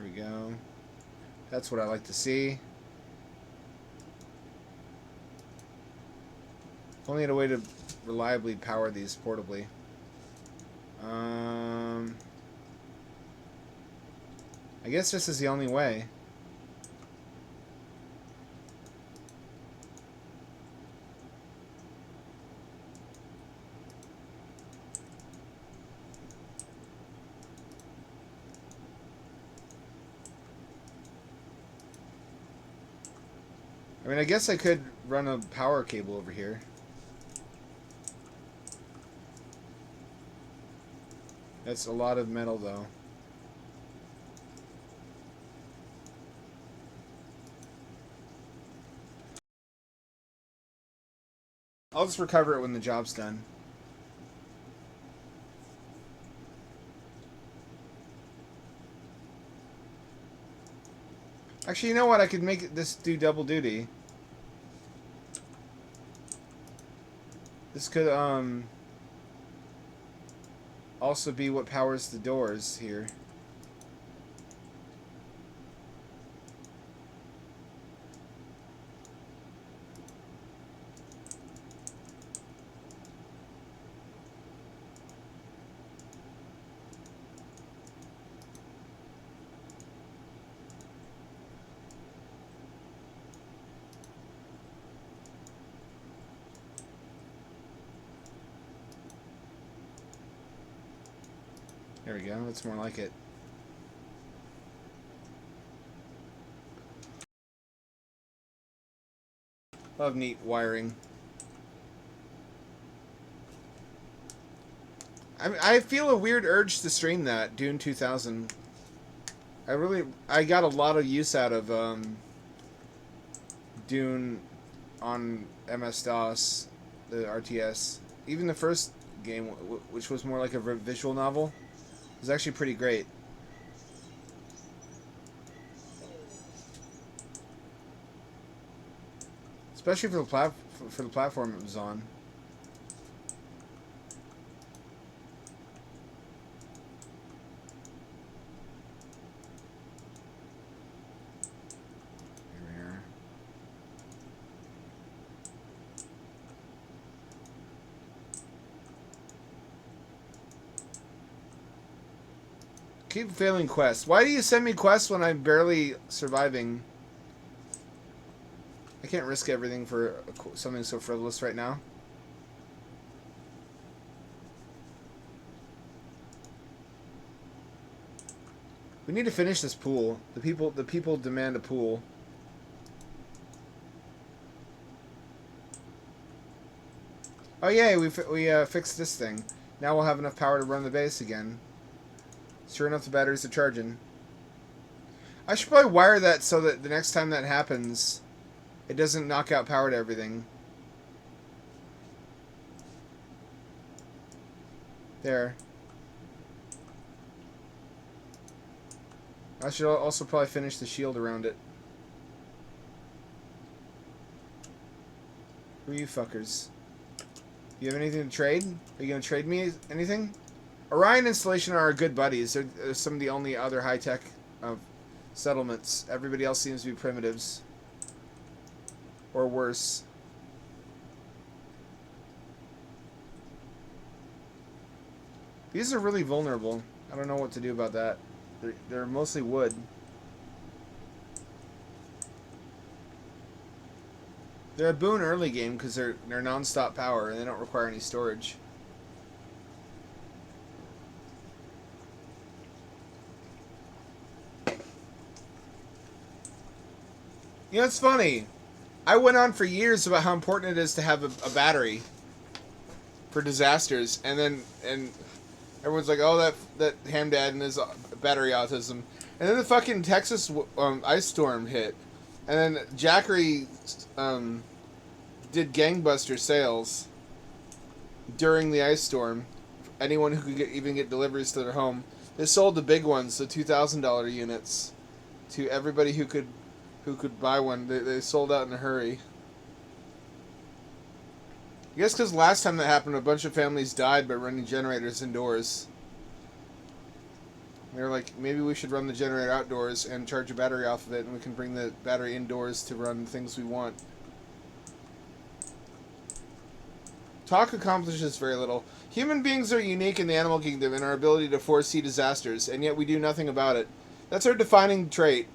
There we go. That's what I like to see. If only had a way to reliably power these portably. I guess this is the only way. I mean, I guess I could run a power cable over here. That's a lot of metal, though. I'll just recover it when the job's done. Actually, you know what? I could make this do double duty. This could, also be what powers the doors here. There we go. That's more like it. Love neat wiring. I feel a weird urge to stream that Dune 2000. I got a lot of use out of Dune on MS-DOS, the RTS. Even the first game, which was more like a visual novel, was actually pretty great. Especially for the platform it was on. Keep failing quests. Why do you send me quests when I'm barely surviving? I can't risk everything for something so frivolous right now. We need to finish this pool. The people demand a pool. Oh yay, we fixed this thing. Now we'll have enough power to run the base again. Sure enough, the batteries are charging. I should probably wire that so that the next time that happens, it doesn't knock out power to everything. There. I should also probably finish the shield around it. Who are you fuckers? You have anything to trade? Are you going to trade me anything? Orion installation are our good buddies. They're some of the only other high-tech settlements. Everybody else seems to be primitives. Or worse. These are really vulnerable. I don't know what to do about that. They're mostly wood. They're a boon early game because they're non-stop power and they don't require any storage. You know, it's funny. I went on for years about how important it is to have a battery for disasters, and everyone's like, "Oh, that ham dad and his battery autism," and then the fucking Texas ice storm hit, and then Jackery did gangbuster sales during the ice storm. Anyone who could even get deliveries to their home, they sold the big ones, the $2,000 units, to everybody who could buy one. They sold out in a hurry. I guess because last time that happened, a bunch of families died by running generators indoors. They're like, maybe we should run the generator outdoors and charge a battery off of it, and we can bring the battery indoors to run things we want. Talk accomplishes very little. Human beings are unique in the animal kingdom in our ability to foresee disasters, and yet we do nothing about it. That's our defining trait.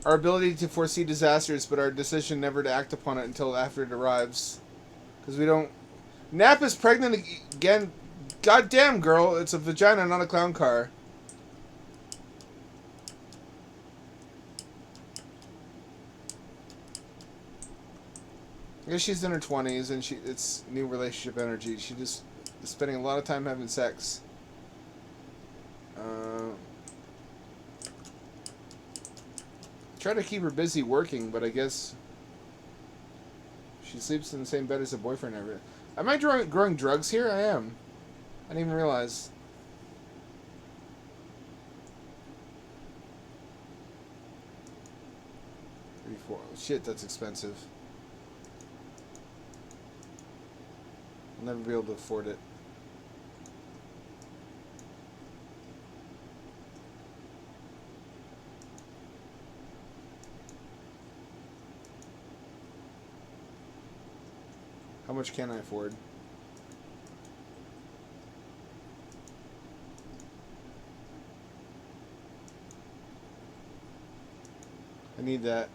Our ability to foresee disasters, but our decision never to act upon it until after it arrives. Because we don't... Nap is pregnant again. Goddamn, girl. It's a vagina, not a clown car. I guess she's in her 20s, and it's new relationship energy. She just is spending a lot of time having sex. Try to keep her busy working, but I guess she sleeps in the same bed as her boyfriend every day. Am I growing drugs here? I am. I didn't even realize. Shit, that's expensive. I'll never be able to afford it. How much can I afford? I need that.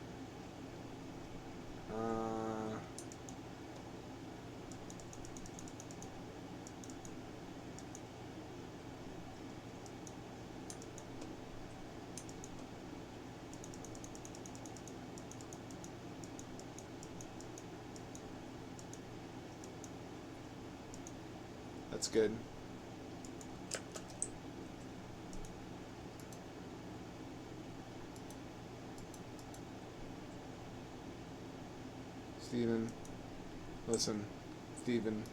That's good. Steven. Listen, Steven.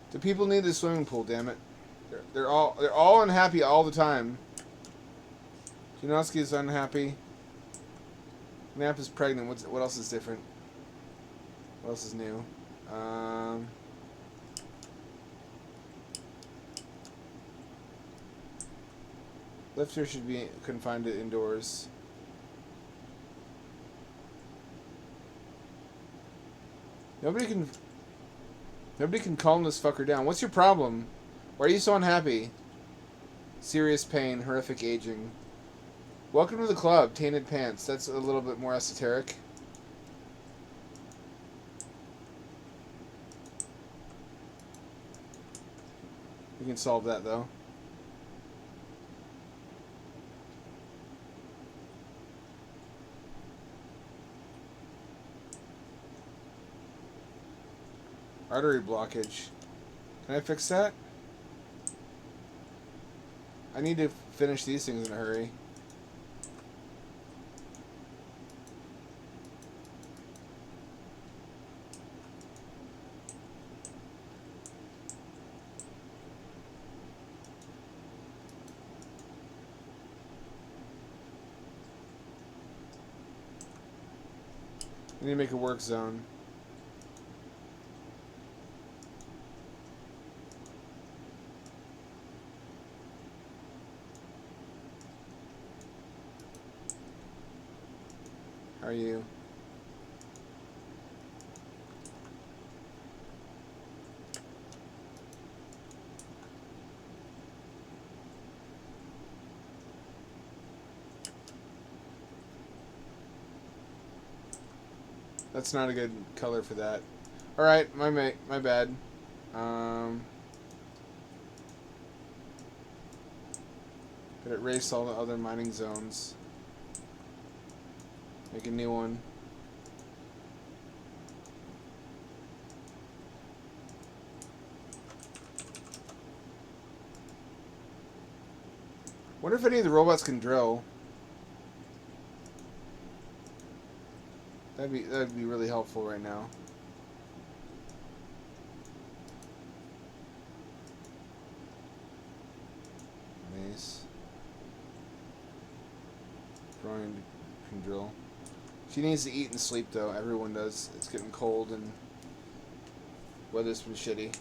The people need the swimming pool, damn it. They're all unhappy all the time. Janowski is unhappy. Nap is pregnant. What else is different? What else is new? Lifter should be confined to indoors. Nobody can calm this fucker down. What's your problem? Why are you so unhappy? Serious pain, horrific aging. Welcome to the club, tainted pants. That's a little bit more esoteric. We can solve that though. Artery blockage. Can I fix that? I need to finish these things in a hurry. I need to make a work zone. How are you? That's not a good color for that. Alright, my bad. Could erase all the other mining zones. Make a new one. Wonder if any of the robots can drill. That'd be really helpful right now. Mace. Throwing can drill. She needs to eat and sleep though. Everyone does. It's getting cold and weather's been shitty.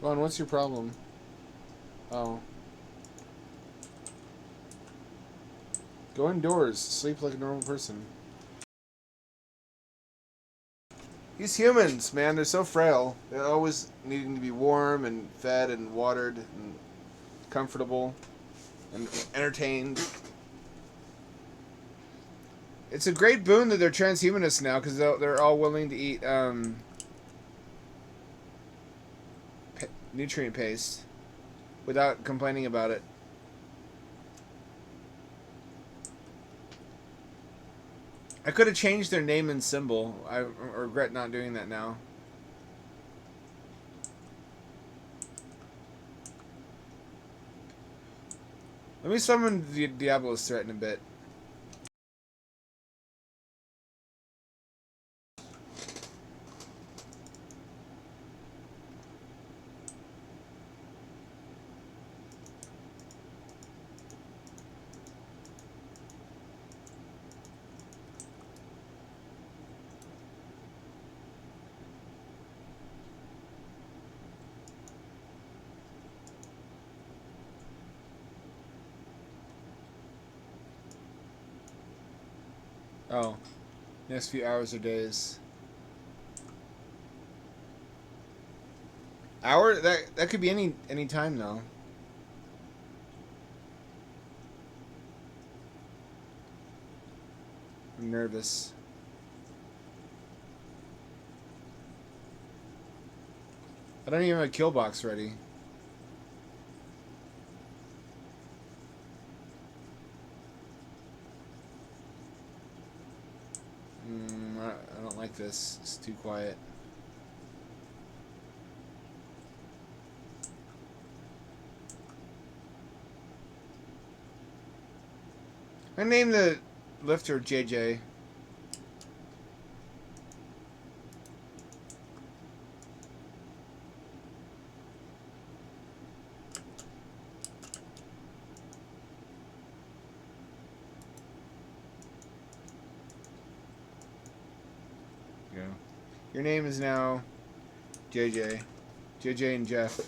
Ron, what's your problem? Oh. Go indoors. Sleep like a normal person. These humans, man, they're so frail. They're always needing to be warm and fed and watered and comfortable and entertained. It's a great boon that they're transhumanists now because they're all willing to eat nutrient paste without complaining about it. I could have changed their name and symbol. I regret not doing that now. Let me summon the Diablo's threat in a bit. Oh, next few hours or days. Hour? That could be any time though. I'm nervous. I don't even have a kill box ready. I don't like this. It's too quiet. I named the lifter JJ. Yeah. Your name is now JJ. JJ and Jeff.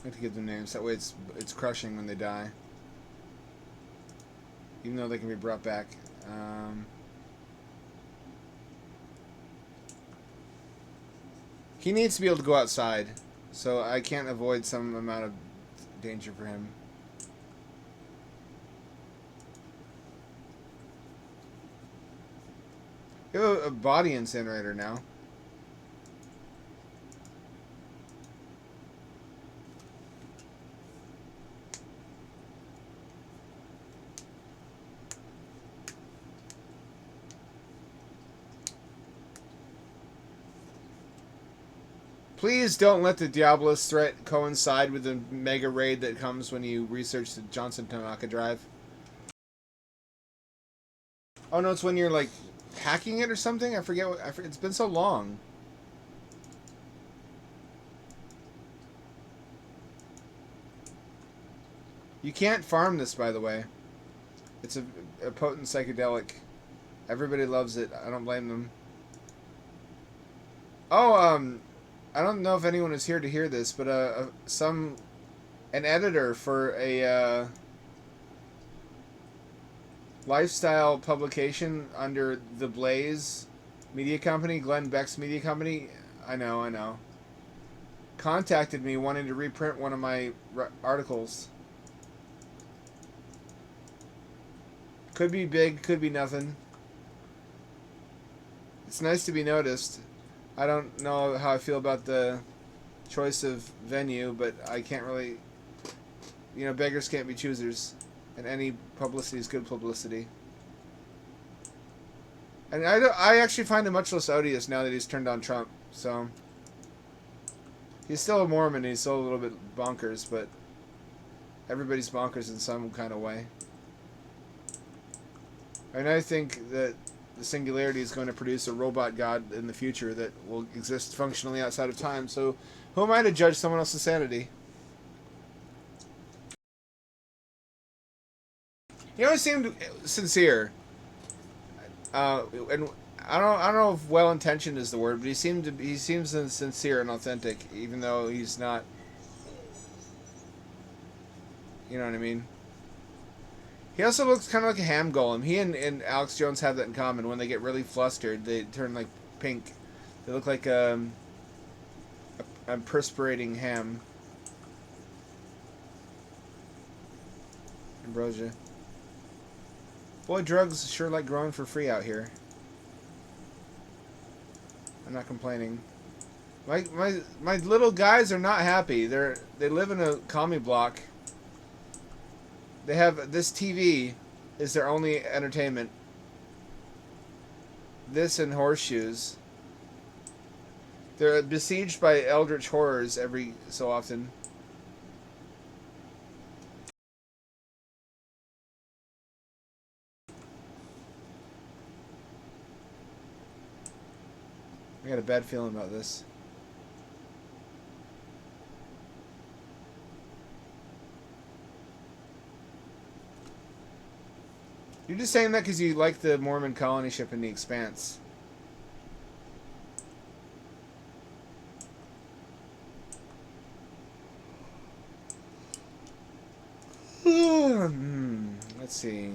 I have to give them names. That way it's crushing when they die. Even though they can be brought back. He needs to be able to go outside. So I can't avoid some amount of danger for him. You have a body incinerator now. Please don't let the Diablos threat coincide with the mega raid that comes when you research the Johnson Tanaka drive. Oh no, it's when you're like hacking it or something? I forget what. It's been so long. You can't farm this, by the way. It's a potent psychedelic. Everybody loves it. I don't blame them. Oh, I don't know if anyone is here to hear this, but an editor for a lifestyle publication under the Blaze Media Company, Glenn Beck's media company. I know. Contacted me wanting to reprint one of my articles. Could be big, could be nothing. It's nice to be noticed. I don't know how I feel about the choice of venue, but I can't really... You know, beggars can't be choosers. And any publicity is good publicity. And I actually find him much less odious now that he's turned on Trump. So... He's still a Mormon, he's still a little bit bonkers, but... Everybody's bonkers in some kind of way. And I think that the singularity is going to produce a robot god in the future that will exist functionally outside of time. So who am I to judge someone else's sanity? He always seemed sincere. And I don't know if well intentioned is the word, but he seems sincere and authentic, even though he's not. You know what I mean? He also looks kind of like a ham golem. He and Alex Jones have that in common. When they get really flustered, they turn like pink. They look like a perspirating ham. Ambrosia. Boy, drugs sure like growing for free out here. I'm not complaining. My little guys are not happy. They live in a commie block. They have this TV is their only entertainment. This and horseshoes. They're besieged by eldritch horrors every so often. I got a bad feeling about this. You're just saying that because you like the Mormon colony ship in The Expanse. Let's see.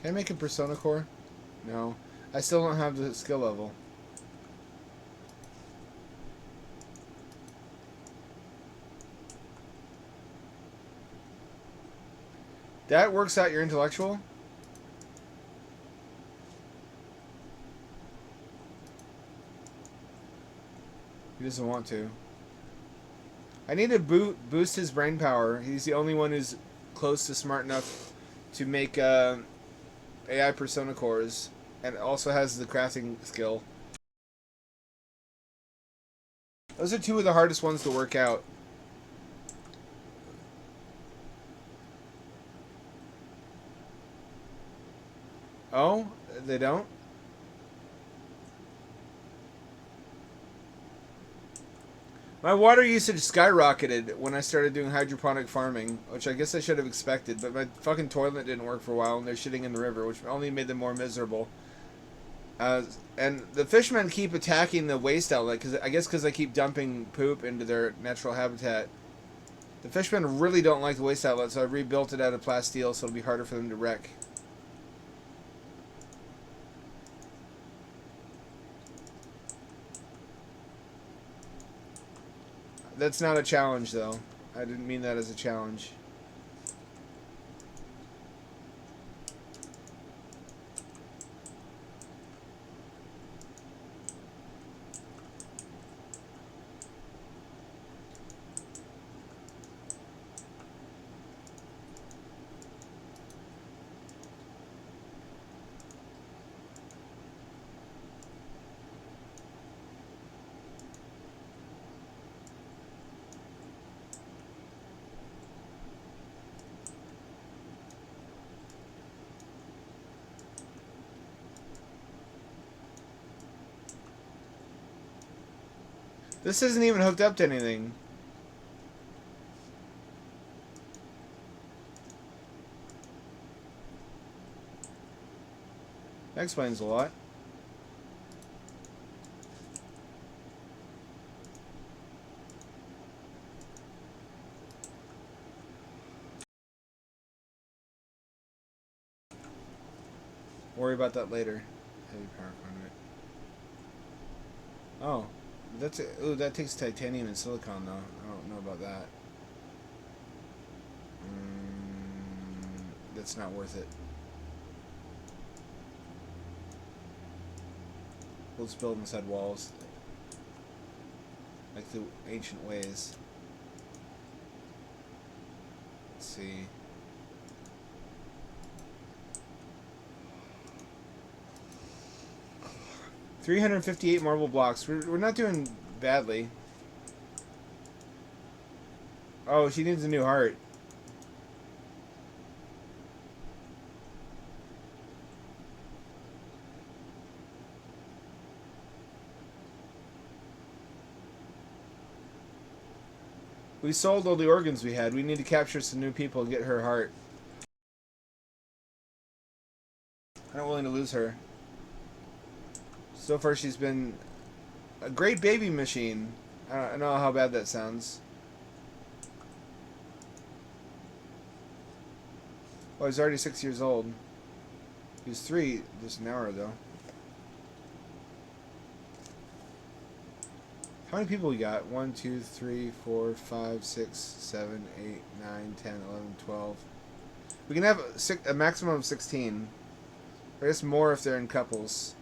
Can I make a Persona Core? No. I still don't have the skill level. That works out your intellectual? He doesn't want to. I need to boost his brain power. He's the only one who's close to smart enough to make AI Persona Cores, and also has the crafting skill. Those are two of the hardest ones to work out. Oh, they don't? My water usage skyrocketed when I started doing hydroponic farming, which I guess I should have expected, but my fucking toilet didn't work for a while, and they're shitting in the river, which only made them more miserable. And the fishermen keep attacking the waste outlet, because I keep dumping poop into their natural habitat. The fishermen really don't like the waste outlet, so I rebuilt it out of plasteel, so it'll be harder for them to wreck. That's not a challenge, though. I didn't mean that as a challenge. This isn't even hooked up to anything. That explains a lot. Worry about that later. Heavy power conduit. Oh, ooh, that takes titanium and silicon though. I don't know about that. That's not worth it. We'll just build inside walls, like the ancient ways. Let's see. $358 marble blocks. We're not doing badly. Oh, she needs a new heart. We sold all the organs we had. We need to capture some new people and get her heart. I'm not willing to lose her. So far, she's been a great baby machine. I don't know how bad that sounds. Oh, he's already 6 years old. He was 3 just an hour ago. How many people we got? 1, 2, 3, 4, 5, 6, 7, 8, 9, 10, 11, 12. We can have a maximum of 16. I guess more if they're in couples.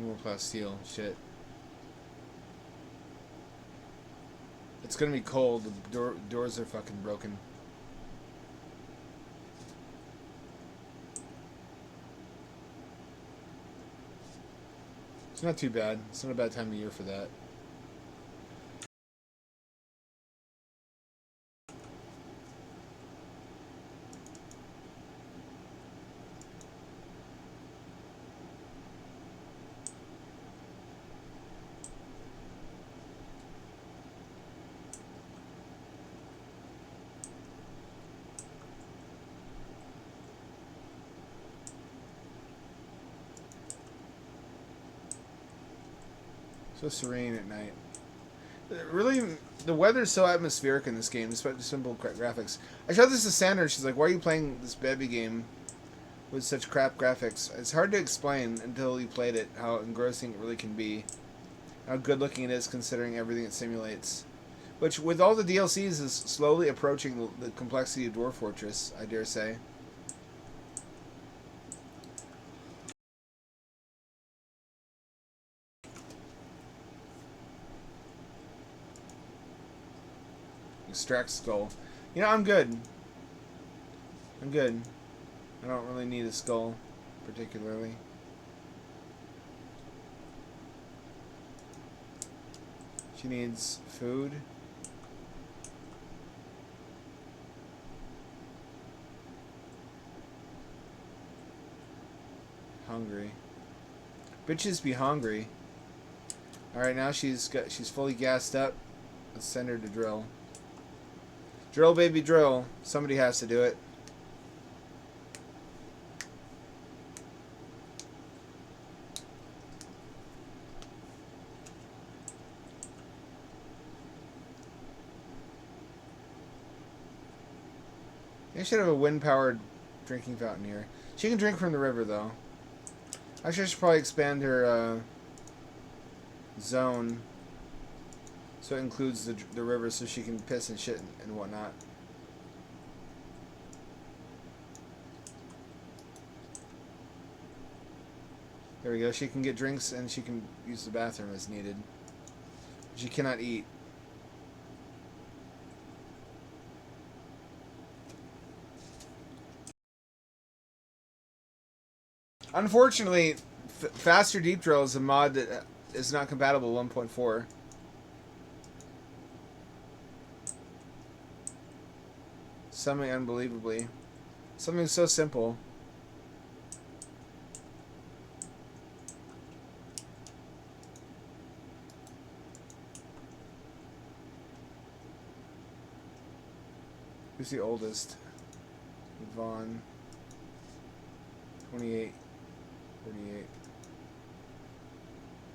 More plasteel. Shit. It's gonna be cold. The doors are fucking broken. It's not too bad. It's not a bad time of year for that. So serene at night. Really, the weather's so atmospheric in this game, despite the simple graphics. I showed this to Sandra, and she's like, "Why are you playing this baby game with such crap graphics?" It's hard to explain until you played it how engrossing it really can be, how good looking it is considering everything it simulates. Which, with all the DLCs, is slowly approaching the complexity of Dwarf Fortress, I dare say. Extract skull. You know, I'm good. I'm good. I don't really need a skull, particularly. She needs food. Hungry. Bitches be hungry. Alright, now she's fully gassed up. Let's send her to drill. Drill, baby, drill. Somebody has to do it. I should have a wind-powered drinking fountain here. She can drink from the river, though. Actually, I should probably expand her zone so it includes the river so she can piss and shit and whatnot. There we go. She can get drinks and she can use the bathroom as needed. She cannot eat. Unfortunately, Faster Deep Drill is a mod that is not compatible with 1.4. Something unbelievably. Something so simple. Who's the oldest? Vaughn. 28. 48.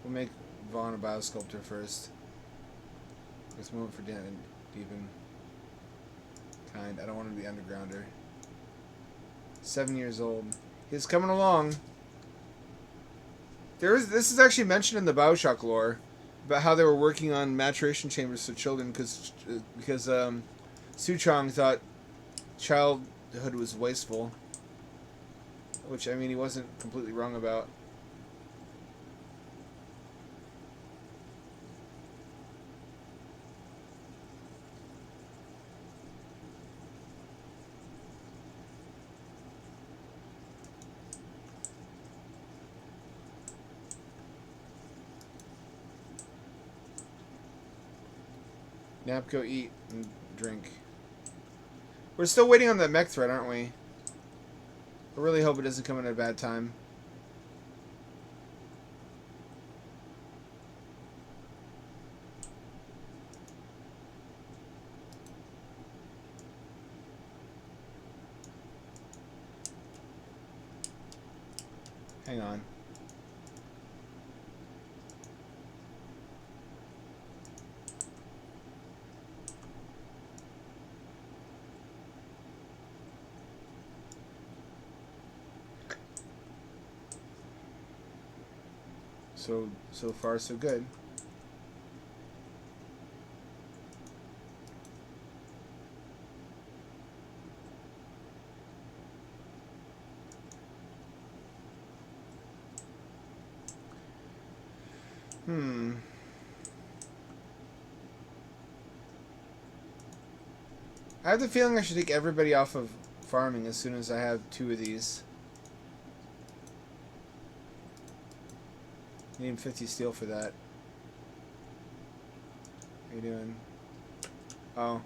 We'll make Vaughn a biosculptor first. Let's move for Dan and Deepen. Kind. I don't want him to be undergrounder. 7 years old. He's coming along. This is actually mentioned in the Bioshock lore about how they were working on maturation chambers for children because Suchong thought childhood was wasteful, which I mean he wasn't completely wrong about. Nap, go eat, and drink. We're still waiting on that mech threat, aren't we? I really hope it doesn't come at a bad time. Hang on. So far, so good. I have the feeling I should take everybody off of farming as soon as I have 2 of these. Need 50 steel for that. How you doing? Oh,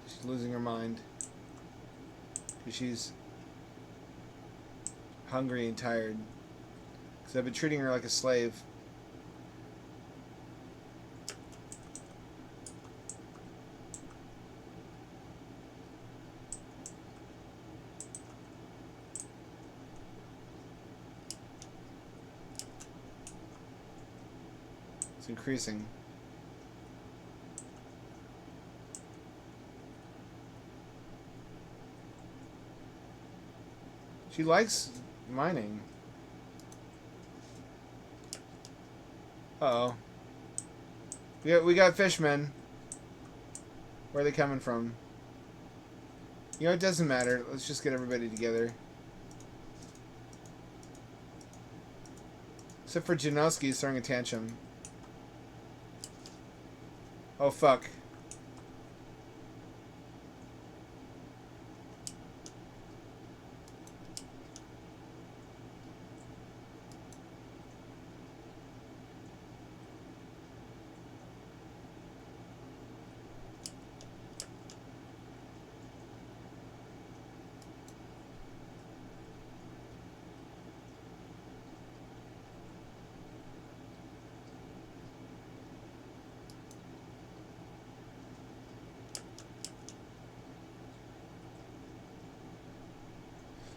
she's losing her mind. Because she's hungry and tired. Because I've been treating her like a slave. Increasing. She likes mining. Uh-oh. We got fishmen. Where are they coming from? You know, it doesn't matter. Let's just get everybody together. Except for Janowski, he's throwing a tantrum. Oh, fuck.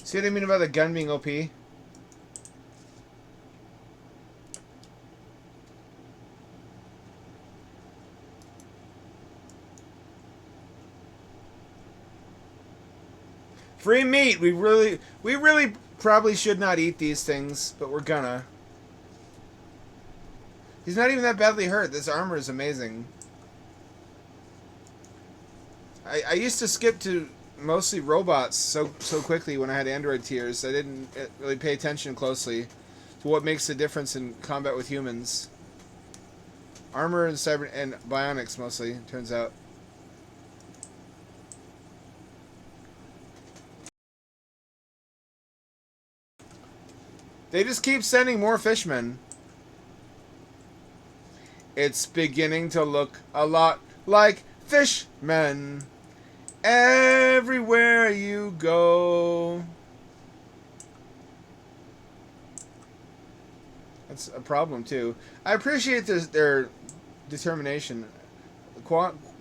See what I mean about the gun being OP? Free meat! We really probably should not eat these things, but we're gonna. He's not even that badly hurt. This armor is amazing. I used to skip to mostly robots so quickly when I had android tiers. I didn't really pay attention closely to what makes the difference in combat with humans. Armor and cyber and bionics mostly, turns out. They just keep sending more fishmen. It's beginning to look a lot like fishmen. Everywhere you go. That's a problem too. I appreciate their determination.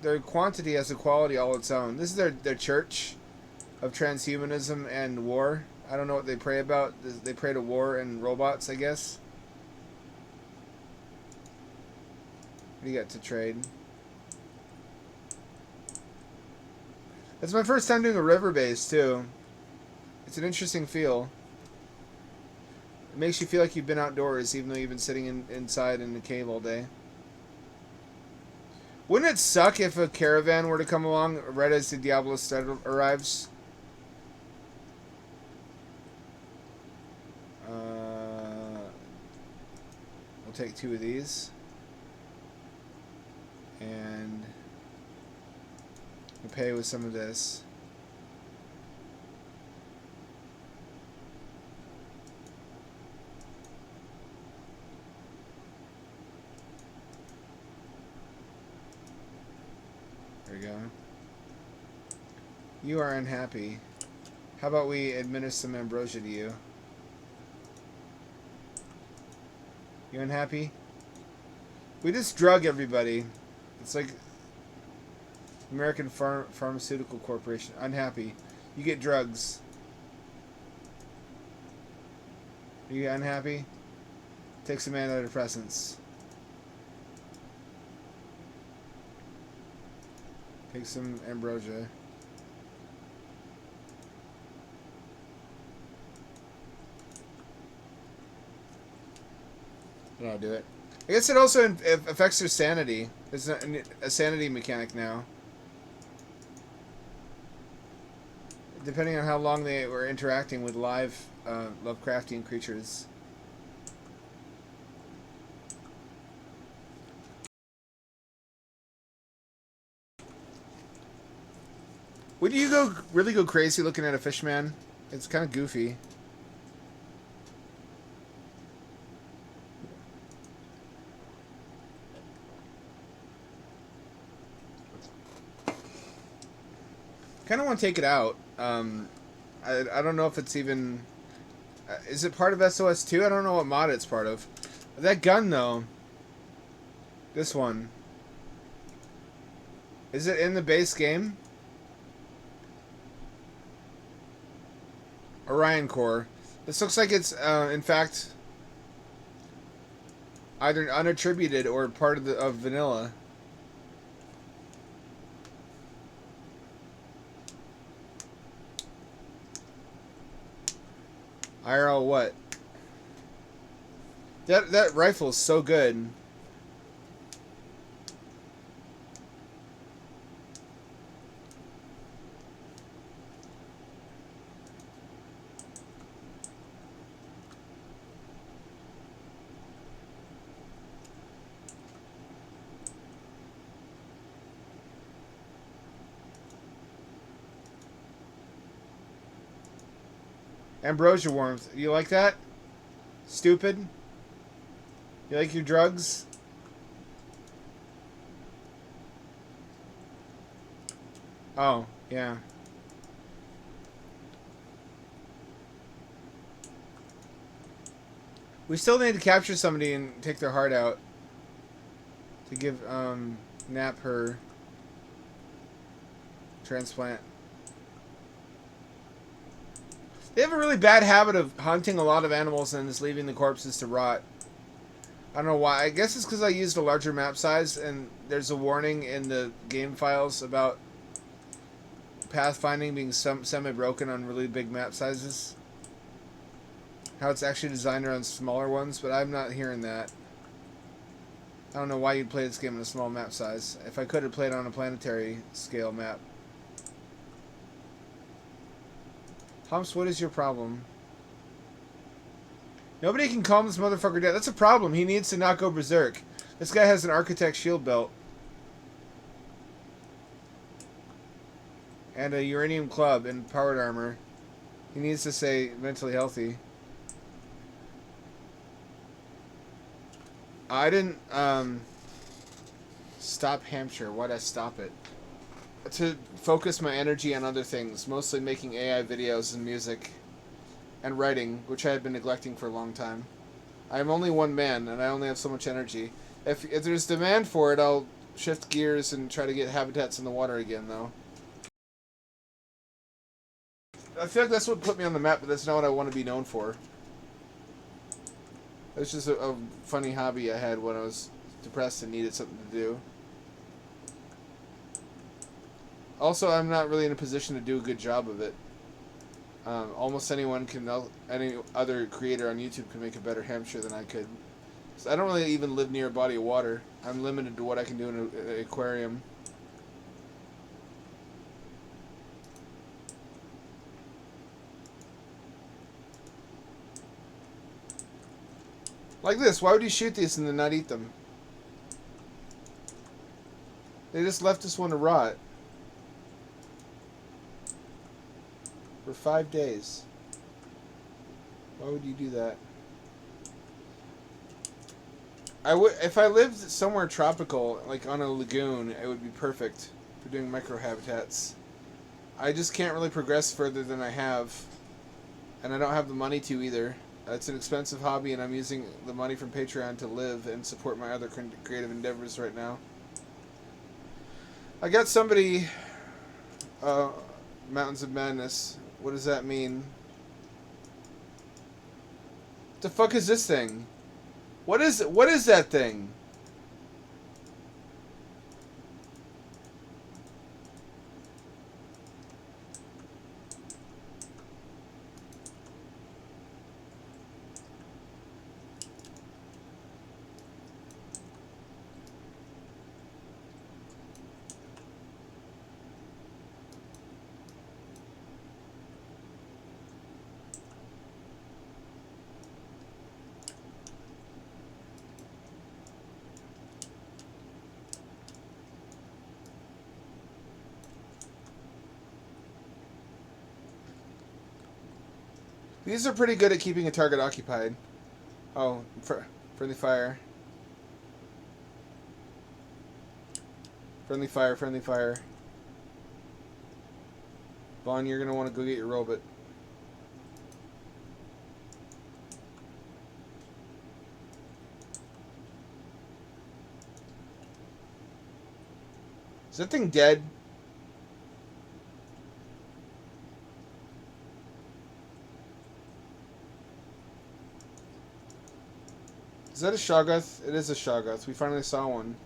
Their quantity has a quality all its own. This is their church of transhumanism and war. I don't know what they pray about. They pray to war and robots, I guess. What do you got to trade? It's my first time doing a river base, too. It's an interesting feel. It makes you feel like you've been outdoors, even though you've been sitting inside in the cave all day. Wouldn't it suck if a caravan were to come along right as the Diablo start arrives? We'll take 2 of these. And we'll pay with some of this. There we go. You are unhappy. How about we administer some ambrosia to you? You unhappy? We just drug everybody. It's like American Pharmaceutical Corporation. Unhappy. You get drugs. Are you unhappy? Take some antidepressants. Take some ambrosia. And I'll do it. I guess it also affects their sanity. There's a sanity mechanic now. Depending on how long they were interacting with live Lovecraftian creatures. Would you really go crazy looking at a fish man? It's kind of goofy. Kind of want to take it out. I don't know if it's even... is it part of SOS 2? I don't know what mod it's part of. That gun, though. This one. Is it in the base game? Orion Core. This looks like it's, in fact, either unattributed or part of vanilla. IRL what? That rifle is so good. Ambrosia warmth. You like that? Stupid? You like your drugs? Oh, yeah. We still need to capture somebody and take their heart out. To give, Nap her transplant. They have a really bad habit of hunting a lot of animals and just leaving the corpses to rot. I don't know why. I guess it's because I used a larger map size and there's a warning in the game files about pathfinding being semi-broken on really big map sizes. How it's actually designed around smaller ones, but I'm not hearing that. I don't know why you'd play this game in a small map size. If I could have played on a planetary scale map. Humps, what is your problem? Nobody can calm this motherfucker down. That's a problem. He needs to not go berserk. This guy has an architect shield belt. And a uranium club and powered armor. He needs to stay mentally healthy. I didn't, stop Hampshire. Why'd I stop it? To focus my energy on other things, mostly making AI videos and music and writing, which I had been neglecting for a long time. I am only one man, and I only have so much energy. If there's demand for it, I'll shift gears and try to get habitats in the water again, though. I feel like that's what put me on the map, but that's not what I want to be known for. It's just a funny hobby I had when I was depressed and needed something to do. Also, I'm not really in a position to do a good job of it. Almost anyone can, any other creator on YouTube can make a better hamster than I could. So I don't really even live near a body of water. I'm limited to what I can do in an aquarium. Like this, why would you shoot these and then not eat them? They just left this one to rot. For 5 days. Why would you do that? If I lived somewhere tropical, like on a lagoon, it would be perfect for doing microhabitats. I just can't really progress further than I have. And I don't have the money to either. It's an expensive hobby, and I'm using the money from Patreon to live and support my other creative endeavors right now. I got somebody... Mountains of Madness. What does that mean? What the fuck is this thing? What is that thing? These are pretty good at keeping a target occupied. Oh, friendly fire. Friendly fire, friendly fire. Vaughn, you're going to want to go get your robot. Is that thing dead? Is that a Shoggoth? It is a Shoggoth. We finally saw one.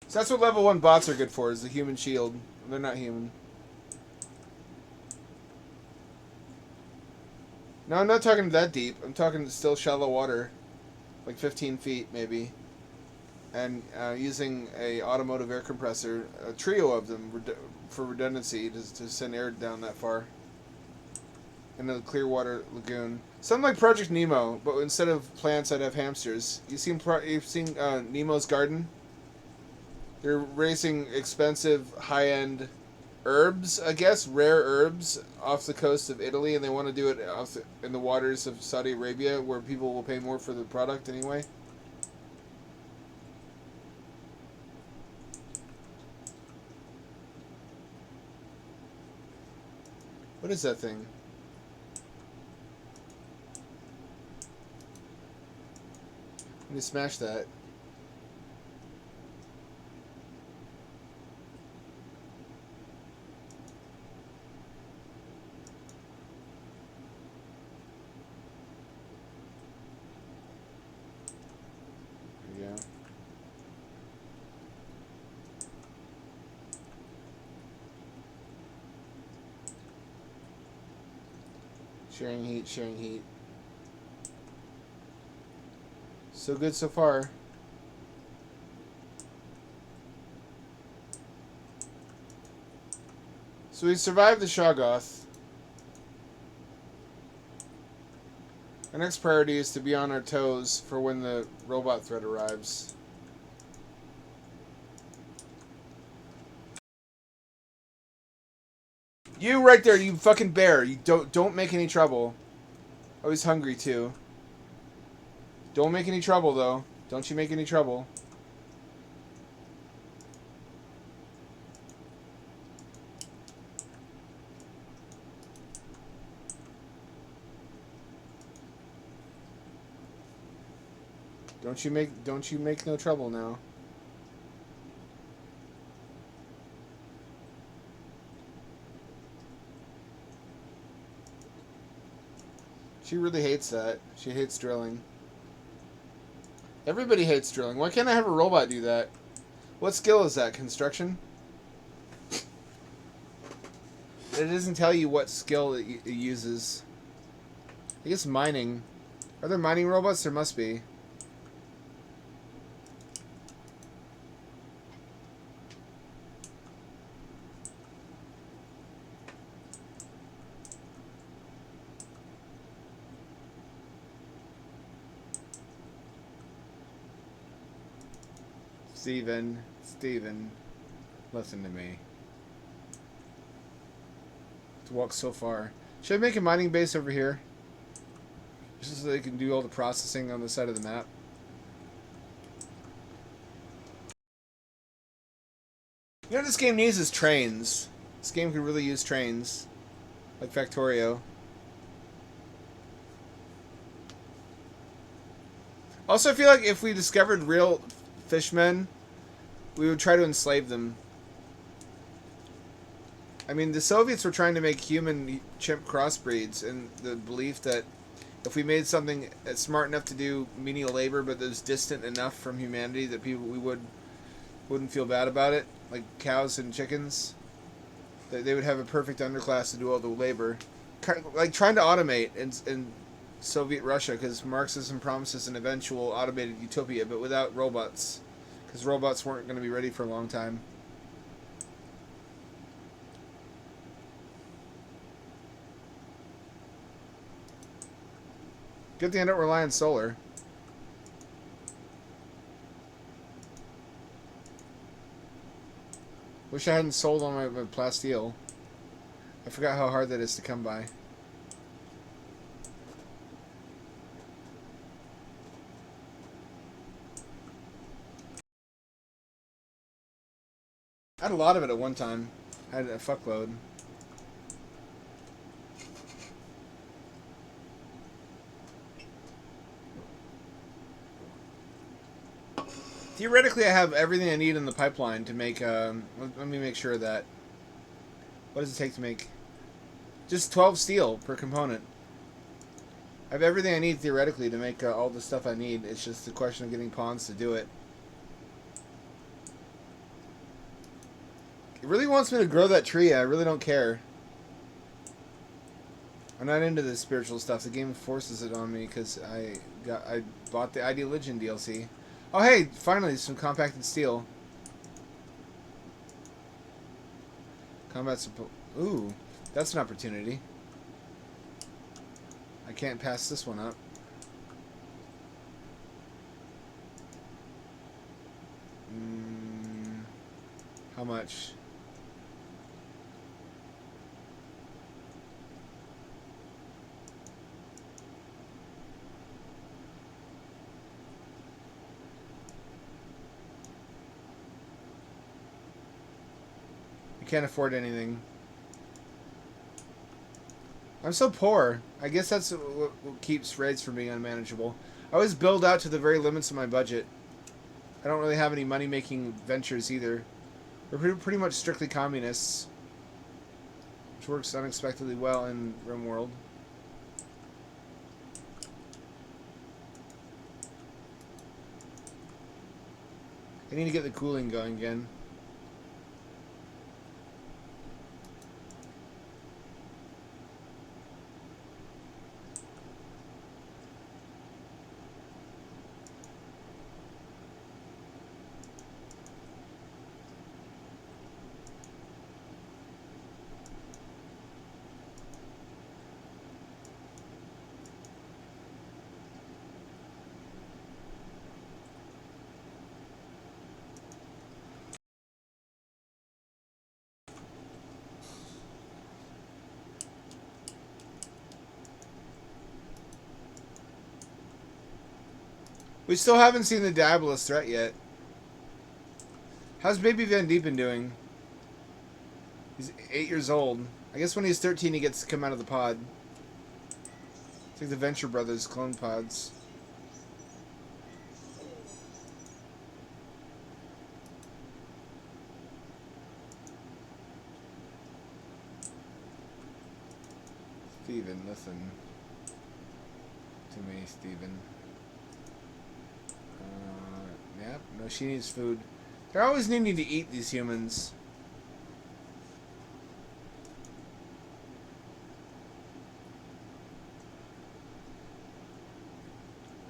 So that's what level 1 bots are good for, is the human shield. They're not human. No, I'm not talking that deep. I'm talking still shallow water. Like 15 feet, maybe. And using a automotive air compressor, a trio of them for redundancy to send air down that far. In a clear water lagoon. Something like Project Nemo, but instead of plants, I'd have hamsters. You've seen Nemo's Garden? They're raising expensive, high-end herbs, I guess, rare herbs off the coast of Italy, and they want to do it in the waters of Saudi Arabia, where people will pay more for the product anyway. What is that thing? Let me smash that. Yeah. Sharing heat, sharing heat. So good so far. So we survived the Shoggoth. Our next priority is to be on our toes for when the robot threat arrives. You right there, you fucking bear. You don't make any trouble. Oh, he's hungry too. Don't make any trouble though. Don't you make any trouble. Don't you make no trouble now. She really hates that. She hates drilling. Everybody hates drilling. Why can't I have a robot do that? What skill is that? Construction? It doesn't tell you what skill it uses. I guess mining. Are there mining robots? There must be. Steven, listen to me. To walk so far. Should I make a mining base over here? Just so they can do all the processing on the side of the map. You know what this game needs is trains. This game could really use trains. Like Factorio. Also, I feel like if we discovered real fishmen, we would try to enslave them. I mean, the Soviets were trying to make human chimp crossbreeds, and the belief that if we made something smart enough to do menial labor, but that was distant enough from humanity that we wouldn't feel bad about it, like cows and chickens, that they would have a perfect underclass to do all the labor, like trying to automate in Soviet Russia, because Marxism promises an eventual automated utopia, but without robots, because robots weren't going to be ready for a long time. Good thing I don't rely on solar. Wish I hadn't sold all my plasteel. I forgot how hard that is to come by. I had a lot of it at one time. I had a fuckload. Theoretically, I have everything I need in the pipeline to make. Let me make sure of that. What does it take to make? Just 12 steel per component. I have everything I need theoretically to make all the stuff I need. It's just a question of getting pawns to do it. It really wants me to grow that tree. I really don't care. I'm not into the spiritual stuff. The game forces it on me because I bought the Ideal Legend DLC. Oh hey, finally some compacted steel. Combat support. Ooh, that's an opportunity. I can't pass this one up. How much? Can't afford anything. I'm so poor. I guess that's what keeps raids from being unmanageable. I always build out to the very limits of my budget. I don't really have any money-making ventures either. We're pretty much strictly communists, which works unexpectedly well in Rimworld. I need to get the cooling going again. We still haven't seen the Diabolist threat yet. How's Baby Van Diepen doing? He's 8 years old. I guess when he's 13 he gets to come out of the pod. It's like the Venture Brothers clone pods. Steven, listen to me, Steven. Yep, no, she needs food. They're always needing to eat, these humans.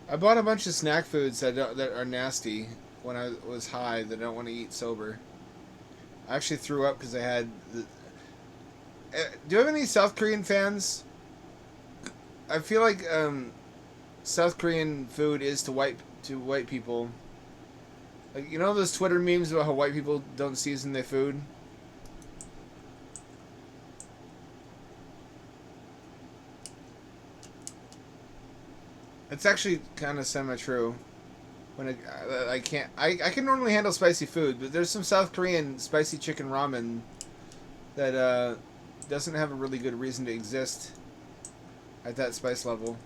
I bought a bunch of snack foods that are nasty when I was high that I don't want to eat sober. I actually threw up because I had... do you have any South Korean fans? I feel like South Korean food is to white people. Like, you know those Twitter memes about how white people don't season their food? It's actually kind of semi-true. When I can't... I can normally handle spicy food, but there's some South Korean spicy chicken ramen that doesn't have a really good reason to exist at that spice level.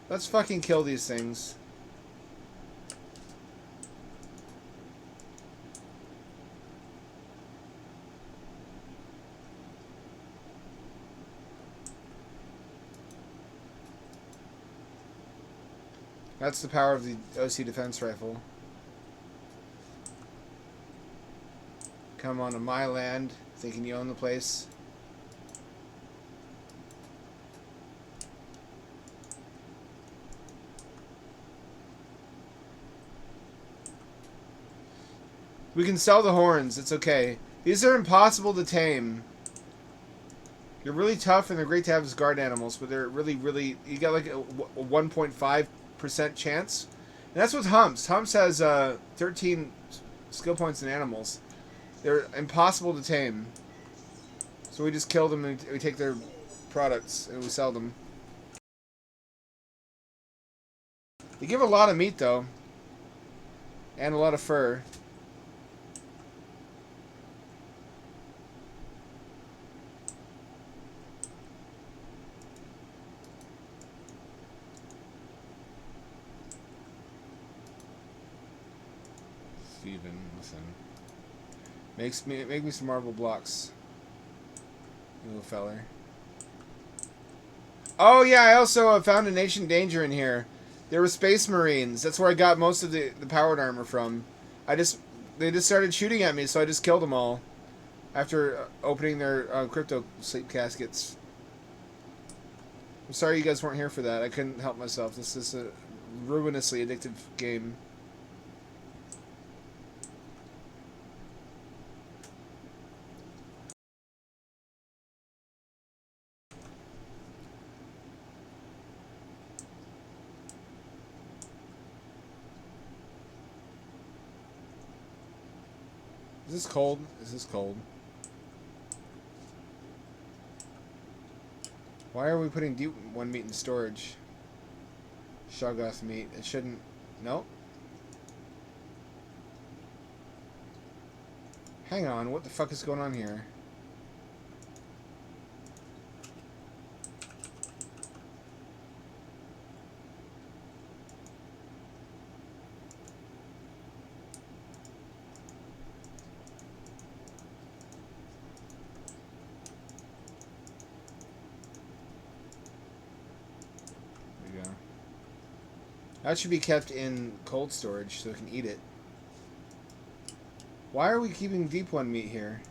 Let's fucking kill these things. That's the power of the OC defense rifle. Come onto my land, thinking you own the place. We can sell the horns, it's okay. These are impossible to tame. They're really tough and they're great to have as guard animals, but they're really, really... You got like a 1.5% chance. And that's with Humps. Humps has 13 skill points in animals. They're impossible to tame. So we just kill them and we take their products and we sell them. They give a lot of meat though. And a lot of fur. Steven, listen. Make me some marble blocks. You little feller. Oh yeah, I also found an ancient danger in here. There were space marines. That's where I got most of the powered armor from. They just started shooting at me, so I just killed them all. After opening their crypto sleep caskets. I'm sorry you guys weren't here for that. I couldn't help myself. This is a ruinously addictive game. Is this cold? Is this cold? Why are we putting D1 meat in storage? Shoggoth meat. It shouldn't... Nope. Hang on. What the fuck is going on here? That should be kept in cold storage so we can eat it. Why are we keeping deep one meat here?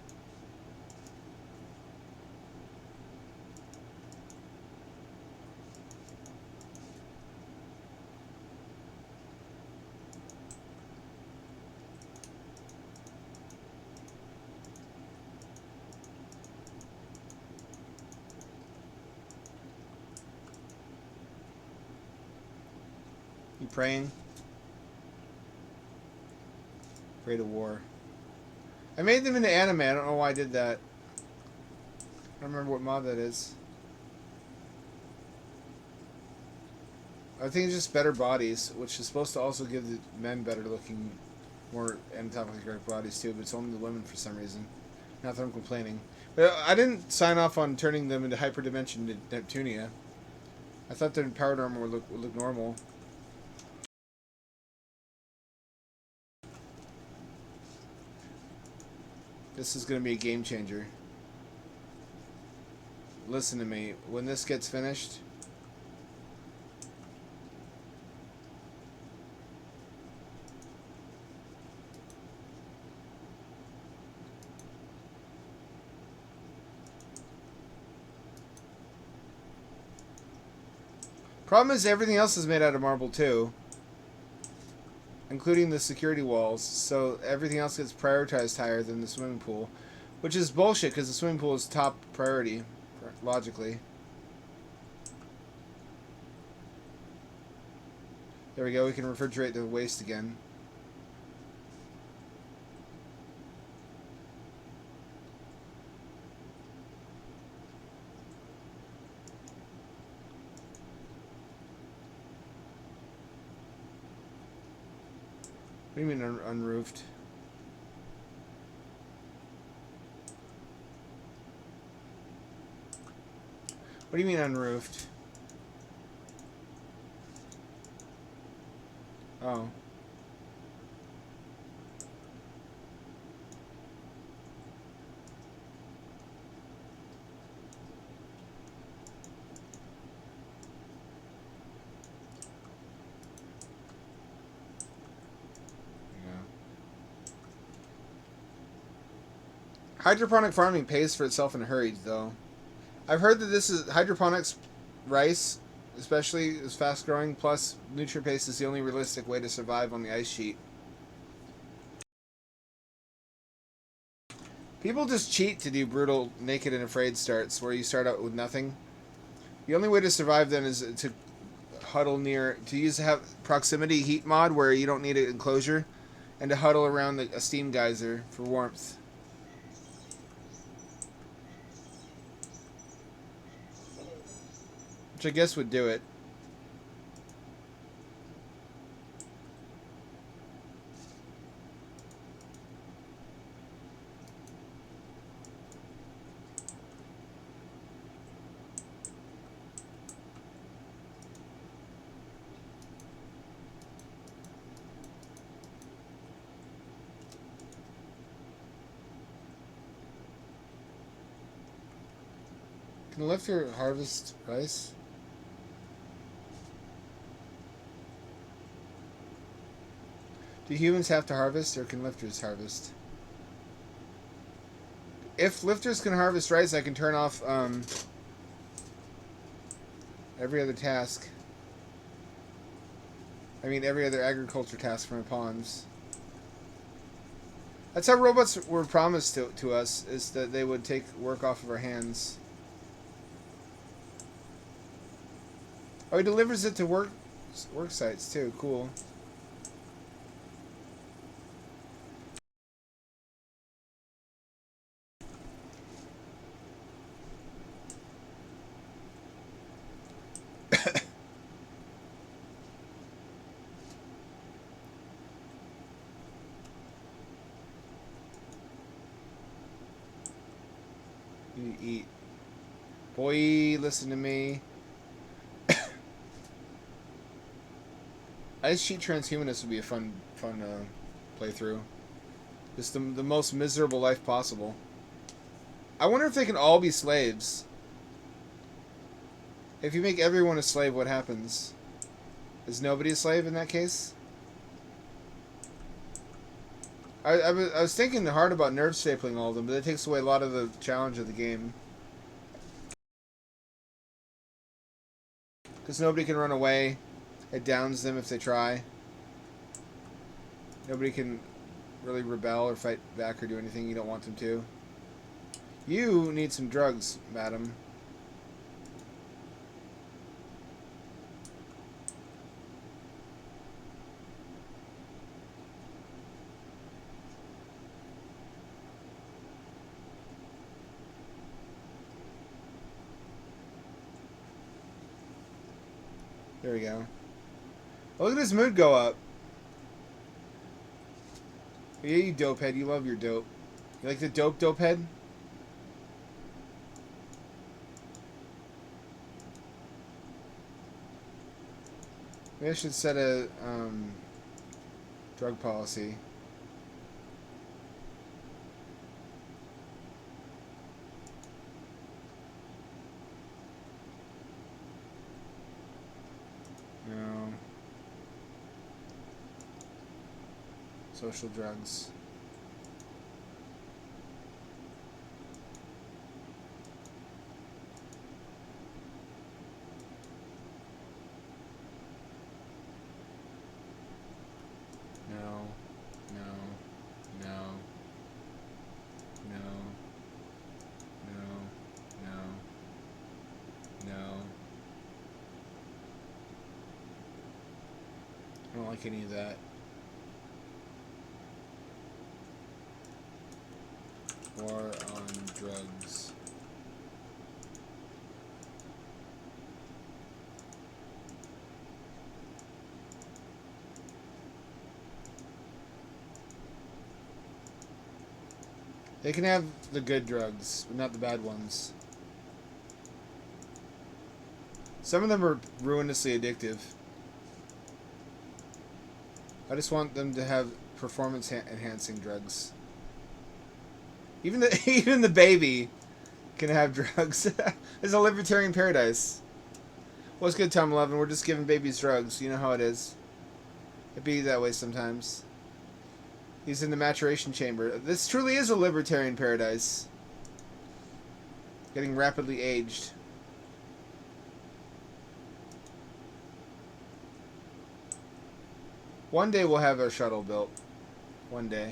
Praying. Pray to war. I made them into anime. I don't know why I did that. I don't remember what mod that is. I think it's just better bodies, which is supposed to also give the men better looking, more anatomically correct bodies too, but it's only the women for some reason. Not that I'm complaining. But I didn't sign off on turning them into hyperdimension Neptunia. I thought their powered armor would look normal. This is going to be a game changer. Listen to me. When this gets finished... Problem is, everything else is made out of marble too, including the security walls. So everything else gets prioritized higher than the swimming pool, which is bullshit because the swimming pool is top priority, logically. There we go. We can refrigerate the waste again. What do you mean unroofed? What do you mean unroofed? Oh. Hydroponic farming pays for itself in a hurry, though. I've heard that this is hydroponics rice, especially, is fast growing. Plus, nutrient paste is the only realistic way to survive on the ice sheet. People just cheat to do brutal naked and afraid starts, where you start out with nothing. The only way to survive then is to huddle near, to have proximity heat mod where you don't need an enclosure, and to huddle around a steam geyser for warmth. Which I guess would do it. Can the lifter harvest rice? Do humans have to harvest, or can lifters harvest? If lifters can harvest rice, I can turn off every other task. I mean, every other agriculture task for my pawns. That's how robots were promised to us, is that they would take work off of our hands. Oh, he delivers it to work sites, too. Cool. You eat. Boy, listen to me. Ice Sheet Transhumanist would be a fun playthrough. Just the most miserable life possible. I wonder if they can all be slaves. If you make everyone a slave, what happens? Is nobody a slave in that case? I was thinking hard about nerve stapling all of them, but that takes away a lot of the challenge of the game. Because nobody can run away. It downs them if they try. Nobody can really rebel or fight back or do anything you don't want them to. You need some drugs, madam. There we go. Oh, look at his mood go up. Yeah, you dope head. You love your dope. You like the dope head? Maybe I should set a drug policy. Social drugs. No. No. No. No. No. No. No. I don't like any of that. War on drugs. They can have the good drugs, but not the bad ones. Some of them are ruinously addictive. I just want them to have performance enhancing drugs. Even the even the baby can have drugs. It's a libertarian paradise. What's good, Tom 11? We're just giving babies drugs. You know how it is. It be that way sometimes. He's in the maturation chamber. This truly is a libertarian paradise. Getting rapidly aged. One day we'll have a shuttle built. One day.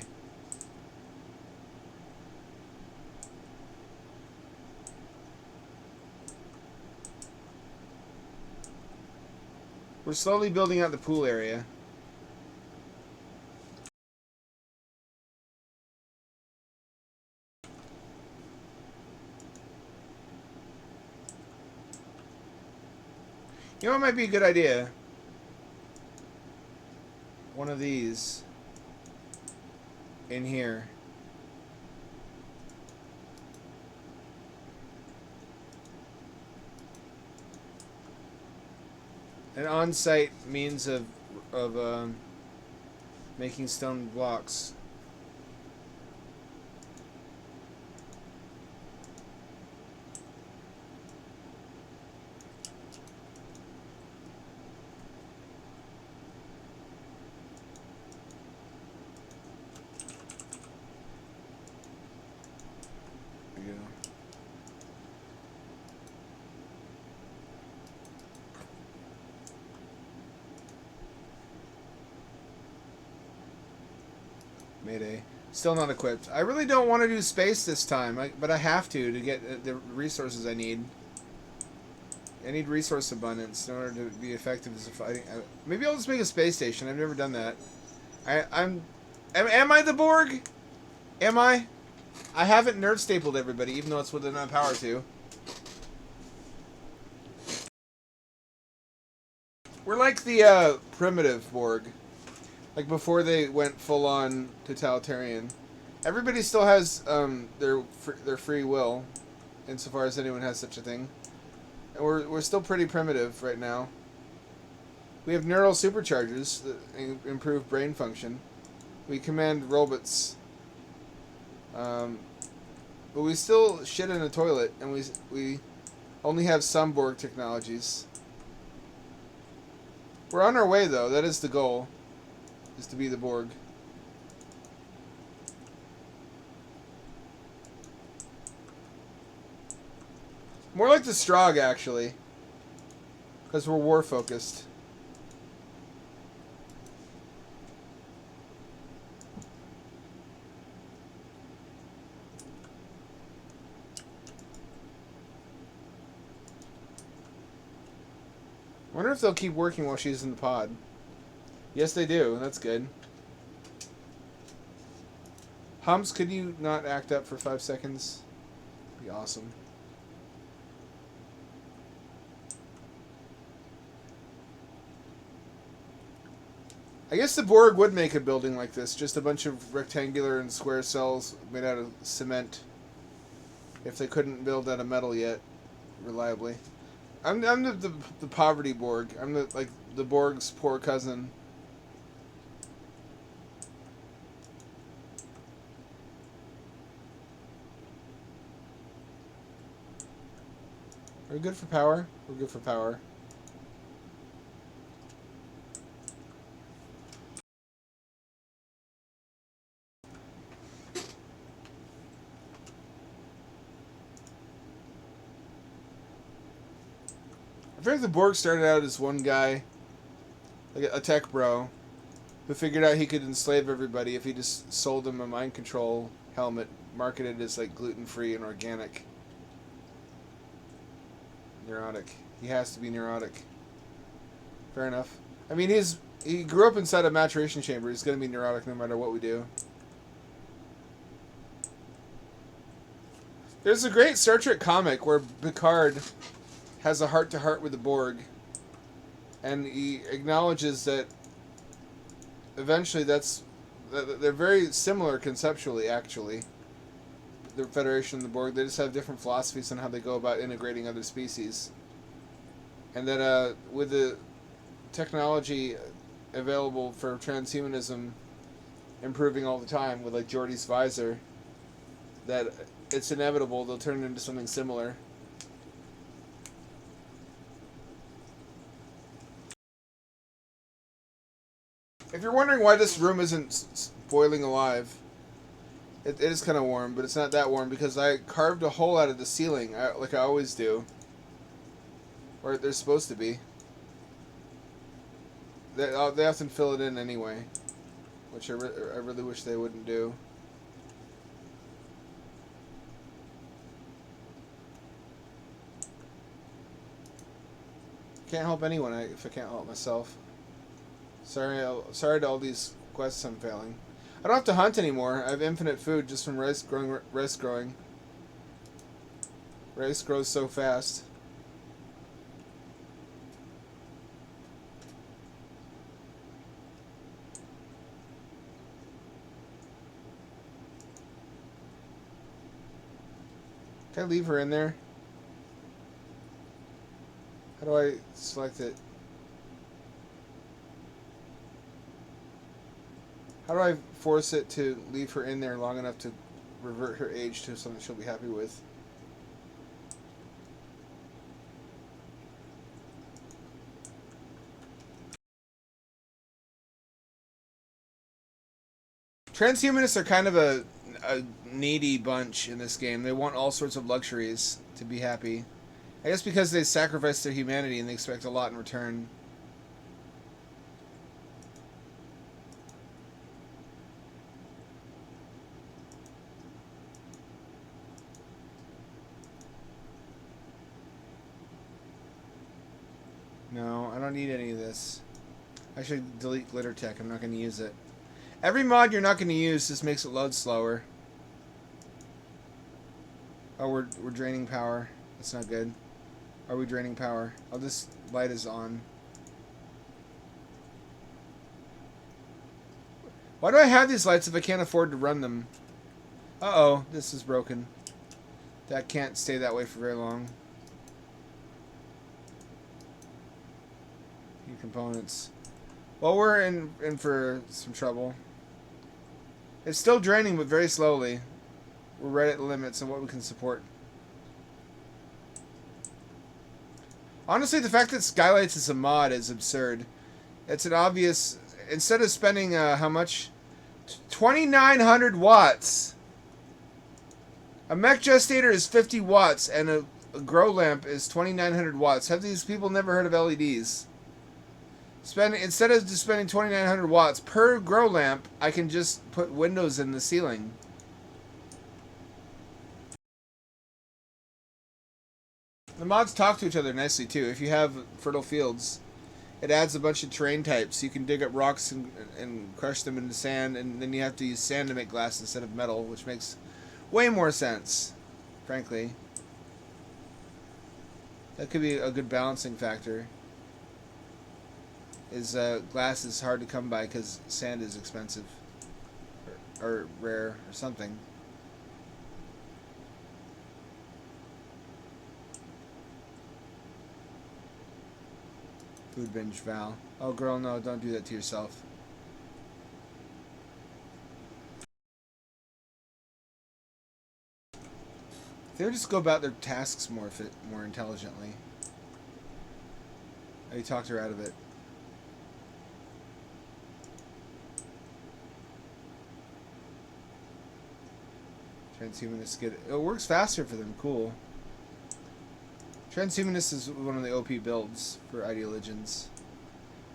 We're slowly building out the pool area. You know what might be a good idea? One of these in here. An on-site means of making stone blocks. There you go. Mayday. Still not equipped. I really don't want to do space this time, but I have to get the resources I need. I need resource abundance in order to be effective as a fighting. Maybe I'll just make a space station. I've never done that. Am I the Borg? Am I? I haven't nerd stapled everybody, even though it's within my power to. We're like the primitive Borg. Like before they went full on totalitarian. Everybody still has their free will, insofar as anyone has such a thing. And we're still pretty primitive right now. We have neural superchargers that improve brain function. We command robots. But we still shit in a toilet, and we only have some Borg technologies. We're on our way, though. That is the goal. Is to be the Borg. More like the Strogg, actually. Because we're war-focused. I wonder if they'll keep working while she's in the pod. Yes, they do. That's good. Humps, could you not act up for 5 seconds? Be awesome. I guess the Borg would make a building like this. Just a bunch of rectangular and square cells made out of cement. If they couldn't build out of metal yet, reliably. I'm the poverty Borg. I'm the Borg's poor cousin. Are we good for power? We're good for power. fact, the Borg started out as one guy, like a tech bro, who figured out he could enslave everybody if he just sold them a mind control helmet marketed as like gluten-free and organic. Neurotic. He has to be neurotic. Fair enough. I mean, he grew up inside a maturation chamber. He's going to be neurotic no matter what we do. There's a great Star Trek comic where Picard has a heart-to-heart with the Borg, and he acknowledges that eventually they're very similar conceptually, actually. The Federation and the Borg, they just have different philosophies on how they go about integrating other species. And that with the technology available for transhumanism improving all the time, with like Geordi's visor, that it's inevitable they'll turn into something similar. If you're wondering why this room isn't boiling alive, it is kind of warm, but it's not that warm because I carved a hole out of the ceiling, like I always do. Or they're supposed to be. They often fill it in anyway, which I really wish they wouldn't do. Can't help anyone if I can't help myself. Sorry to all these quests I'm failing. I don't have to hunt anymore. I have infinite food just from rice growing. Rice grows so fast. Can I leave her in there? How do I select it? How do I force it to leave her in there long enough to revert her age to something she'll be happy with? Transhumanists are kind of a needy bunch in this game. They want all sorts of luxuries to be happy. I guess because they sacrifice their humanity and they expect a lot in return. No, I don't need any of this. I should delete glitter tech. I'm not going to use it. Every mod you're not going to use just makes it load slower. Oh, we're draining power. That's not good. Are we draining power? Oh, this light is on. Why do I have these lights if I can't afford to run them? Uh-oh, this is broken. That can't stay that way for very long. New components. Well, we're in for some trouble. It's still draining, but very slowly. We're right at the limits of what we can support. Honestly, the fact that Skylights is a mod is absurd. It's an obvious... Instead of spending, how much? 2,900 watts! A mech gestator is 50 watts, and a grow lamp is 2,900 watts. Have these people never heard of LEDs? Instead of just spending 2,900 watts per grow lamp, I can just put windows in the ceiling. The mods talk to each other nicely too. If you have fertile fields, it adds a bunch of terrain types. You can dig up rocks and crush them into sand, and then you have to use sand to make glass instead of metal, which makes way more sense, frankly. That could be a good balancing factor. Glass is hard to come by because sand is expensive or rare or something. Food binge, Val. Oh, girl, no, don't do that to yourself. They would just go about their tasks more intelligently. Oh, you talked her out of it. Transhumanists get it. It works faster for them. Cool. Transhumanist is one of the OP builds for Ideologians.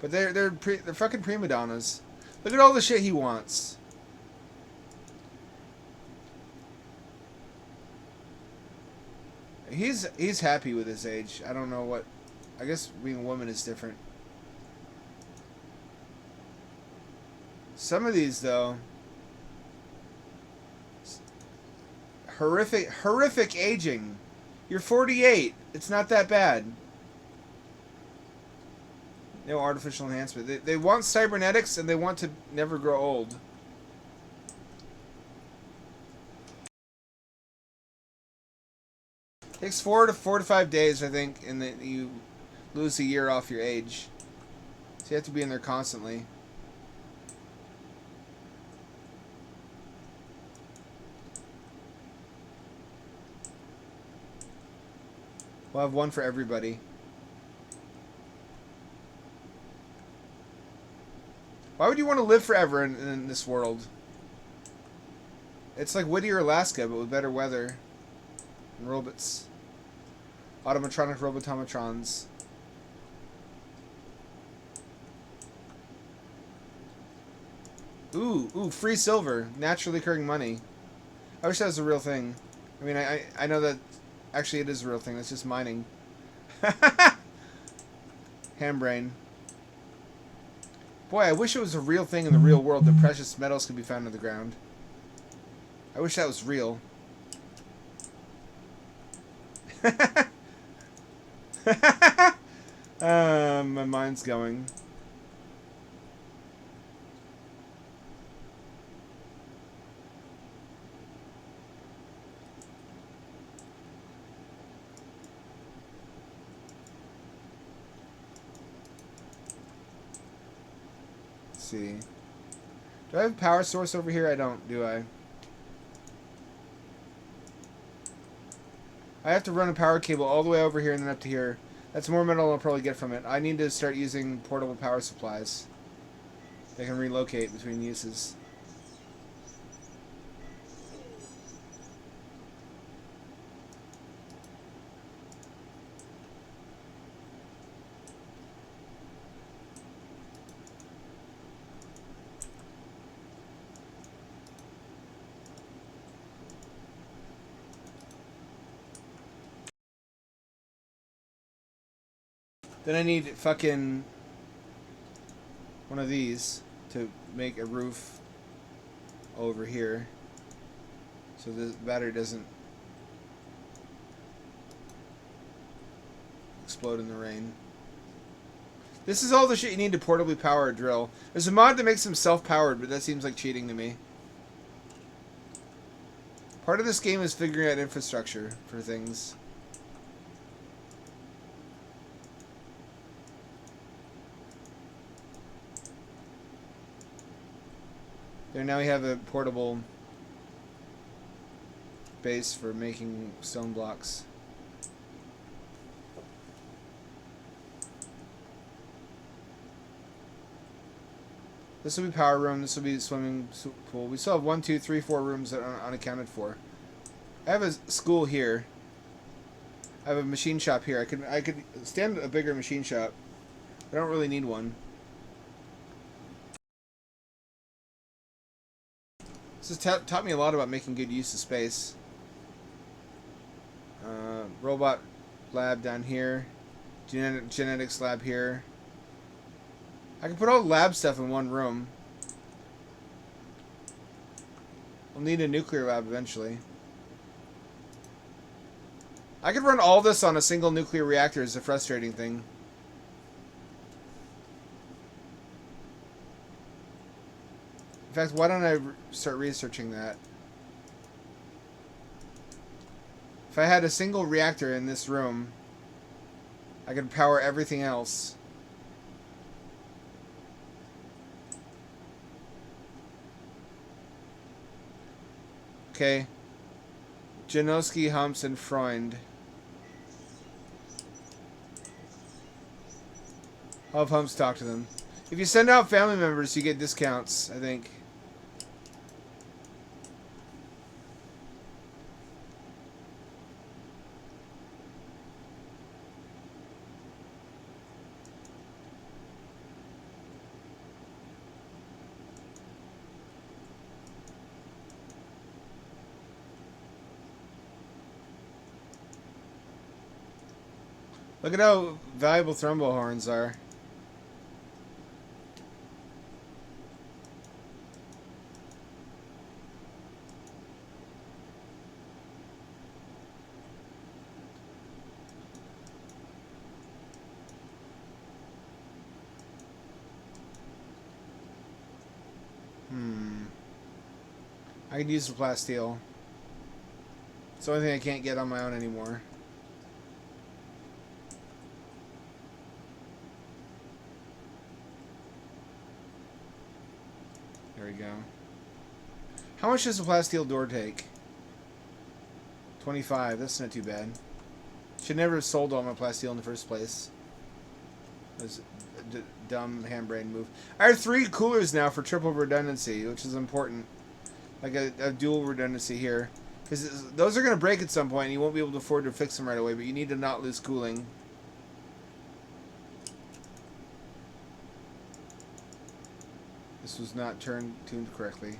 But they're fucking prima donnas. Look at all the shit he wants. He's happy with his age. I don't know what. I guess being a woman is different. Some of these though, horrific aging. You're 48. It's not that bad. No artificial enhancement. They want cybernetics and they want to never grow old. Takes 4 to 5 days, I think, and then you lose a year off your age. So you have to be in there constantly. We'll have one for everybody. Why would you want to live forever in this world? It's like Whittier, Alaska, but with better weather. And robots. Automatronic robotomatrons. Ooh, free silver. Naturally occurring money. I wish that was a real thing. I mean, I know that actually it is a real thing. That's just mining. Hambrain. Boy, I wish it was a real thing in the real world that precious metals could be found in the ground. I wish that was real. My mind's going. Let's see. Do I have a power source over here? I don't, do I? I have to run a power cable all the way over here and then up to here. That's more metal I'll probably get from it. I need to start using portable power supplies. They can relocate between uses. Then I need fucking one of these to make a roof over here so the battery doesn't explode in the rain. This is all the shit you need to portably power a drill. There's a mod that makes them self-powered, but that seems like cheating to me. Part of this game is figuring out infrastructure for things. There, now we have a portable base for making stone blocks. This will be power room. This will be swimming pool. We still have 1, 2, 3, 4 rooms that are unaccounted for. I have a school here. I have a machine shop here. I could stand a bigger machine shop. I don't really need one. This has taught me a lot about making good use of space. Robot lab down here. Genetics lab here. I can put all the lab stuff in one room. We'll need a nuclear lab eventually. I could run all this on a single nuclear reactor is a frustrating thing. In fact, why don't I start researching that? If I had a single reactor in this room, I could power everything else. Okay. Janowski, Humps, and Freund. I'll have Humps talk to them. If you send out family members, you get discounts, I think. Look at how valuable thrumbo horns are. I could use the plasteel. It's the only thing I can't get on my own anymore. There we go. How much does the plasteel door take? 25. That's not too bad. Should never have sold all my plasteel in the first place. That was a dumb handbrain move. I have 3 coolers now for triple redundancy, which is important. Like a dual redundancy here. Because those are going to break at some point, and you won't be able to afford to fix them right away, but you need to not lose cooling. This was not tuned correctly.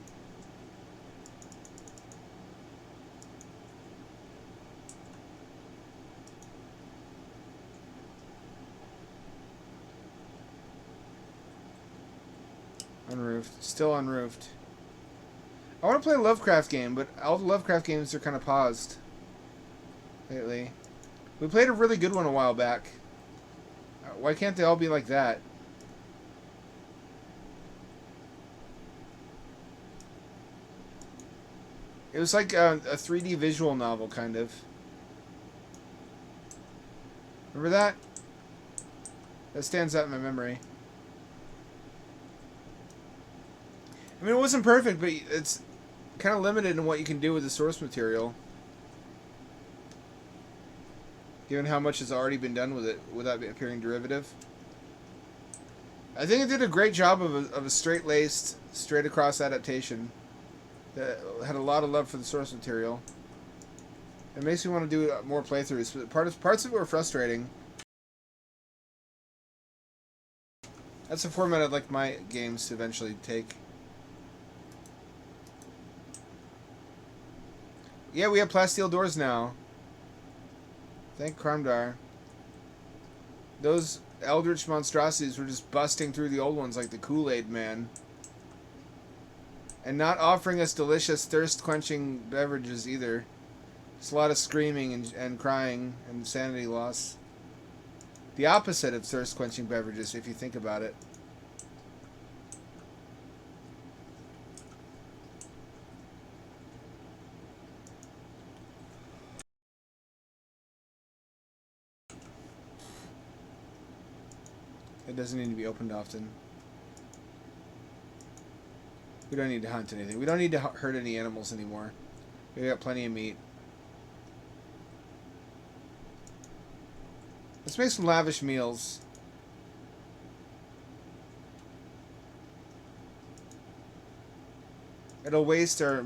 Unroofed. Still unroofed. I want to play a Lovecraft game, but all the Lovecraft games are kind of paused lately. We played a really good one a while back. Why can't they all be like that? It was like a 3D visual novel, kind of. Remember that? That stands out in my memory. I mean, it wasn't perfect, but it's kind of limited in what you can do with the source material. Given how much has already been done with it without appearing derivative. I think it did a great job of a straight-laced, straight-across adaptation that had a lot of love for the source material. It makes me want to do more playthroughs, but parts of it were frustrating. That's the format I'd like my games to eventually take. Yeah, we have plasteel doors now. Thank Kromdar. Those eldritch monstrosities were just busting through the old ones like the Kool-Aid man. And not offering us delicious, thirst-quenching beverages either. Just a lot of screaming and crying and sanity loss. The opposite of thirst-quenching beverages, if you think about it. It doesn't need to be opened often. We don't need to hunt anything. We don't need to hurt any animals anymore. We got plenty of meat. Let's make some lavish meals. It'll waste our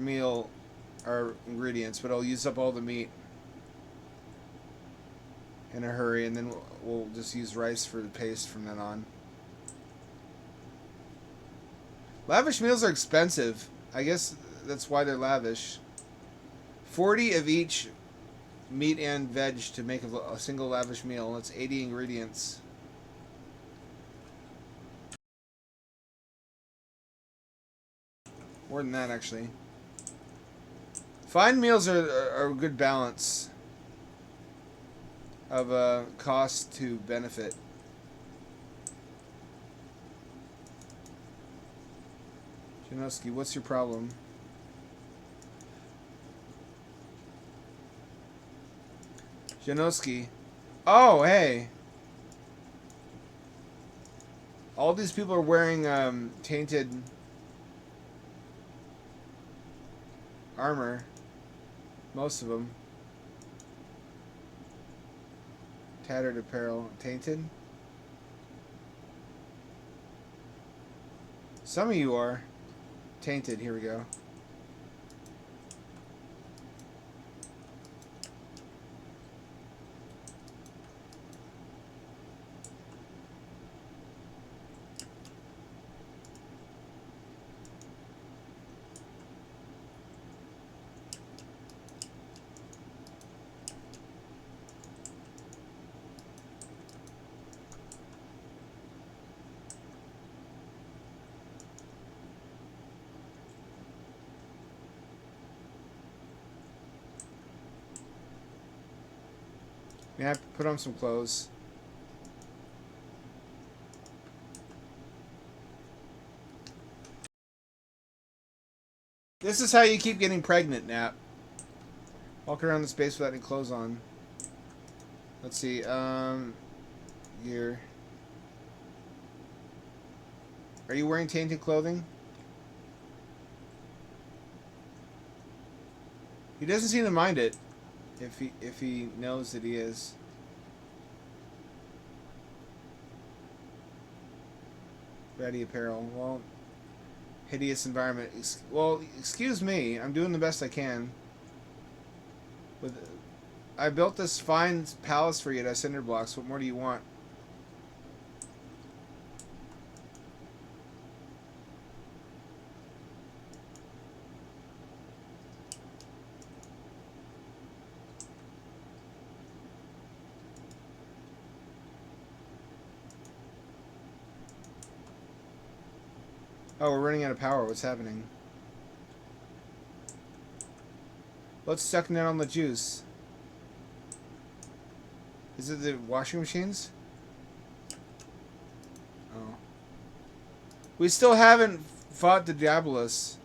ingredients, but it'll use up all the meat in a hurry, and then we'll just use rice for the paste from then on. Lavish meals are expensive. I guess that's why they're lavish. 40 of each meat and veg to make a single lavish meal. That's 80 ingredients. More than that, actually. Fine meals are a good balance of cost to benefit. Janoski, what's your problem? Janoski. Oh, hey. All these people are wearing tainted armor. Most of them. Tattered apparel. Tainted? Some of you are. Tainted. Here we go. Yeah, put on some clothes. This is how you keep getting pregnant, Nap. Walk around the space without any clothes on. Let's see, here. Are you wearing tainted clothing? He doesn't seem to mind it. If he knows that he is. Ratty apparel. Well, hideous environment. Well, excuse me. I'm doing the best I can. I built this fine palace for you at cinder blocks. What more do you want? Oh, we're running out of power. What's happening? Let's suck down on the juice. Is it the washing machines? Oh. We still haven't fought the Diabolus.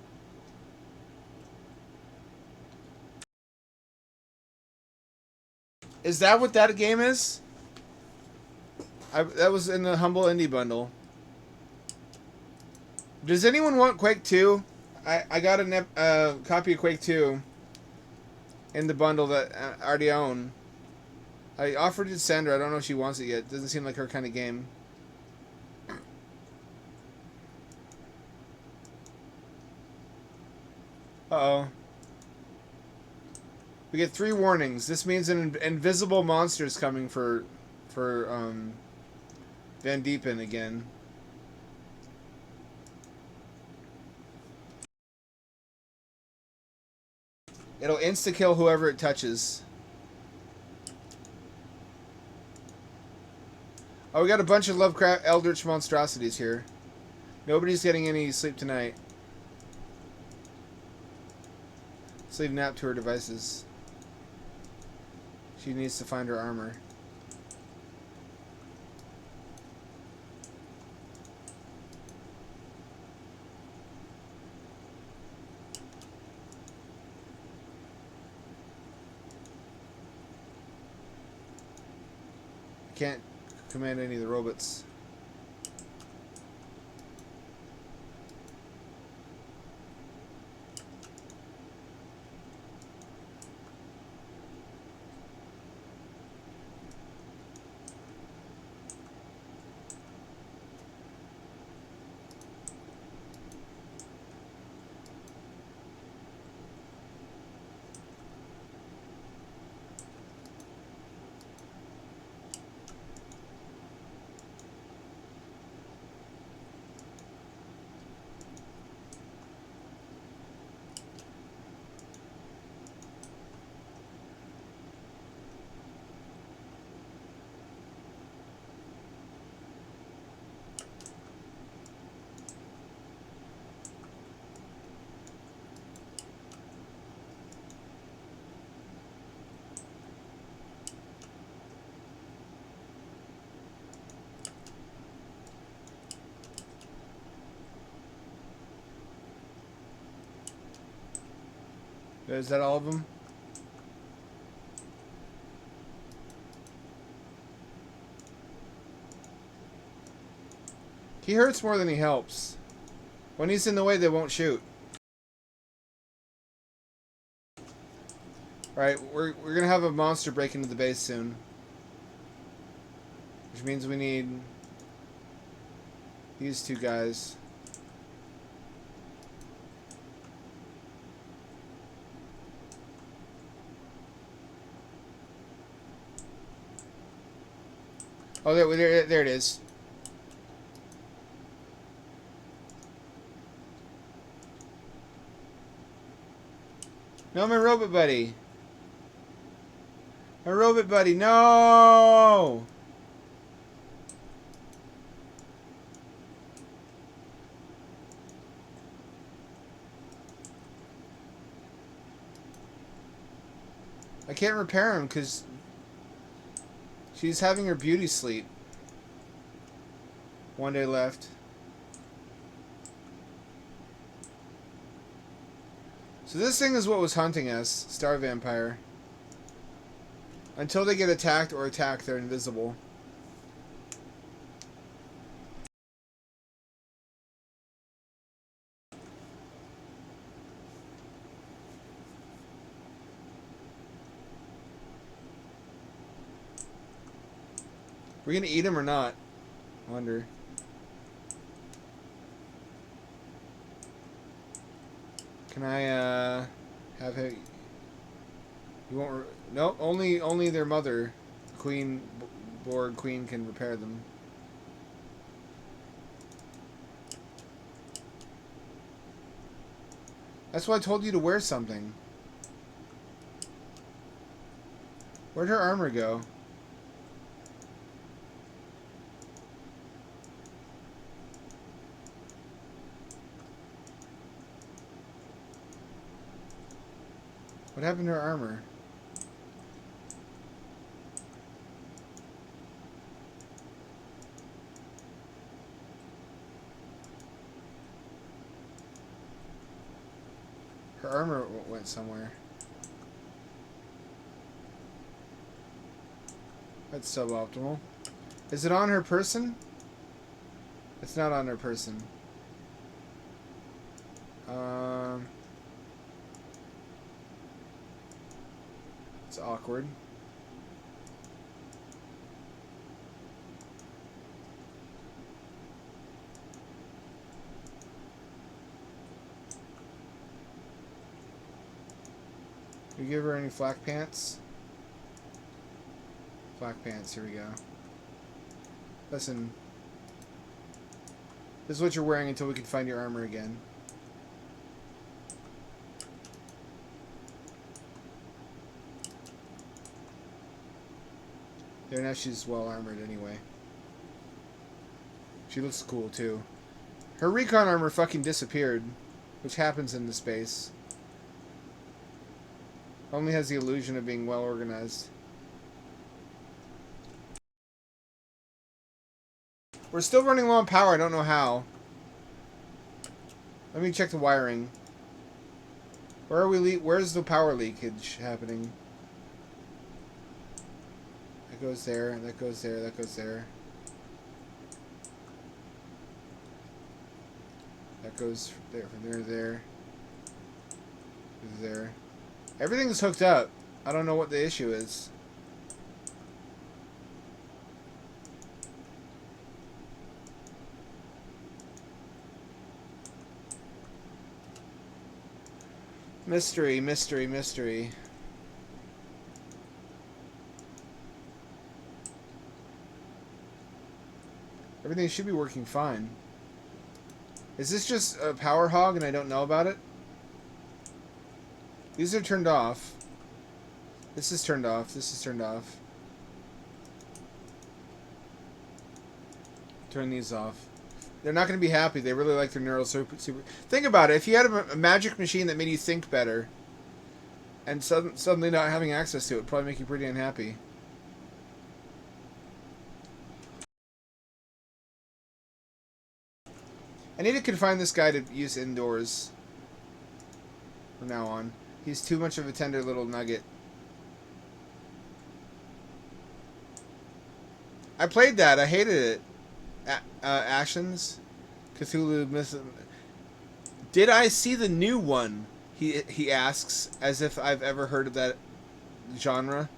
Is that what that game is? That was in the Humble Indie Bundle. Does anyone want Quake 2? I got a copy of Quake 2 in the bundle that I already own. I offered it to Sandra. I don't know if she wants it yet. Doesn't seem like her kind of game. Uh-oh. We get 3 warnings. This means an invisible monster is coming for Van Diepen again. It'll insta-kill whoever it touches. Oh, we got a bunch of Lovecraft Eldritch monstrosities here. Nobody's getting any sleep tonight. Let's leave Nap to her devices. She needs to find her armor. Can't command any of the robots. Is that all of them? He hurts more than he helps. When he's in the way, they won't shoot. Alright, we're gonna have a monster break into the base soon. Which means we need these 2 guys. Oh, there it is. No, my robot buddy. My robot buddy, no! I can't repair him because She's having her beauty sleep. 1 day left. So this thing is what was hunting us. Star Vampire. Until they get attacked or attacked, they're invisible. We're gonna eat him or not? I wonder. Can I have him? You won't. No, only their mother, Queen Borg Queen, can repair them. That's why I told you to wear something. Where'd her armor go? What happened to her armor? Her armor went somewhere. That's suboptimal. Is it on her person? It's not on her person. It's awkward. You give her any flak pants? Flak pants, here we go. Listen. This is what you're wearing until we can find your armor again. There, now she's well armored anyway. She looks cool too. Her recon armor fucking disappeared, which happens in the space. Only has the illusion of being well organized. We're still running low on power, I don't know how. Let me check the wiring. Where are we where's the power leakage happening? That goes there, that goes there, that goes there. That goes there, from there to there. There. Everything's hooked up. I don't know what the issue is. Mystery, mystery, mystery. Everything should be working fine. Is this just a power hog and I don't know about it? These are turned off. This is turned off. This is turned off. Turn these off. They're not going to be happy. They really like their neural super. Think about it. If you had a magic machine that made you think better, and suddenly not having access to it would probably make you pretty unhappy. I need to confine this guy to use indoors from now on. He's too much of a tender little nugget. I played that. I hated it. Actions, Cthulhu Myth. Did I see the new one? He asks, as if I've ever heard of that genre.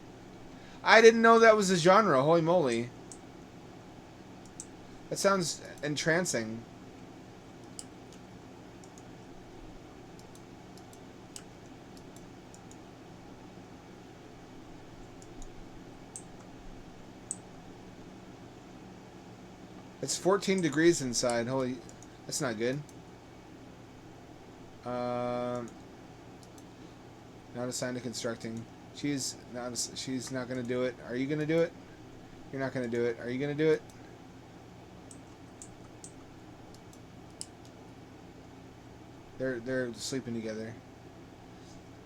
I didn't know that was a genre. Holy moly! That sounds entrancing. It's 14 degrees inside. Holy, that's not good. Not assigned to constructing. She's not gonna do it. Are you gonna do it? You're not gonna do it. Are you gonna do it? They're sleeping together.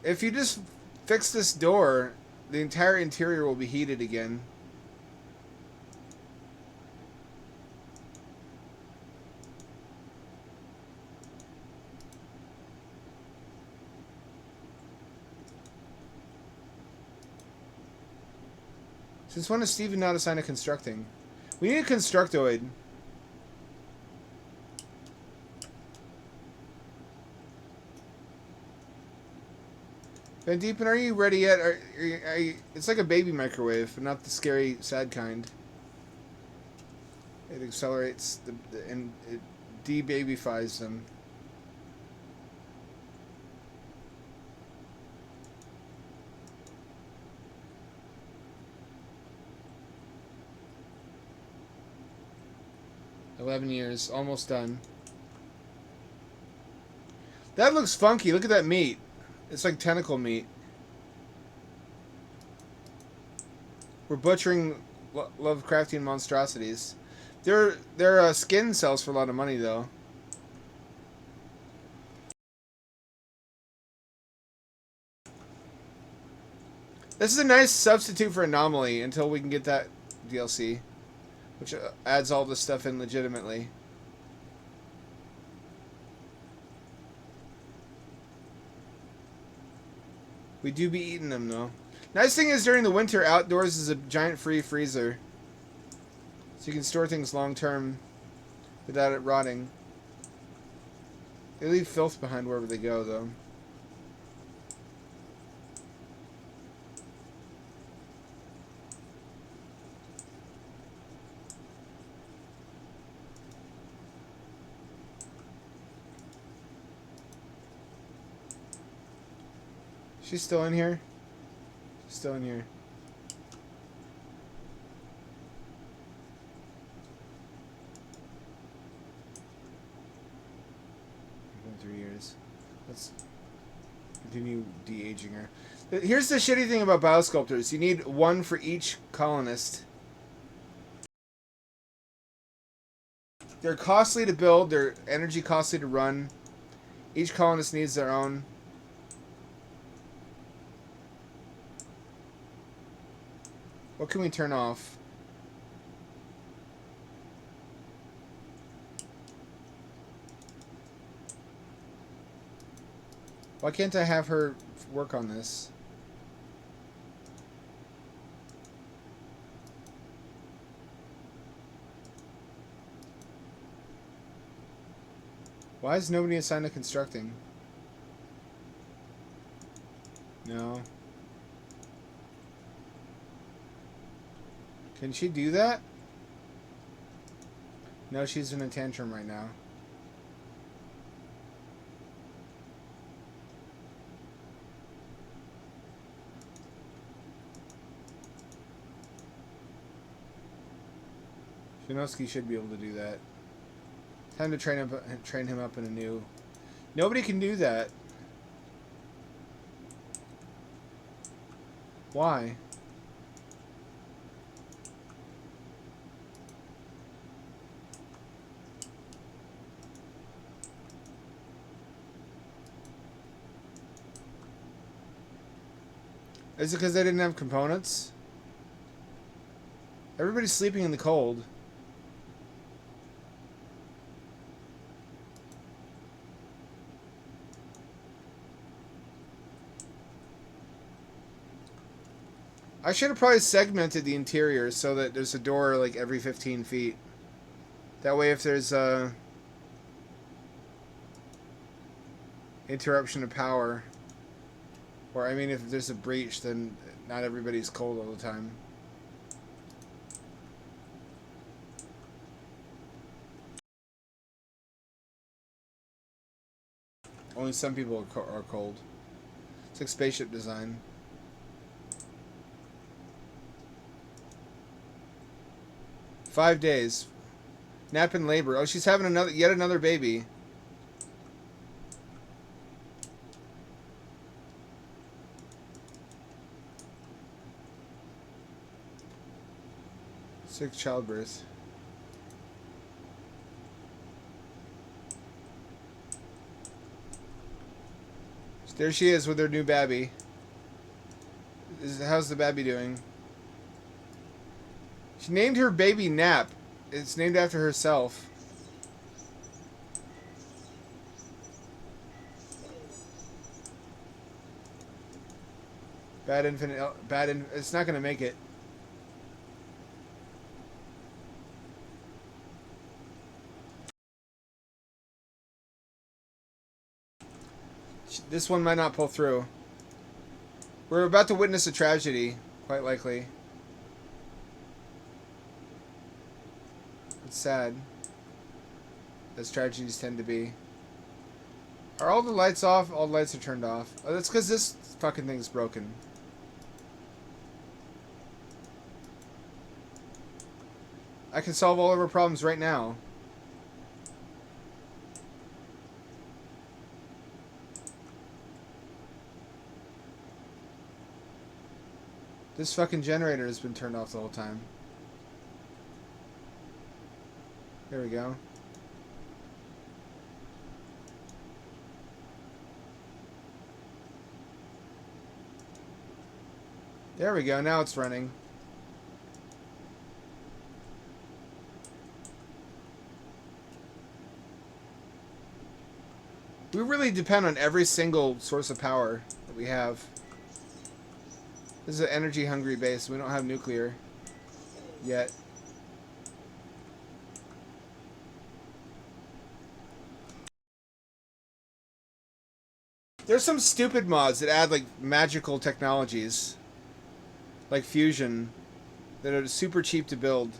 If you just fix this door, the entire interior will be heated again. Since when is Steven not assigned to constructing? We need a constructoid. Van Deepen, are you ready yet? It's like a baby microwave, but not the scary, sad kind. It accelerates and it de-babyfies them. $11 years, almost done. That looks funky. Look at that meat. It's like tentacle meat. We're butchering Lovecraftian monstrosities. They're skin sells for a lot of money though. This is a nice substitute for Anomaly until we can get that DLC, which adds all this stuff in legitimately. We do be eating them though. Nice thing is during the winter, outdoors is a giant free freezer, so you can store things long term without it rotting. They leave filth behind wherever they go though. She's still in here? She's still in here. Been 3 years. Let's continue de-aging her. Here's the shitty thing about biosculptors. You need one for each colonist. They're costly to build. They're energy costly to run. Each colonist needs their own. What can we turn off? Why can't I have her work on this? Why is nobody assigned to constructing? No. Can she do that? No, she's in a tantrum right now. Shinosuke should be able to do that. Time to train him up in a new... Nobody can do that. Why? Is it because they didn't have components? Everybody's sleeping in the cold. I should have probably segmented the interior so that there's a door like every 15 feet. That way if there's a interruption of power, or I mean if there's a breach, then not everybody's cold all the time. Only some people are cold. It's like spaceship design. "5 days. Nap and labor." Oh, she's having yet another baby. Sick childbirth. There she is with her new babby. How's the babby doing? She named her baby Nap. It's named after herself. It's not gonna make it. This one might not pull through. We're about to witness a tragedy, quite likely. It's sad, as tragedies tend to be. Are all the lights off? All the lights are turned off. Oh, that's because this fucking thing's broken. I can solve all of our problems right now. This fucking generator has been turned off the whole time. There we go. There we go. Now it's running. We really depend on every single source of power that we have. This is an energy-hungry base. We don't have nuclear yet. There's some stupid mods that add like magical technologies, like fusion, that are super cheap to build,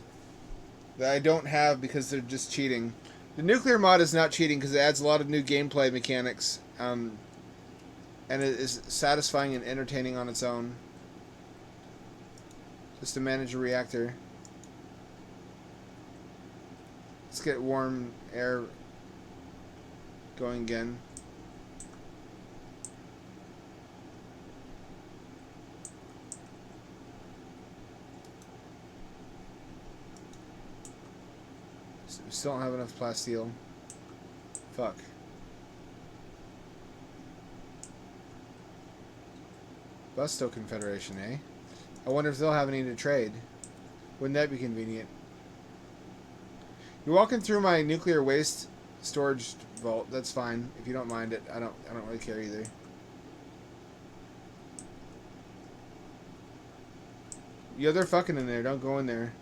that I don't have because they're just cheating. The nuclear mod is not cheating because it adds a lot of new gameplay mechanics, and it is satisfying and entertaining on its own. Just to manage a reactor. Let's get warm air going again. We still don't have enough plasteel. Fuck. Busto Confederation, eh? I wonder if they'll have any to trade. Wouldn't that be convenient? You're walking through my nuclear waste storage vault. That's fine if you don't mind it. I don't really care either. Yeah, they're fucking in there. Don't go in there.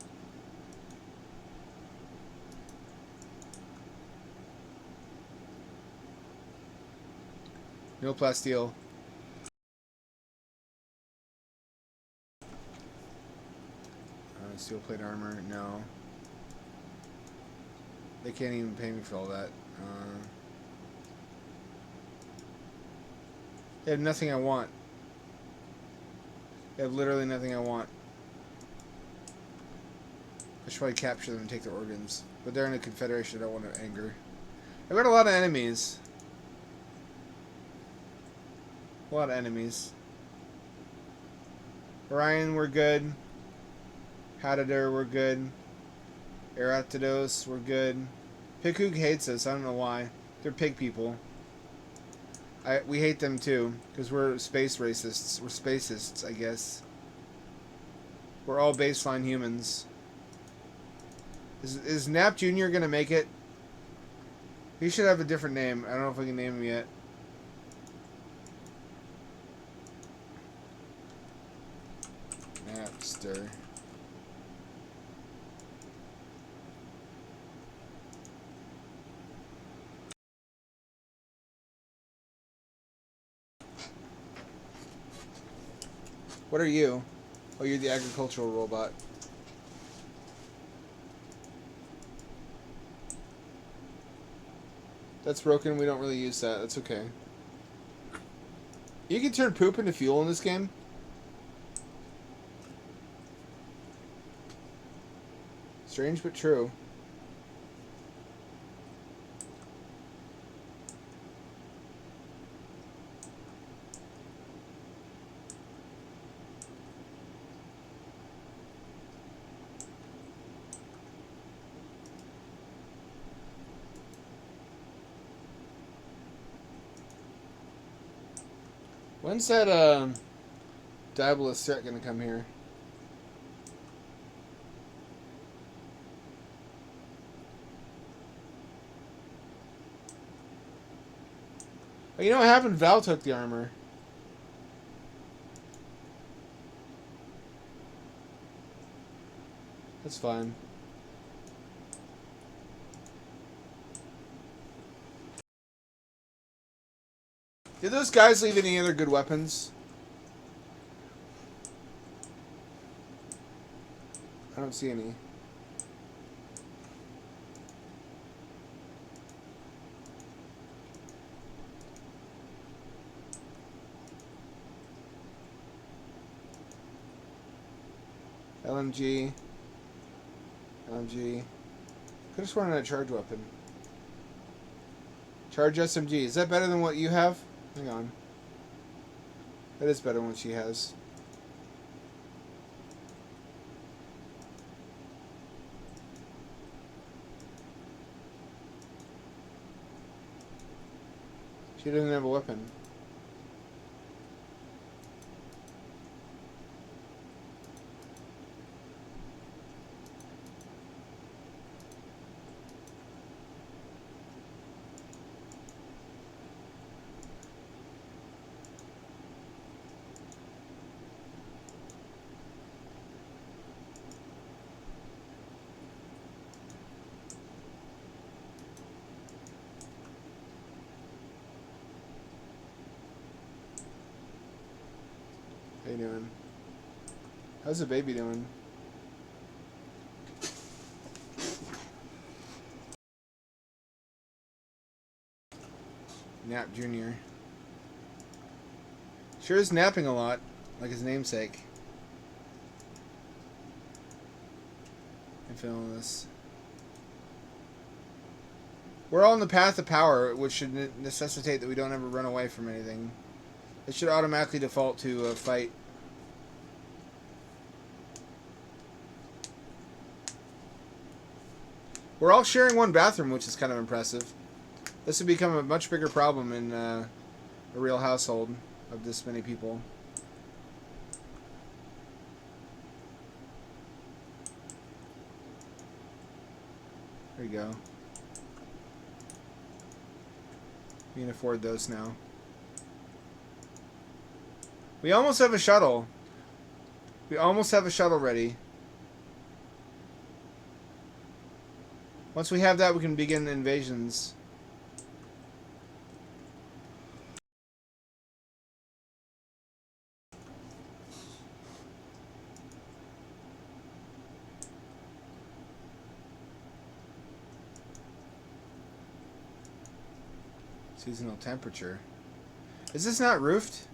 No plasteel. Steel plate armor, no. They can't even pay me for all that. They have nothing I want. They have literally nothing I want. I should probably capture them and take their organs. But they're in a confederation I don't want to anger. I've got a lot of enemies. A lot of enemies. Orion, we're good. Hadadar, we're good. Eratidos, we're good. Pikug hates us, I don't know why. They're pig people. We hate them too, because we're space racists. We're spacists, I guess. We're all baseline humans. Is Nap Jr. gonna make it? He should have a different name. I don't know if we can name him yet. Napster. What are you? Oh, you're the agricultural robot. That's broken. We don't really use that. That's okay. You can turn poop into fuel in this game? Strange but true. When's that Diabolist set gonna come here? Oh, you know what happened? Val took the armor. That's fine. Did those guys leave any other good weapons? I don't see any. LMG. LMG. Could just run a charge weapon. Charge SMG. Is that better than what you have? Hang on. That is better than what she has. She doesn't have a weapon. How you doing? How's the baby doing? Nap Jr. Sure is napping a lot, like his namesake. I'm feeling this. We're all in the path of power, which should necessitate that we don't ever run away from anything. It should automatically default to fight. We're all sharing one bathroom, which is kind of impressive. This would become a much bigger problem in a real household of this many people. There you go. We can afford those now. We almost have a shuttle. We almost have a shuttle ready. Once we have that, we can begin invasions. Seasonal temperature. Is this not roofed?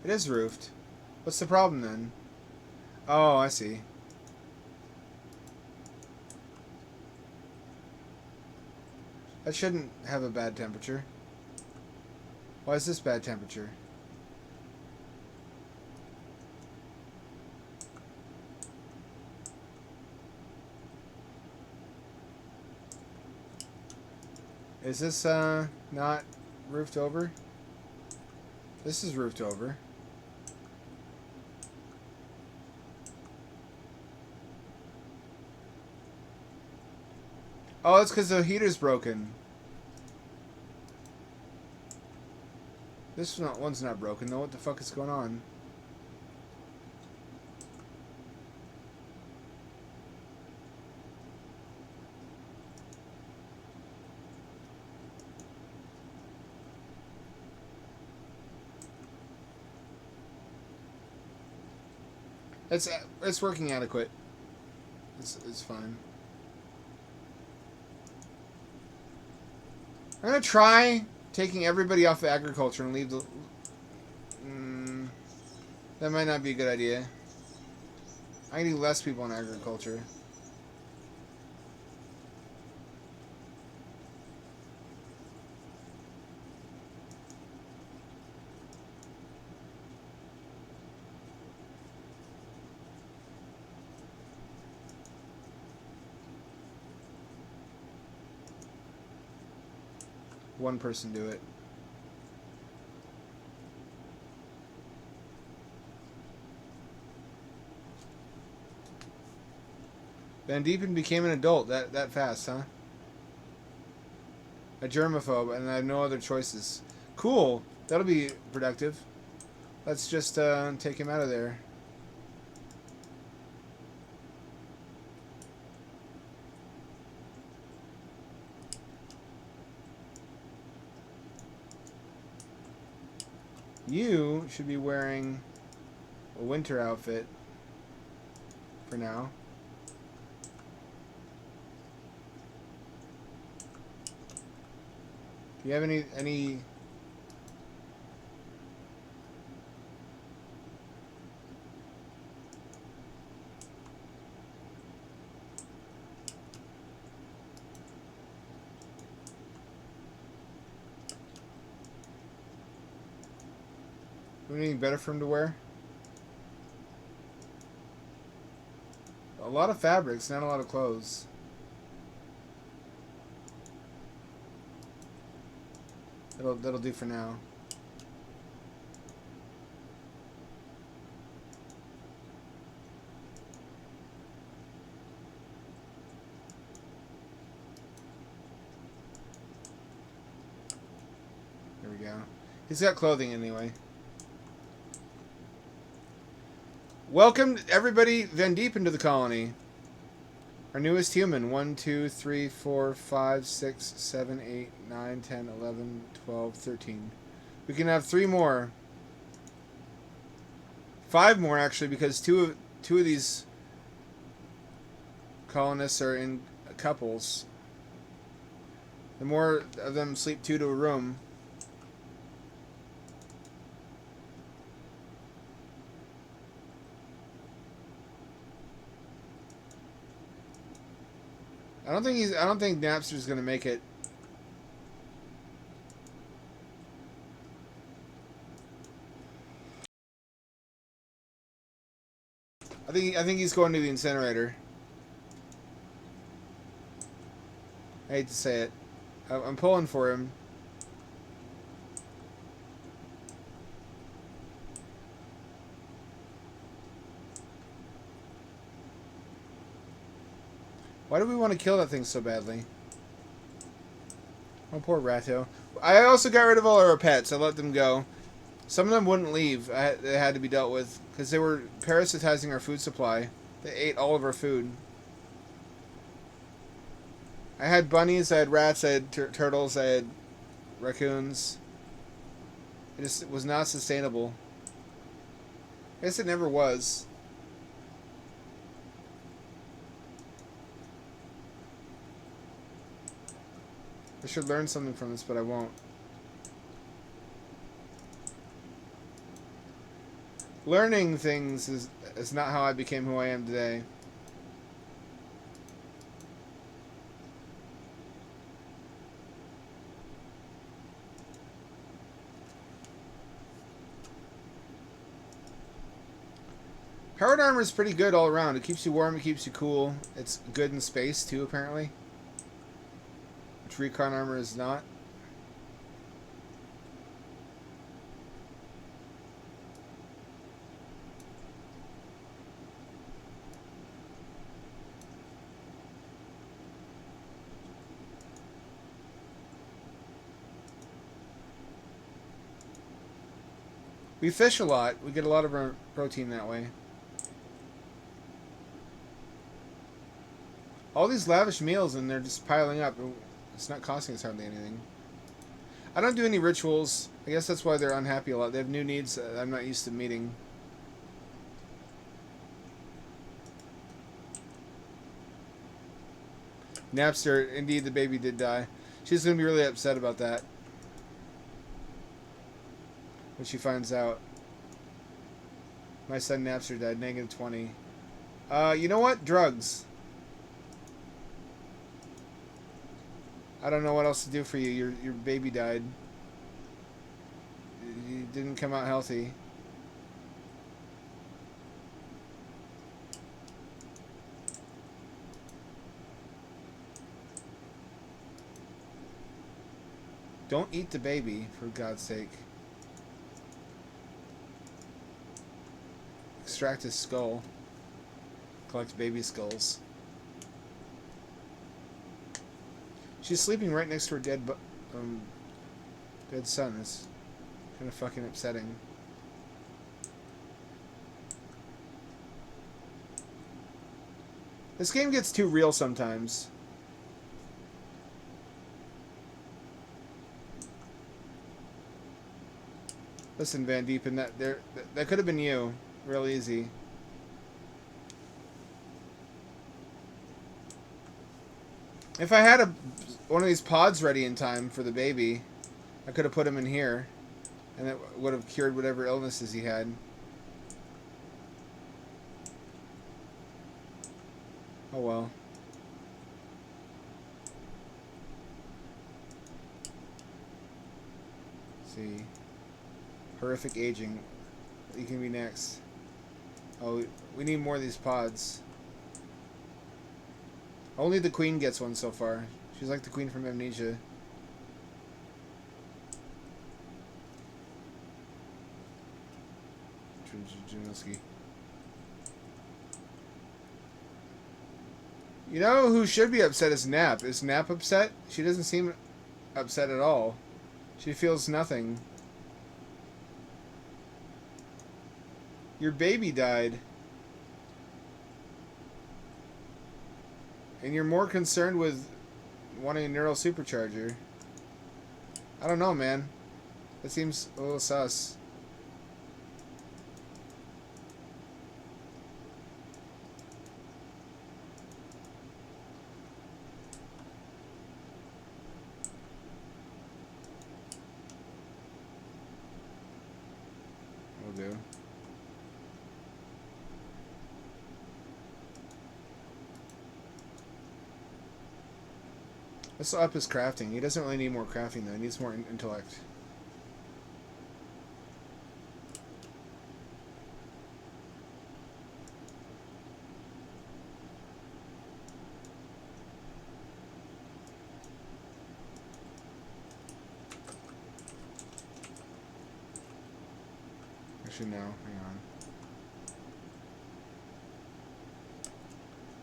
It is roofed. What's the problem then? Oh, I see. That shouldn't have a bad temperature. Why is this bad temperature? Is this not roofed over? This is roofed over. Oh, it's because the heater's broken. This one's not broken though. What the fuck is going on? It's working adequate. It's fine. I'm gonna try taking everybody off of agriculture and leave the. That might not be a good idea. I need less people in agriculture. One person do it. Van Diepen became an adult that fast, huh? A germaphobe, and I have no other choices. Cool. That'll be productive. Let's just take him out of there. You should be wearing a winter outfit for now. Do you have any anything better for him to wear? A lot of fabrics, not a lot of clothes. That'll do for now. There we go. He's got clothing anyway. Welcome everybody Van Deep into the colony. Our newest human. 1, 2, 3, 4, 5, 6, 7, 8, 9, 10, 11, 12, 13. We can have 3 more. 5 more actually, because two of these colonists are in couples. The more of them sleep 2 to a room. I don't think Napster's gonna make it. I think he's going to the incinerator. I hate to say it. I'm pulling for him. Why do we want to kill that thing so badly? Oh, poor Ratto. I also got rid of all our pets. I let them go. Some of them wouldn't leave. They had to be dealt with because they were parasitizing our food supply. They ate all of our food. I had bunnies, I had rats, I had turtles, I had raccoons. It was not sustainable. I guess it never was. I should learn something from this, but I won't. Learning things is not how I became who I am today. Powered armor is pretty good all around. It keeps you warm, it keeps you cool. It's good in space too, apparently. Which recon armor is not. We fish a lot. We get a lot of our protein that way. All these lavish meals and they're just piling up. It's not costing us hardly anything. I don't do any rituals. I guess that's why they're unhappy a lot. They have new needs I'm not used to meeting. Napster, indeed the baby did die. She's going to be really upset about that when she finds out. My son Napster died, -20. You know what? Drugs. I don't know what else to do for you. Your baby died. You didn't come out healthy. Don't eat the baby, for God's sake. Extract his skull. Collect baby skulls. She's sleeping right next to her dead son. It's kind of fucking upsetting. This game gets too real sometimes. Listen, Van Diepen, that could have been you. Real easy. If I had one of these pods ready in time for the baby, I could have put him in here, and it would have cured whatever illnesses he had. Oh well. Let's see. Horrific aging. You can be next. Oh, we need more of these pods. Only the queen gets one so far. She's like the queen from Amnesia. You know who should be upset is Nap. Is Nap upset? She doesn't seem upset at all. She feels nothing. Your baby died. And you're more concerned with wanting a neural supercharger. I don't know, man. That seems a little sus. Will do. This will up his crafting. He doesn't really need more crafting, though. He needs more intellect. Actually, no. Hang on.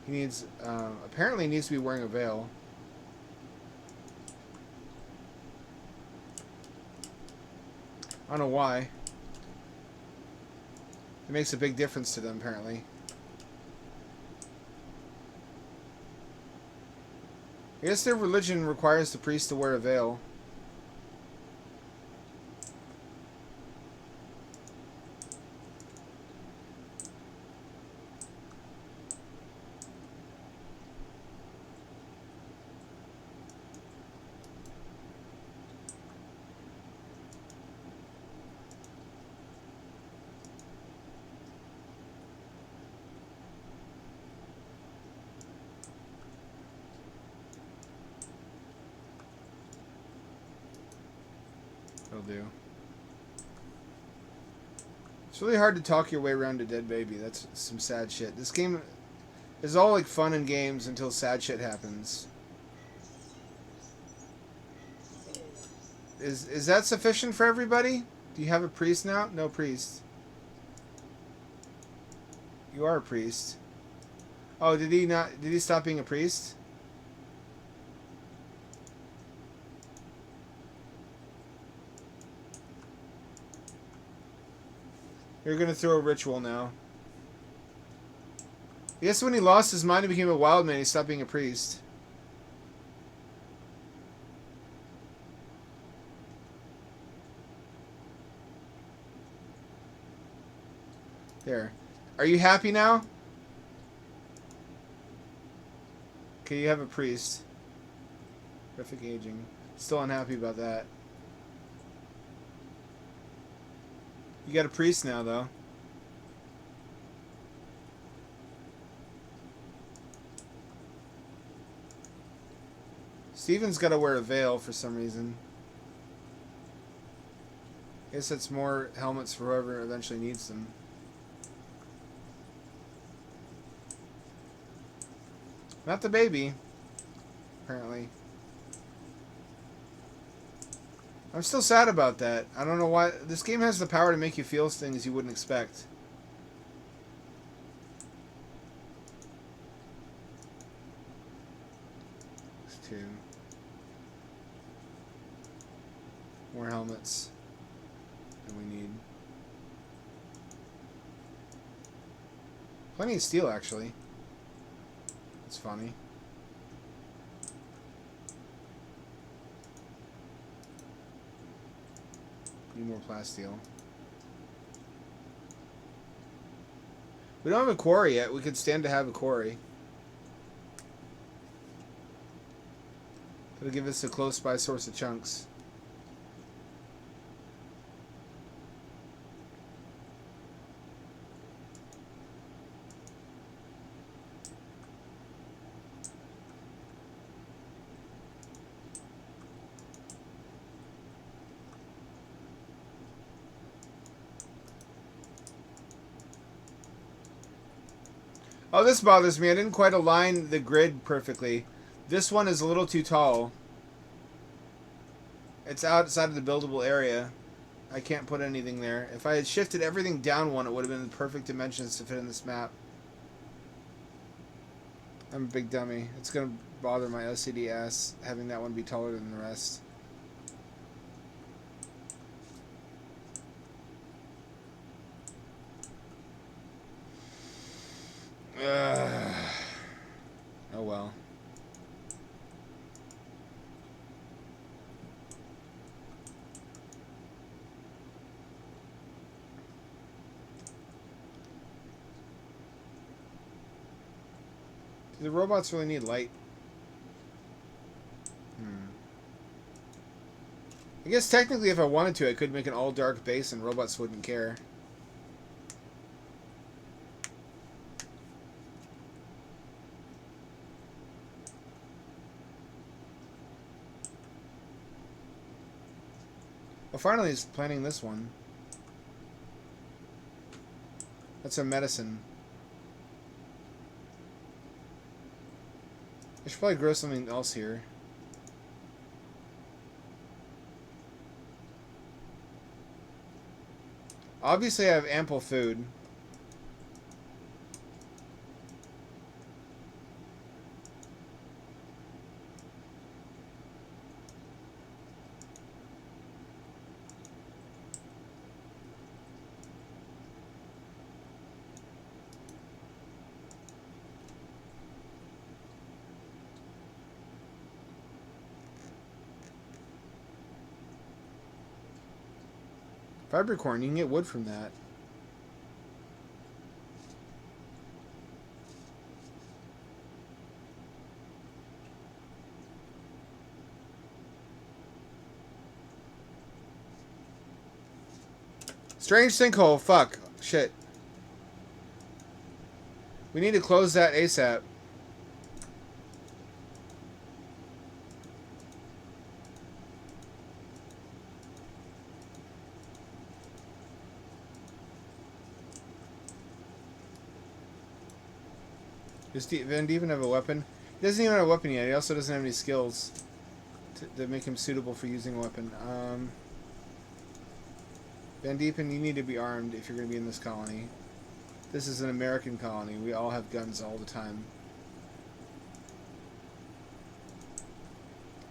He needs... apparently he needs to be wearing a veil. I don't know why. It makes a big difference to them, apparently. I guess their religion requires the priest to wear a veil. It'll do. It's really hard to talk your way around a dead baby. That's some sad shit. This game is all like fun and games until sad shit happens. Is that sufficient for everybody? Do you have a priest now? No priest. You are a priest. Oh, did he not? Did he stop being a priest? You're gonna throw a ritual now. I guess when he lost his mind and became a wild man, he stopped being a priest. There. Are you happy now? Okay, you have a priest. Horrific aging. Still unhappy about that. You got a priest now, though. Steven's got to wear a veil for some reason. I guess that's more helmets for whoever eventually needs them. Not the baby, apparently. I'm still sad about that. I don't know why. This game has the power to make you feel things you wouldn't expect. There's two. More helmets than we need. Plenty of steel, actually. It's funny. Need more plasteel. We don't have a quarry yet. We could stand to have a quarry. It'll give us a close by source of chunks. Oh, this bothers me. I didn't quite align the grid perfectly. This one is a little too tall. It's outside of the buildable area. I can't put anything there. If I had shifted everything down one, it would have been the perfect dimensions to fit in this map. I'm a big dummy. It's going to bother my OCD ass having that one be taller than the rest. Oh well. Do the robots really need light? I guess technically if I wanted to, I could make an all-dark base and robots wouldn't care. Well, finally he's planting this one. That's a medicine. I should probably grow something else here. Obviously I have ample food. Fibercorn, you can get wood from that. Strange sinkhole, fuck. Shit. We need to close that ASAP. Does Van Dieven have a weapon? He doesn't even have a weapon yet. He also doesn't have any skills that make him suitable for using a weapon. Van Diepen, you need to be armed if you're going to be in this colony. This is an American colony. We all have guns all the time.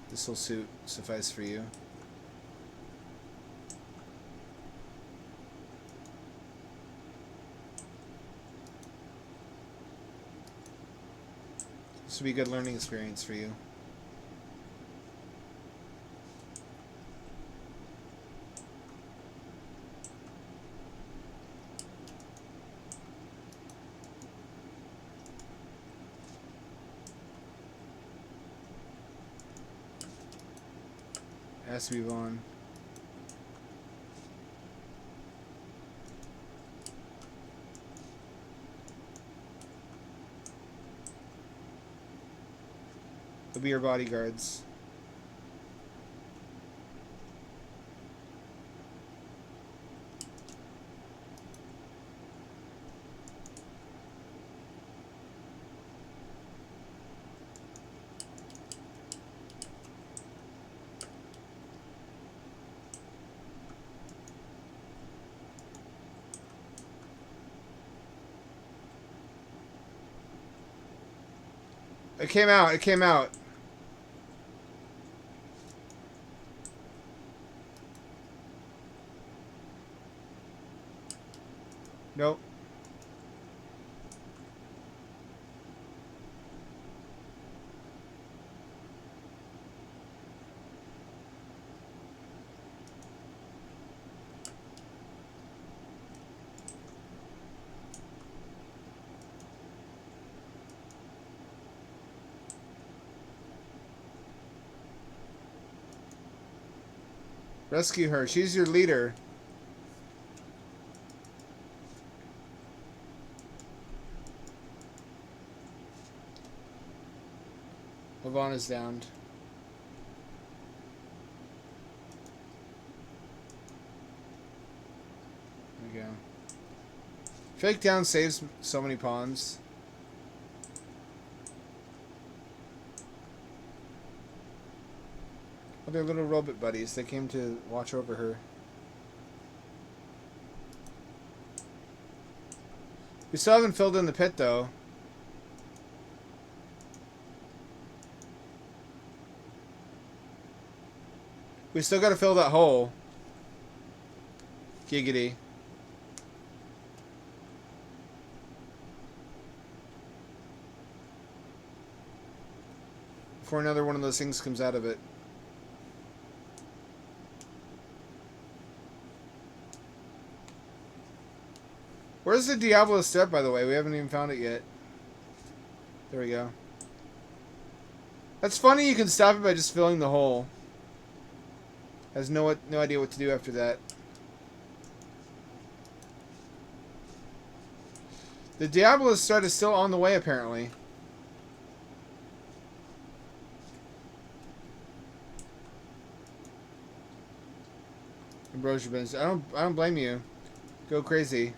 This will suffice for you. This will be a good learning experience for you. Has to be on. They'll be your bodyguards. It came out. It came out. Nope. Rescue her. She's your leader. Ivana's downed. There we go. Fake down saves so many pawns. Oh, they're little robot buddies. They came to watch over her. We still haven't filled in the pit, though. We still gotta fill that hole. Giggity. Before another one of those things comes out of it. Where's the Diablo step, by the way? We haven't even found it yet. There we go. That's funny, you can stop it by just filling the hole. Has no idea what to do after that. The Diablo step is still on the way, apparently. Ambrosia Benz. I don't blame you. Go crazy.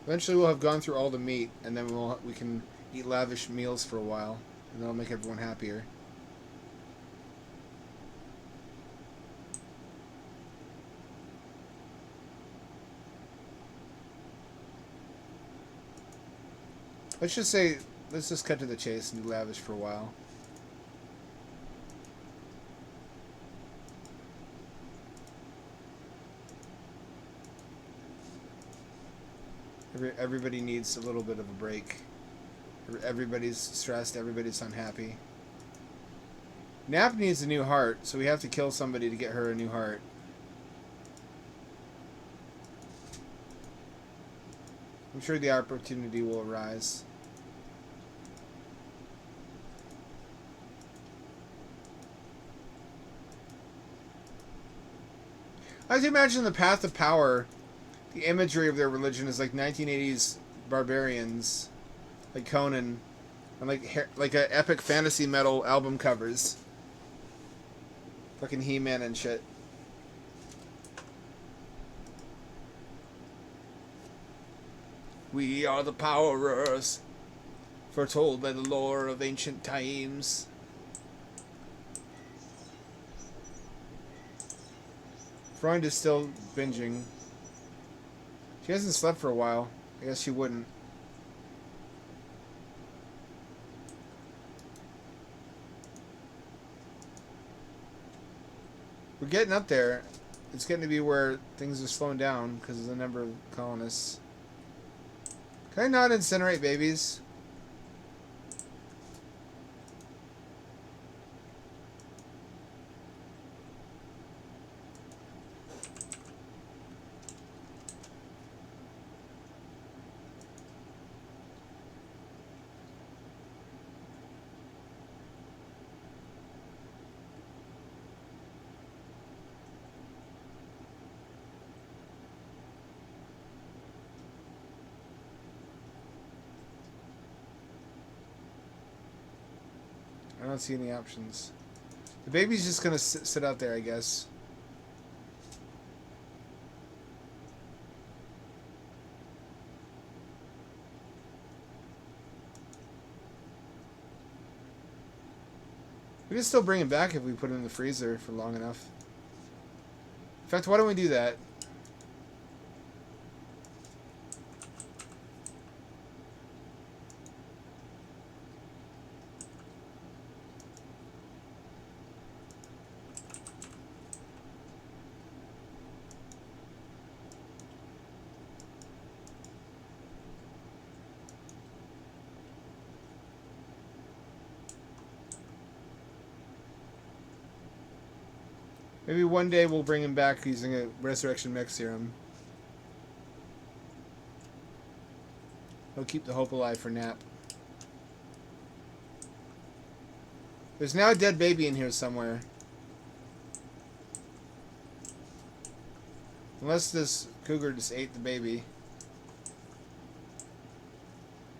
Eventually we'll have gone through all the meat, and then we can eat lavish meals for a while, and that'll make everyone happier. Let's just cut to the chase and be lavish for a while. Everybody needs a little bit of a break. Everybody's stressed, everybody's unhappy. Nap needs a new heart, so we have to kill somebody to get her a new heart. I'm sure the opportunity will arise. I like to imagine the path of power. The imagery of their religion is like 1980s barbarians, like Conan, and like a epic fantasy metal album covers. Fucking He-Man and shit. We are the Powerers, foretold by the lore of ancient times. Freund is still binging. She hasn't slept for a while. I guess she wouldn't. We're getting up there. It's getting to be where things are slowing down because of the number of colonists. Can I not incinerate babies? I don't see any options. The baby's just gonna sit out there, I guess. We can still bring it back if we put it in the freezer for long enough. In fact, why don't we do that? Maybe one day we'll bring him back using a resurrection mech serum. He'll keep the hope alive for Nap. There's now a dead baby in here somewhere. Unless this cougar just ate the baby.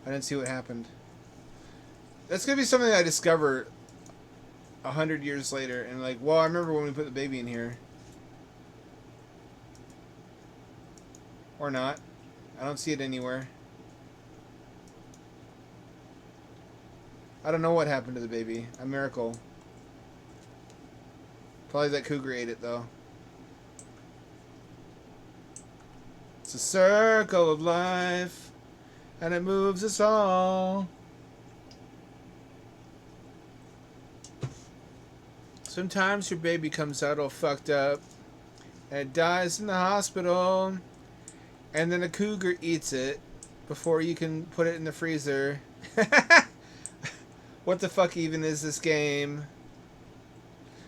I didn't see what happened. That's gonna be something I discover 100 years later, and like, well, I remember when we put the baby in here. Or not. I don't see it anywhere. I don't know what happened to the baby. A miracle. Probably that cougar ate it, though. It's a circle of life, and it moves us all. Sometimes your baby comes out all fucked up, and it dies in the hospital, and then a cougar eats it before you can put it in the freezer. What the fuck even is this game?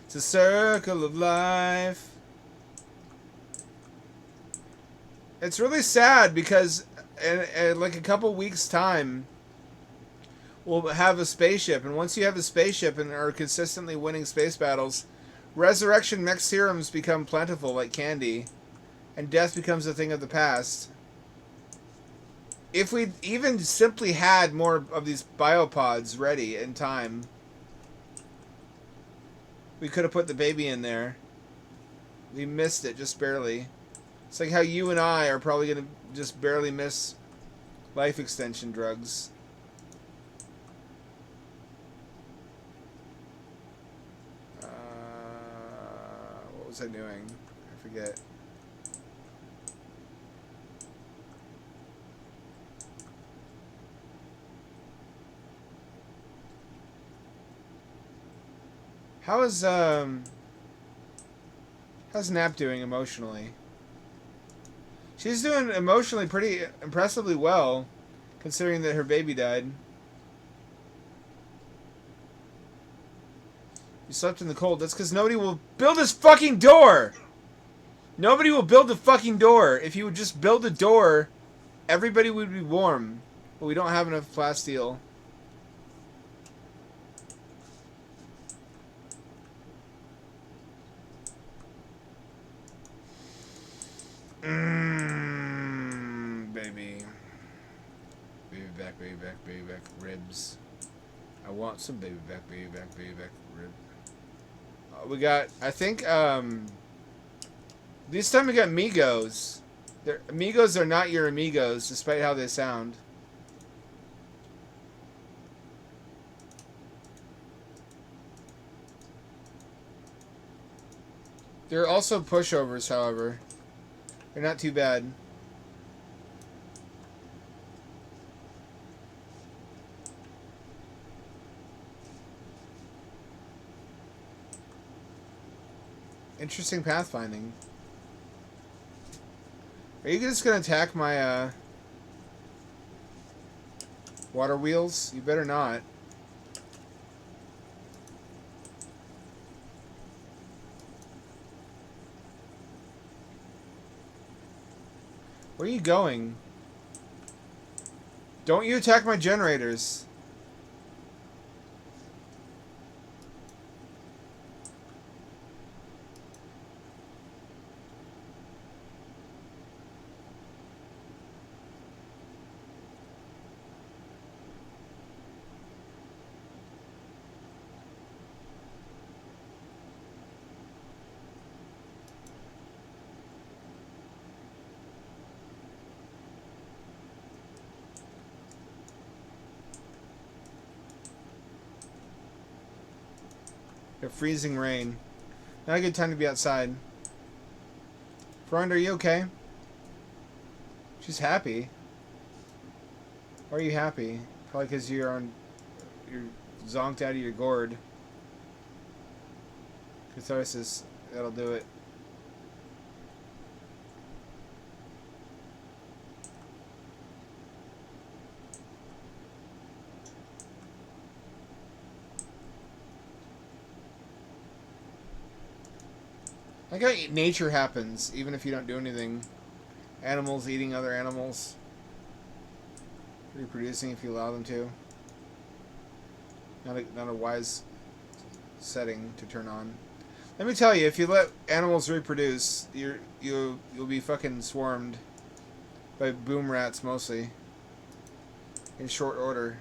It's a circle of life. It's really sad because in like a couple weeks' time, we'll have a spaceship. And once you have a spaceship and are consistently winning space battles, resurrection mech serums become plentiful like candy. And death becomes a thing of the past. If we even simply had more of these biopods ready in time, we could have put the baby in there. We missed it just barely. It's like how you and I are probably going to just barely miss life extension drugs. What was I doing? I forget. How's Nap doing emotionally? She's doing emotionally pretty impressively well, considering that her baby died. You slept in the cold. That's because nobody will build this fucking door! Nobody will build the fucking door. If you would just build a door, everybody would be warm. But we don't have enough plasteel. Baby. Baby back, baby back, baby back, ribs. I want some baby back, rib. We got, I think, this time we got Migos. Amigos are not your amigos, despite how they sound. They're also pushovers, however. They're not too bad. Interesting pathfinding. Are you just gonna attack my water wheels? You better not. Where are you going? Don't you attack my generators. Freezing rain. Not a good time to be outside. Friend, are you okay? She's happy. Why are you happy? Probably because you're zonked out of your gourd. Catharsis, that'll do it. Like how nature happens, even if you don't do anything. Animals eating other animals. Reproducing if you allow them to. Not a wise setting to turn on. Let me tell you, if you let animals reproduce, you'll be fucking swarmed by boom rats mostly. In short order.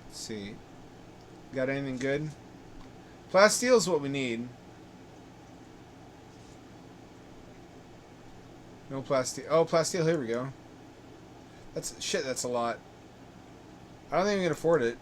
Let's see. Got anything good? Plasteel is what we need. No plasteel. Oh, plasteel. Here we go. That's shit. That's a lot. I don't think we can afford it.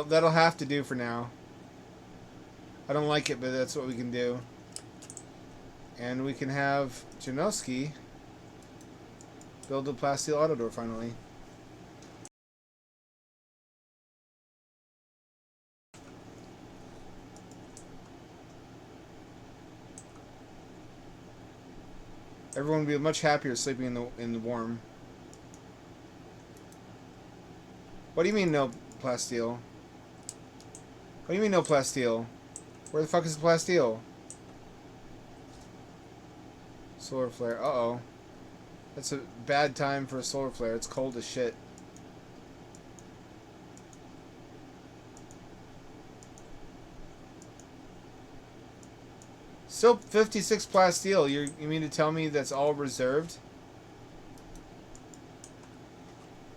That'll have to do for now. I don't like it, but that's what we can do. And we can have Janoski build a plasteel auto door finally. Everyone would be much happier sleeping in the warm. What do you mean no plasteel? What do you mean no plasteel? Where the fuck is the plasteel? Solar flare. Uh-oh. That's a bad time for a solar flare. It's cold as shit. Still 56 plasteel. You mean to tell me that's all reserved?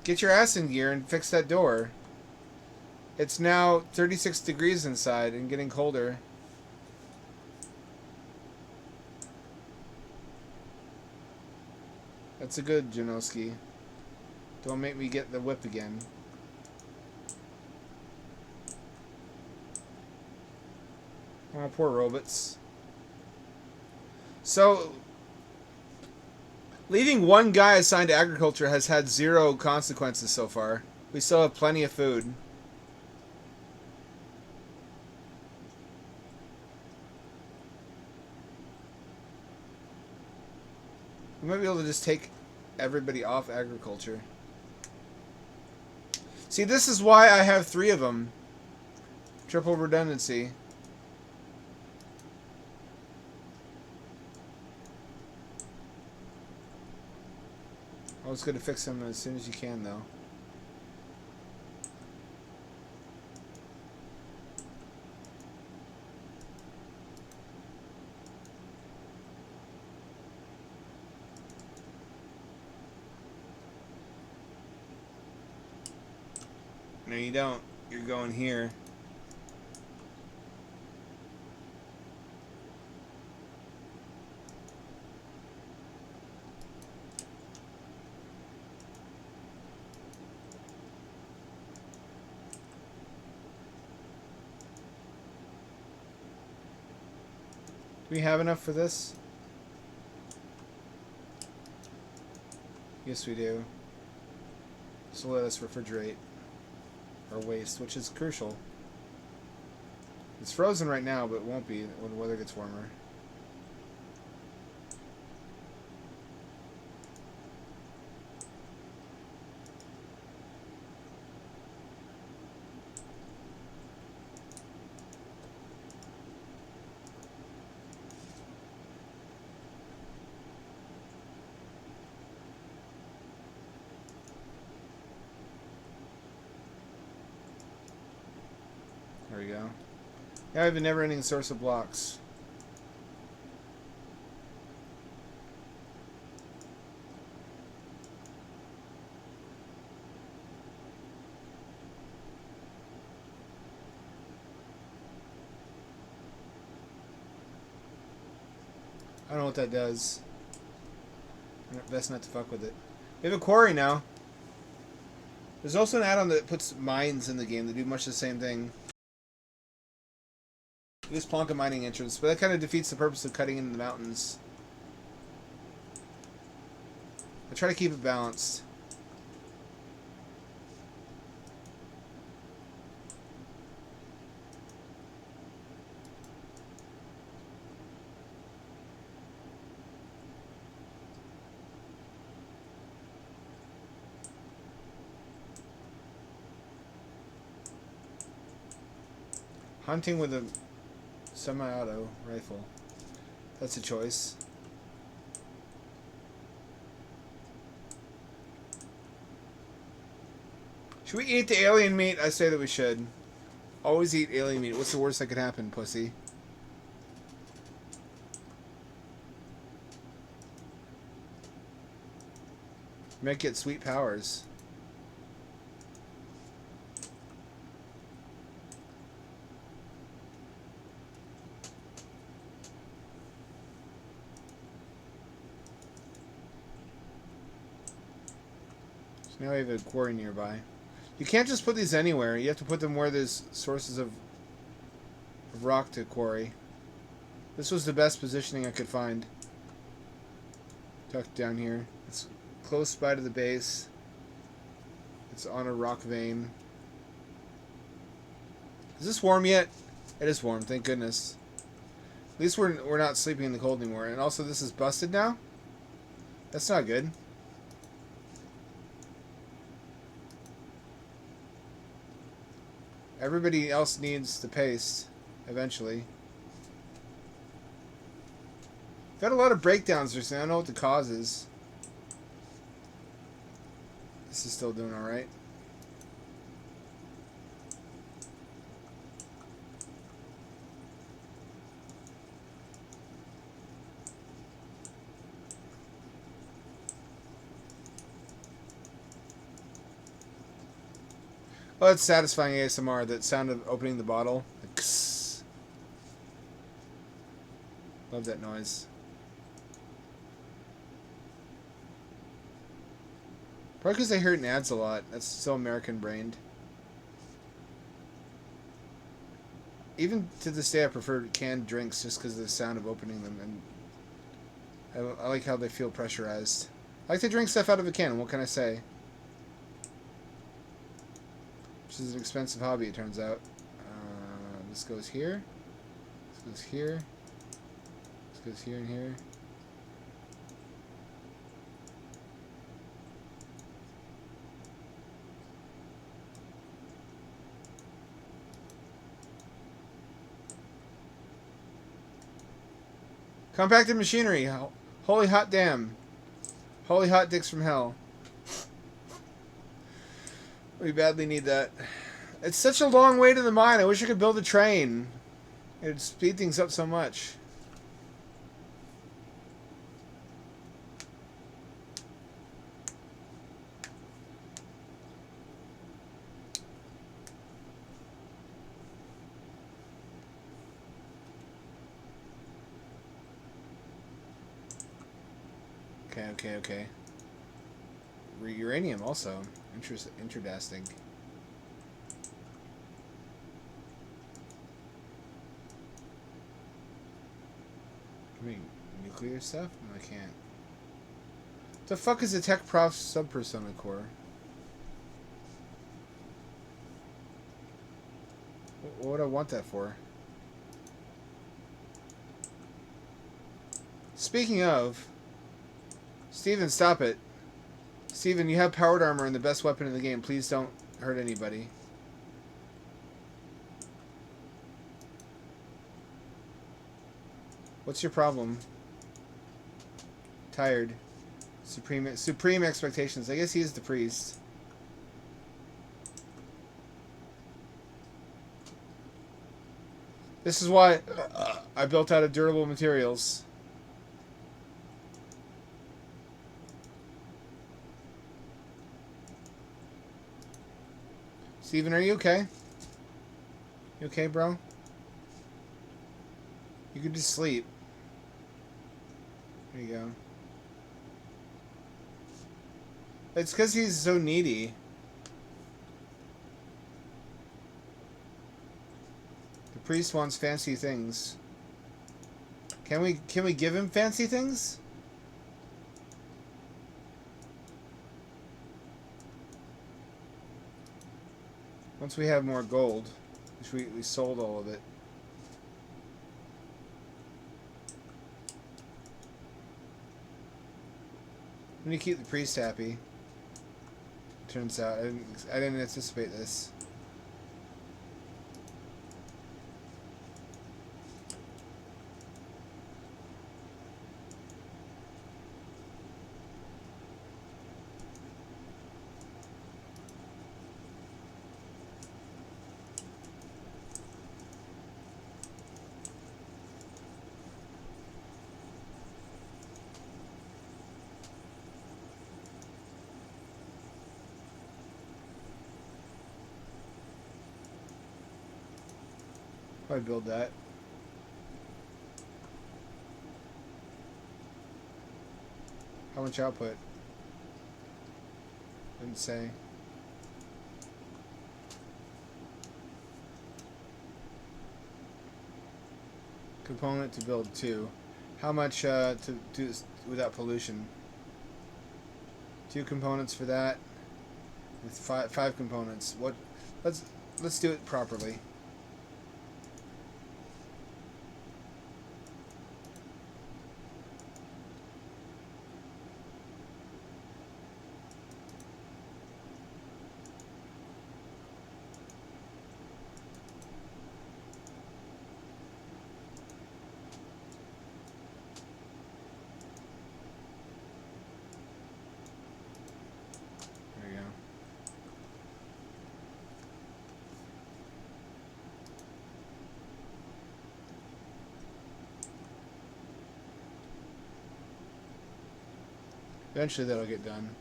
Get your ass in gear and fix that door. It's now 36 degrees inside and getting colder. That's a good Janoski. Don't make me get the whip again. Oh, poor robots. So, leaving one guy assigned to agriculture has had 0 consequences so far. We still have plenty of food. We might be able to just take everybody off agriculture. See, this is why I have 3 of them. Triple redundancy. I was going to fix them as soon as you can, though. No, you don't. You're going here. Do we have enough for this? Yes, we do. So let us refrigerate our waste, which is crucial. It's frozen right now, but it won't be when the weather gets warmer. There we go. Now I have a never-ending source of blocks. I don't know what that does. Best not to fuck with it. We have a quarry now. There's also an add-on that puts mines in the game that do much the same thing. It is Plonka mining entrance, but that kind of defeats the purpose of cutting into the mountains. I try to keep it balanced. Hunting with a semi-auto rifle. That's a choice. Should we eat the alien meat? I say that we should. Always eat alien meat. What's the worst that could happen, pussy? You might get sweet powers. So now we have a quarry nearby. You can't just put these anywhere. You have to put them where there's sources of rock to quarry. This was the best positioning I could find. Tucked down here. It's close by to the base. It's on a rock vein. Is this warm yet? It is warm, thank goodness. At least we're not sleeping in the cold anymore. And also this is busted now? That's not good. Everybody else needs the paste, eventually. I've had a lot of breakdowns recently. I don't know what the cause is. This is still doing alright. Oh, it's satisfying ASMR, that sound of opening the bottle. Like, love that noise. Probably because I hear it in ads a lot. That's so American-brained. Even to this day, I prefer canned drinks just because of the sound of opening them. And I like how they feel pressurized. I like to drink stuff out of a can, what can I say? Which is an expensive hobby, it turns out. This goes here. This goes here. This goes here and here. Compacted machinery. Holy hot damn. Holy hot dicks from hell. We badly need that. It's such a long way to the mine. I wish I could build a train. It'd speed things up so much. Okay. Uranium also. Interesting. I mean, nuclear stuff? No, I can't. What the fuck is a Tech Prof Subpersona core? What would I want that for? Speaking of... Steven, stop it. Steven, you have powered armor and the best weapon in the game. Please don't hurt anybody. What's your problem? Tired. Supreme expectations. I guess he is the priest. This is why I built out of durable materials. Steven, are you okay? You okay, bro? You could just sleep. There you go. It's because he's so needy. priest wants fancy things. Can we give him fancy things? Once we have more gold, which we sold all of it. We need to keep the priest happy. Turns out, I didn't anticipate this. I build that. How much output? Didn't say. Component to build 2. How much to do this without pollution? 2 components for that. With five components. What? Let's do it properly. Eventually that'll get done.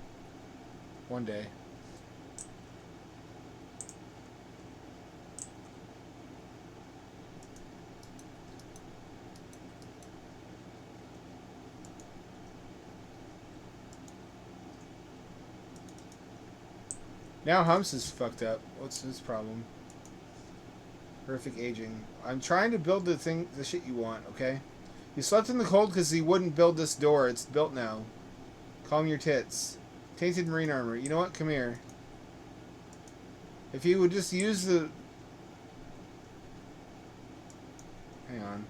One day. Now Humps is fucked up. What's his problem? Horrific aging. I'm trying to build the shit you want, okay? You slept in the cold because he wouldn't build this door. It's built now. Calm your tits. Tainted marine armor. You know what? Come here. If you would just use the... Hang on.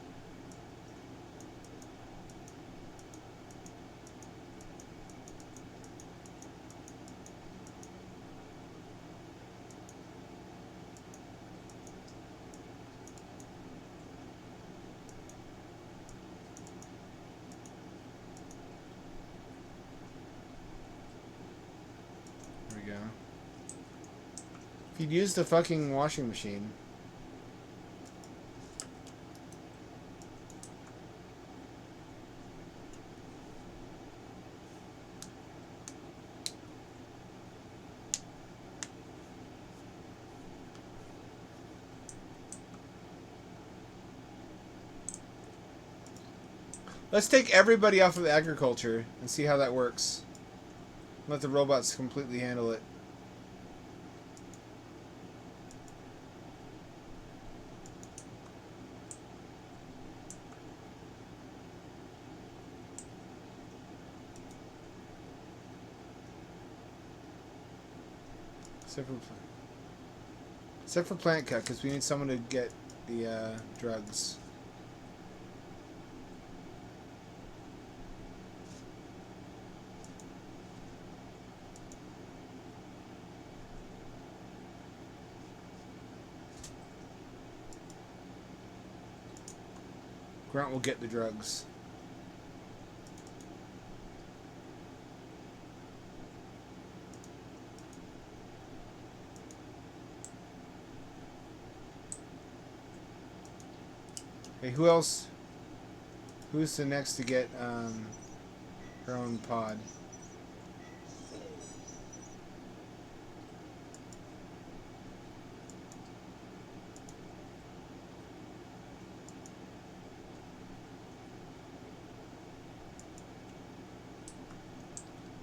If you'd use the fucking washing machine. Let's take everybody off of agriculture and see how that works. Let the robots completely handle it. Except for plant cut, because we need someone to get the drugs. Grunt will get the drugs. Hey, who else? Who's the next to get her own pod?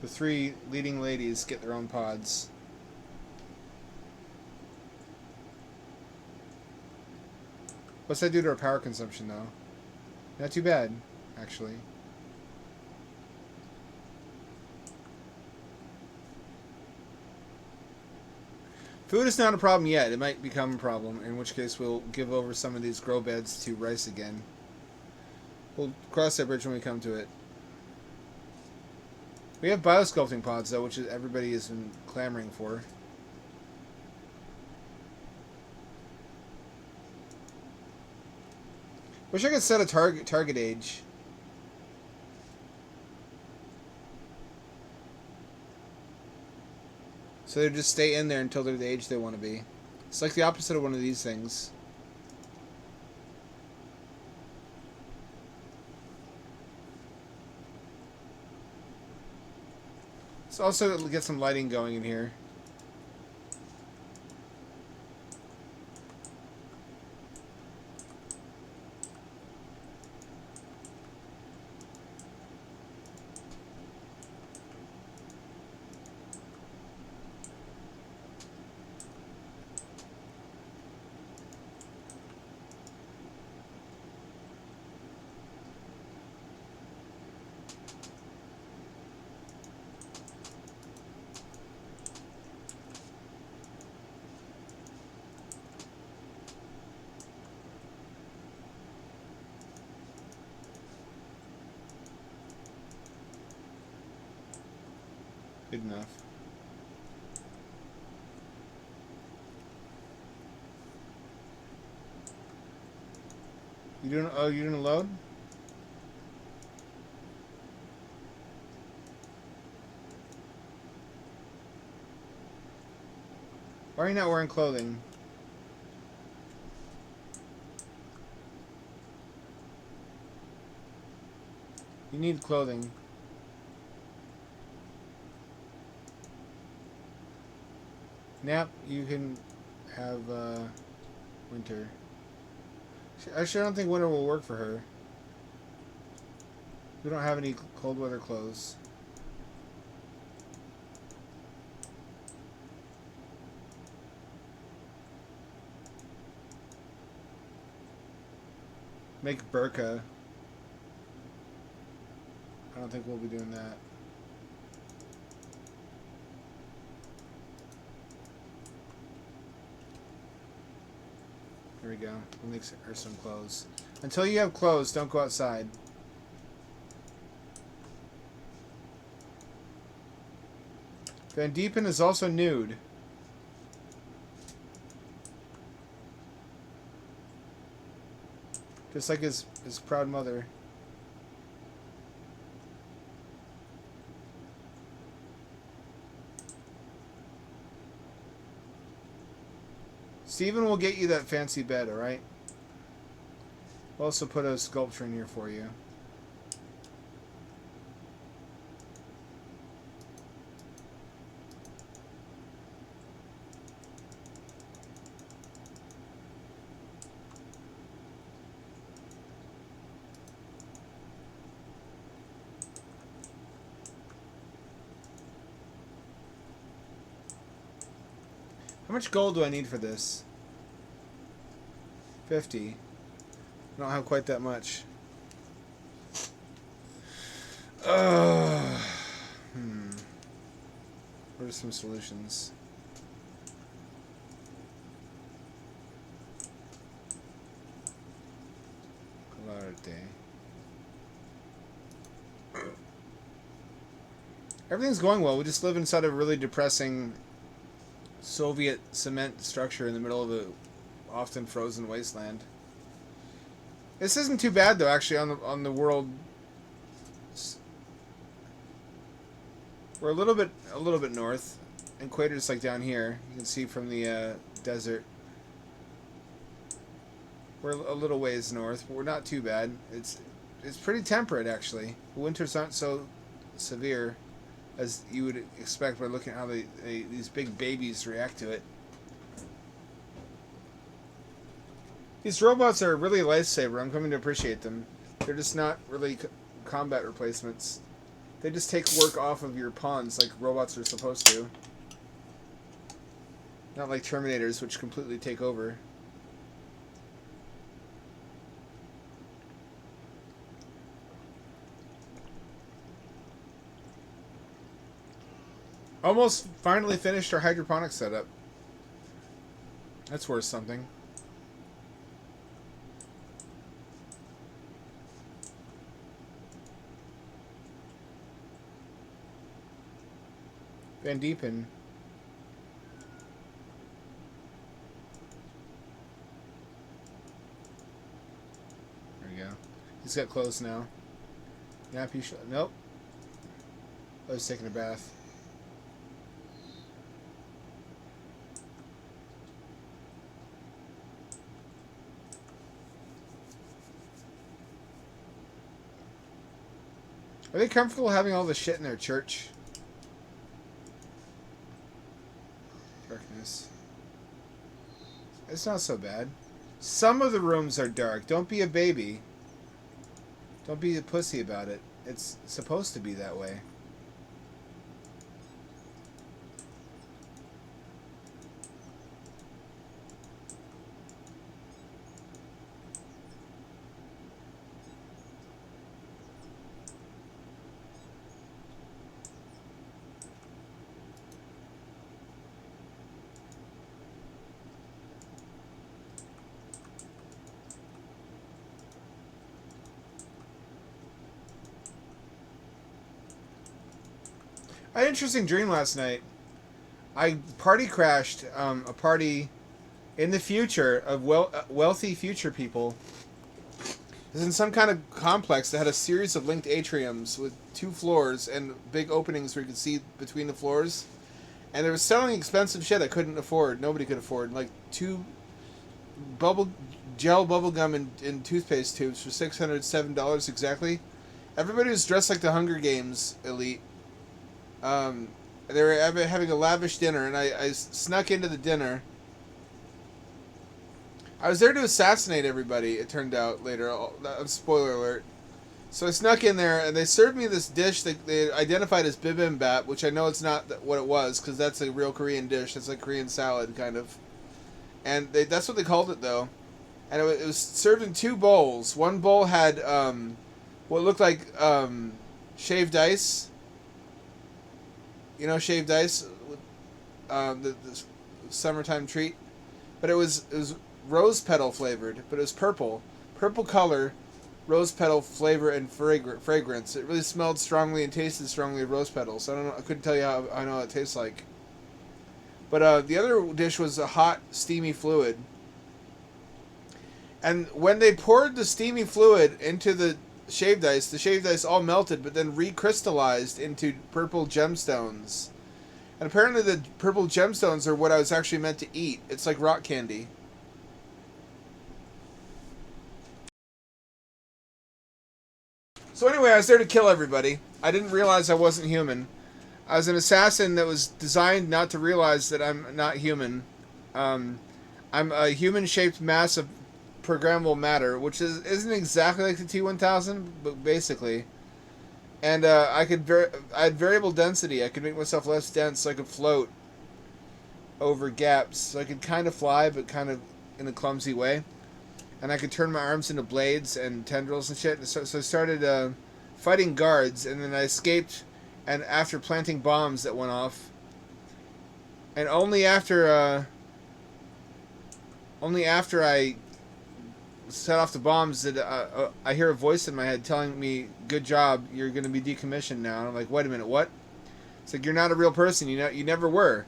The 3 leading ladies get their own pods. What's that do to our power consumption, though? Not too bad, actually. Food is not a problem yet. It might become a problem, in which case we'll give over some of these grow beds to rice again. We'll cross that bridge when we come to it. We have biosculpting pods, though, which everybody has been clamoring for. Wish I could set a target age. So they just stay in there until they're the age they want to be. It's like the opposite of one of these things. Let's also get some lighting going in here. Good enough. You doing? Oh, you doing a load? Why are you not wearing clothing? You need clothing. Nap, you can have winter. I sure don't think winter will work for her. We don't have any cold weather clothes. Make burqa. I don't think we'll be doing that. There we go. We'll make her some clothes. Until you have clothes, don't go outside. Van Diepen is also nude. Just like his proud mother. Steven will get you that fancy bed, alright? We'll also put a sculpture in here for you. How much gold do I need for this? 50. I don't have quite that much. What are some solutions? Colarte. Everything's going well. We just live inside a really depressing Soviet cement structure in the middle of a often frozen wasteland. This isn't too bad though, actually, on the world. We're a little bit north. Equator's like down here. You can see from the desert. We're a little ways north, but we're not too bad. It's pretty temperate actually. Winters aren't so severe as you would expect by looking at how these big babies react to it. These robots are really a lifesaver. I'm coming to appreciate them. They're just not really combat replacements. They just take work off of your pawns like robots are supposed to. Not like Terminators, which completely take over. Almost finally finished our hydroponic setup. That's worth something. Van Diepen. There we go. He's got clothes now. Nappy nope. I was taking a bath. Are they comfortable having all the shit in their church? Darkness. It's not so bad. Some of the rooms are dark. Don't be a baby. Don't be a pussy about it. It's supposed to be that way. I had an interesting dream last night. I party crashed a party in the future of wealthy future people. It was in some kind of complex that had a series of linked atriums with 2 floors and big openings where you could see between the floors. And they were selling expensive shit I couldn't afford. Nobody could afford. Like 2 gel bubble gum in toothpaste tubes for $607 exactly. Everybody was dressed like the Hunger Games elite. They were having a lavish dinner, and I snuck into the dinner. I was there to assassinate everybody, it turned out later. Spoiler alert. So I snuck in there, and they served me this dish that they identified as bibimbap, which I know it's not what it was, because that's a real Korean dish. It's like Korean salad, kind of. And that's what they called it, though. And it was served in 2 bowls. One bowl had what looked like shaved ice. You know, shaved ice, the summertime treat, but it was rose petal flavored, but it was purple color, rose petal flavor and fragrance. It really smelled strongly and tasted strongly of rose petals. I don't know. I couldn't tell you how I know what it tastes like. But the other dish was a hot, steamy fluid. And when they poured the steamy fluid into the shaved ice all melted, but then recrystallized into purple gemstones. And apparently the purple gemstones are what I was actually meant to eat. It's like rock candy. So anyway, I was there to kill everybody. I didn't realize I wasn't human. I was an assassin that was designed not to realize that I'm not human. I'm a human-shaped mass of programmable matter, which isn't exactly like the T-1000, but basically. And I had variable density. I could make myself less dense, so I could float over gaps. So I could kind of fly, but kind of in a clumsy way. And I could turn my arms into blades and tendrils and shit. So I started fighting guards, and then I escaped. And after planting bombs that went off, and only after I set off the bombs did I hear a voice in my head telling me, "Good job, you're going to be decommissioned now." And I'm like, "Wait a minute, what?" It's like, "You're not a real person. You never were.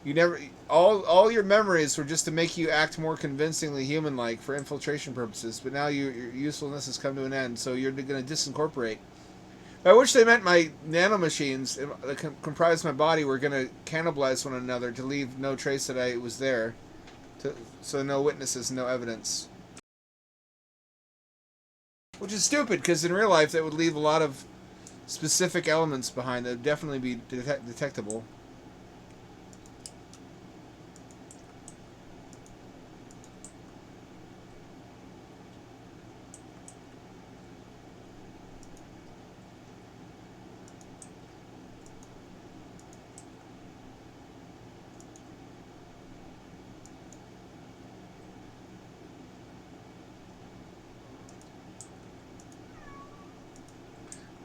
You never. All your memories were just to make you act more convincingly human-like for infiltration purposes. But now your usefulness has come to an end, so you're going to disincorporate." By which they meant my nanomachines that comprised my body were going to cannibalize one another to leave no trace that I was there, so no witnesses, no evidence. Which is stupid, because in real life that would leave a lot of specific elements behind that would definitely be detectable.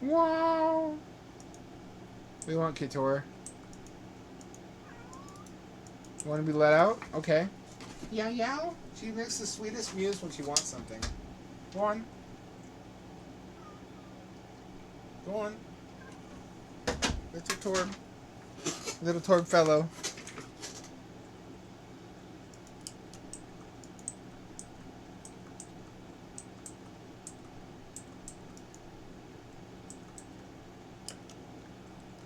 Wow. We want Kitor. Want to be let out? Okay. Yow yow. She makes the sweetest mews when she wants something. Go on. Go on. Little Torb. Little Torb fellow.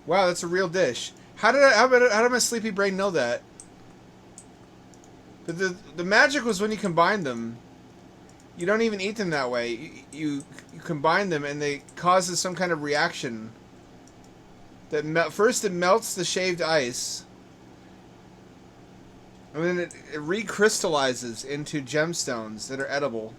Wow, that's a real dish. How did my sleepy brain know that? But the magic was when you combine them. You don't even eat them that way. You combine them and they causes some kind of reaction. That first it melts the shaved ice. And then it recrystallizes into gemstones that are edible.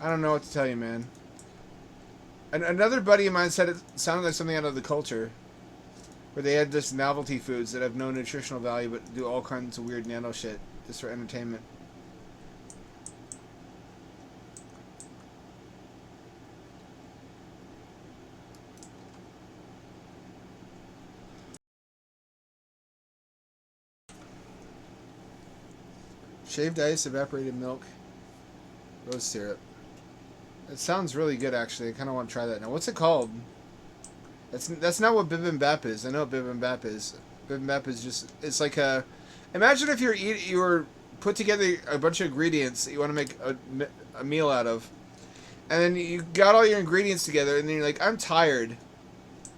I don't know what to tell you, man. Another buddy of mine said it sounded like something out of the culture. Where they had just novelty foods that have no nutritional value but do all kinds of weird nano shit just for entertainment. Shaved ice, evaporated milk, rose syrup. It sounds really good, actually. I kind of want to try that now. What's it called? That's not what bibimbap is. I know what bibimbap is. Bibimbap is just... It's like a... Imagine if you were put together a bunch of ingredients that you want to make a meal out of. And then you got all your ingredients together, and then you're like, I'm tired.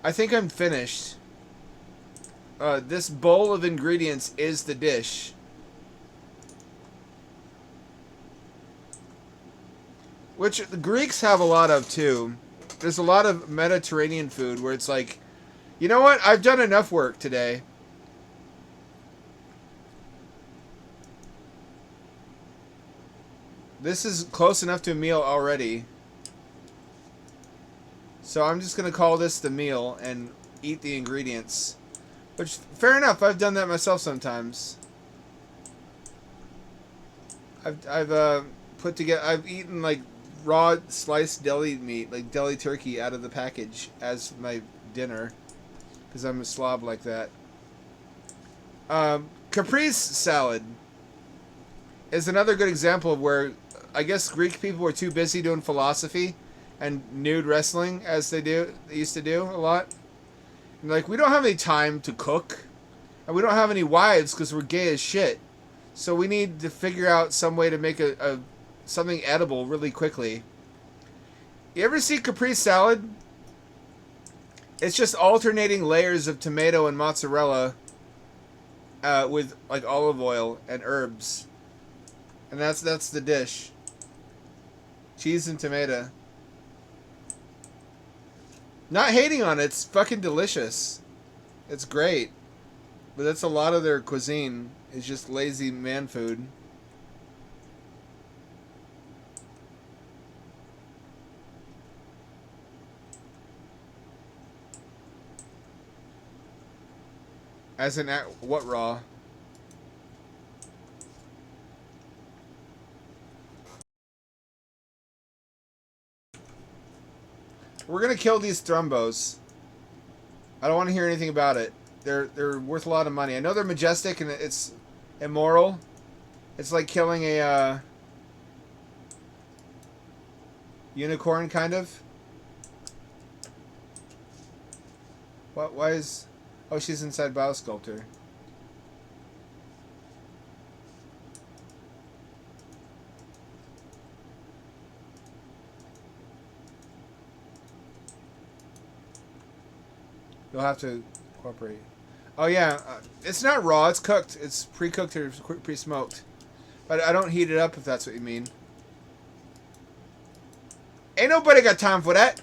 I think I'm finished. This bowl of ingredients is the dish. Which the Greeks have a lot of, too. There's a lot of Mediterranean food where it's like, you know what? I've done enough work today. This is close enough to a meal already. So I'm just going to call this the meal and eat the ingredients. Which, fair enough, I've done that myself sometimes. I've eaten like raw sliced deli meat, like deli turkey, out of the package as my dinner, because I'm a slob like that. Caprese salad is another good example of where I guess Greek people were too busy doing philosophy and nude wrestling as they used to do a lot. And like, we don't have any time to cook, and we don't have any wives because we're gay as shit. So we need to figure out some way to make something edible really quickly. You ever see Caprese salad? It's just alternating layers of tomato and mozzarella with like olive oil and herbs. And that's the dish. Cheese and tomato. Not hating on it, it's fucking delicious. It's great. But that's a lot of their cuisine. It's just lazy man food. As in, what raw? We're gonna kill these thrombos. I don't want to hear anything about it. They're worth a lot of money. I know they're majestic and it's immoral. It's like killing a unicorn, kind of. What? Why is? Oh, she's inside Biosculptor. You'll have to cooperate. Oh yeah, it's not raw. It's cooked. It's pre-cooked or pre-smoked. But I don't heat it up if that's what you mean. Ain't nobody got time for that.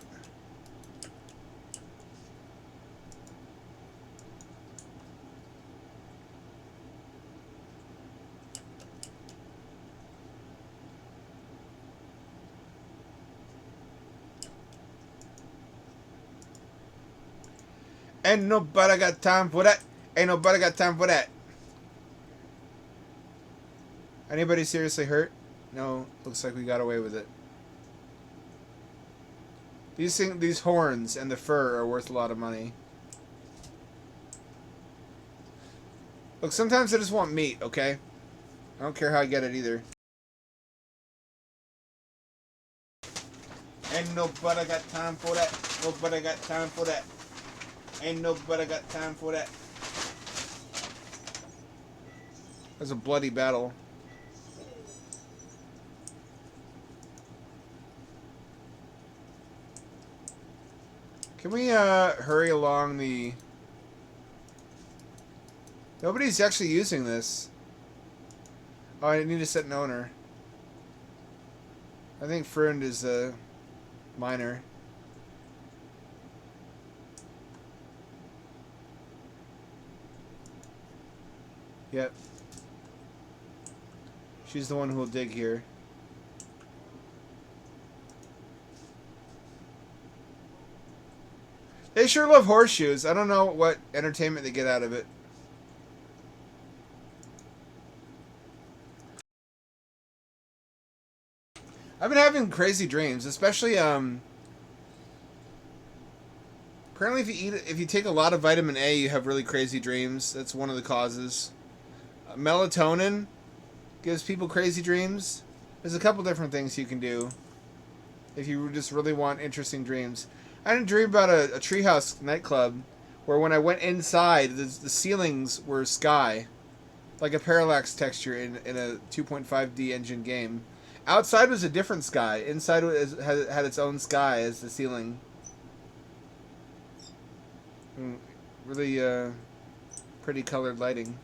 Ain't nobody got time for that. Ain't nobody got time for that. Anybody seriously hurt? No, looks like we got away with it. These horns and the fur are worth a lot of money. Look, sometimes I just want meat, okay? I don't care how I get it either. Ain't nobody got time for that. Nobody got time for that. Ain't nobody got time for that. There's a bloody battle. Can we hurry along the... Nobody's actually using this. Oh, I need to set an owner. I think Friend is a miner. Yep. She's the one who will dig here. They sure love horseshoes. I don't know what entertainment they get out of it. I've been having crazy dreams, especially apparently if you take a lot of vitamin A, you have really crazy dreams. That's one of the causes. Melatonin gives people crazy dreams. There's a couple different things you can do if you just really want interesting dreams. I had a dream about a treehouse nightclub where when I went inside, the ceilings were sky, like a parallax texture in a 2.5D engine game. Outside was a different sky. Inside had its own sky as the ceiling. Really pretty colored lighting.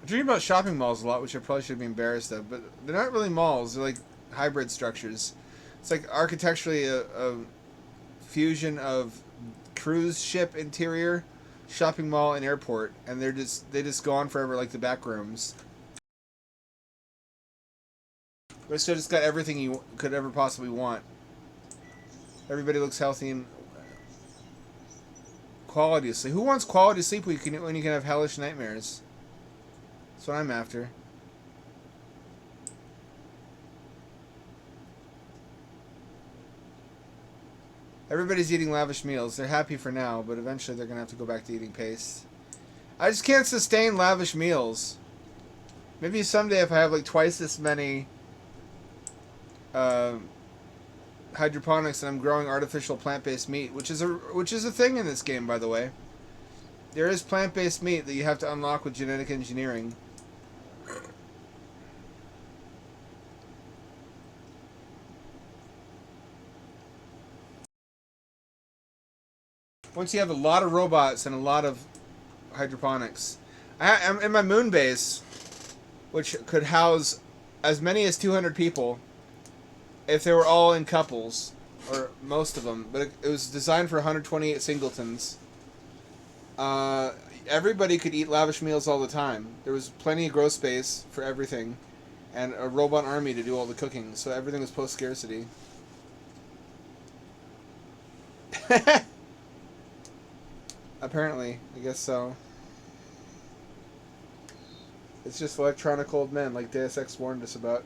I dream about shopping malls a lot, which I probably should be embarrassed of, but they're not really malls. They're like hybrid structures. It's like architecturally a fusion of cruise ship interior, shopping mall, and airport, and they just go on forever like the back rooms. But it's just got everything you could ever possibly want. Everybody looks healthy and quality of sleep. Who wants quality sleep when you can have hellish nightmares? That's what I'm after. Everybody's eating lavish meals. They're happy for now, but eventually they're going to have to go back to eating paste. I just can't sustain lavish meals. Maybe someday if I have like twice this many hydroponics and I'm growing artificial plant-based meat, which is a thing in this game, by the way. There is plant-based meat that you have to unlock with genetic engineering. Once you have a lot of robots and a lot of hydroponics. I'm in my moon base, which could house as many as 200 people if they were all in couples, or most of them. But it was designed for 128 singletons. Everybody could eat lavish meals all the time. There was plenty of grow space for everything, and a robot army to do all the cooking, so everything was post-scarcity. Apparently, I guess so. It's just electronic old men, like Deus Ex warned us about.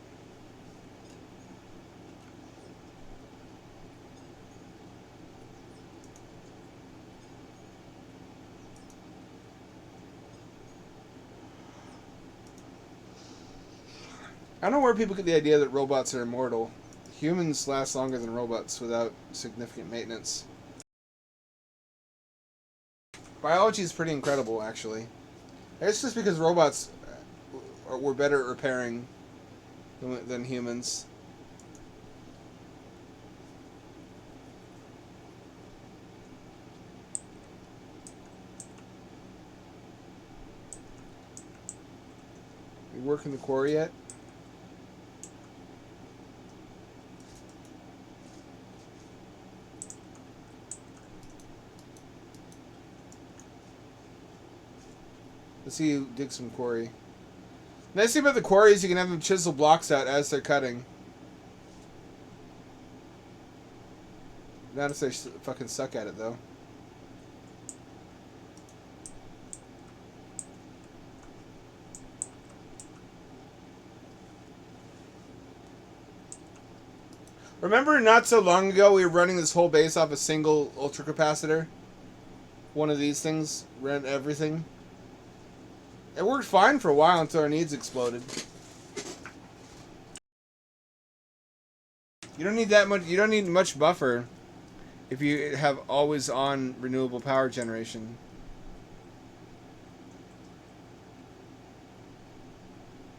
I don't know where people get the idea that robots are immortal. Humans last longer than robots without significant maintenance. Biology is pretty incredible, actually. It's just because robots were better at repairing than humans. You work in the quarry yet? Let's see you dig some quarry. Nice thing about the quarry is you can have them chisel blocks out as they're cutting. Not if they fucking suck at it, though. Remember not so long ago we were running this whole base off a single ultra capacitor? One of these things ran everything. It worked fine for a while until our needs exploded. You don't need that much. You don't need much buffer if you have always on renewable power generation.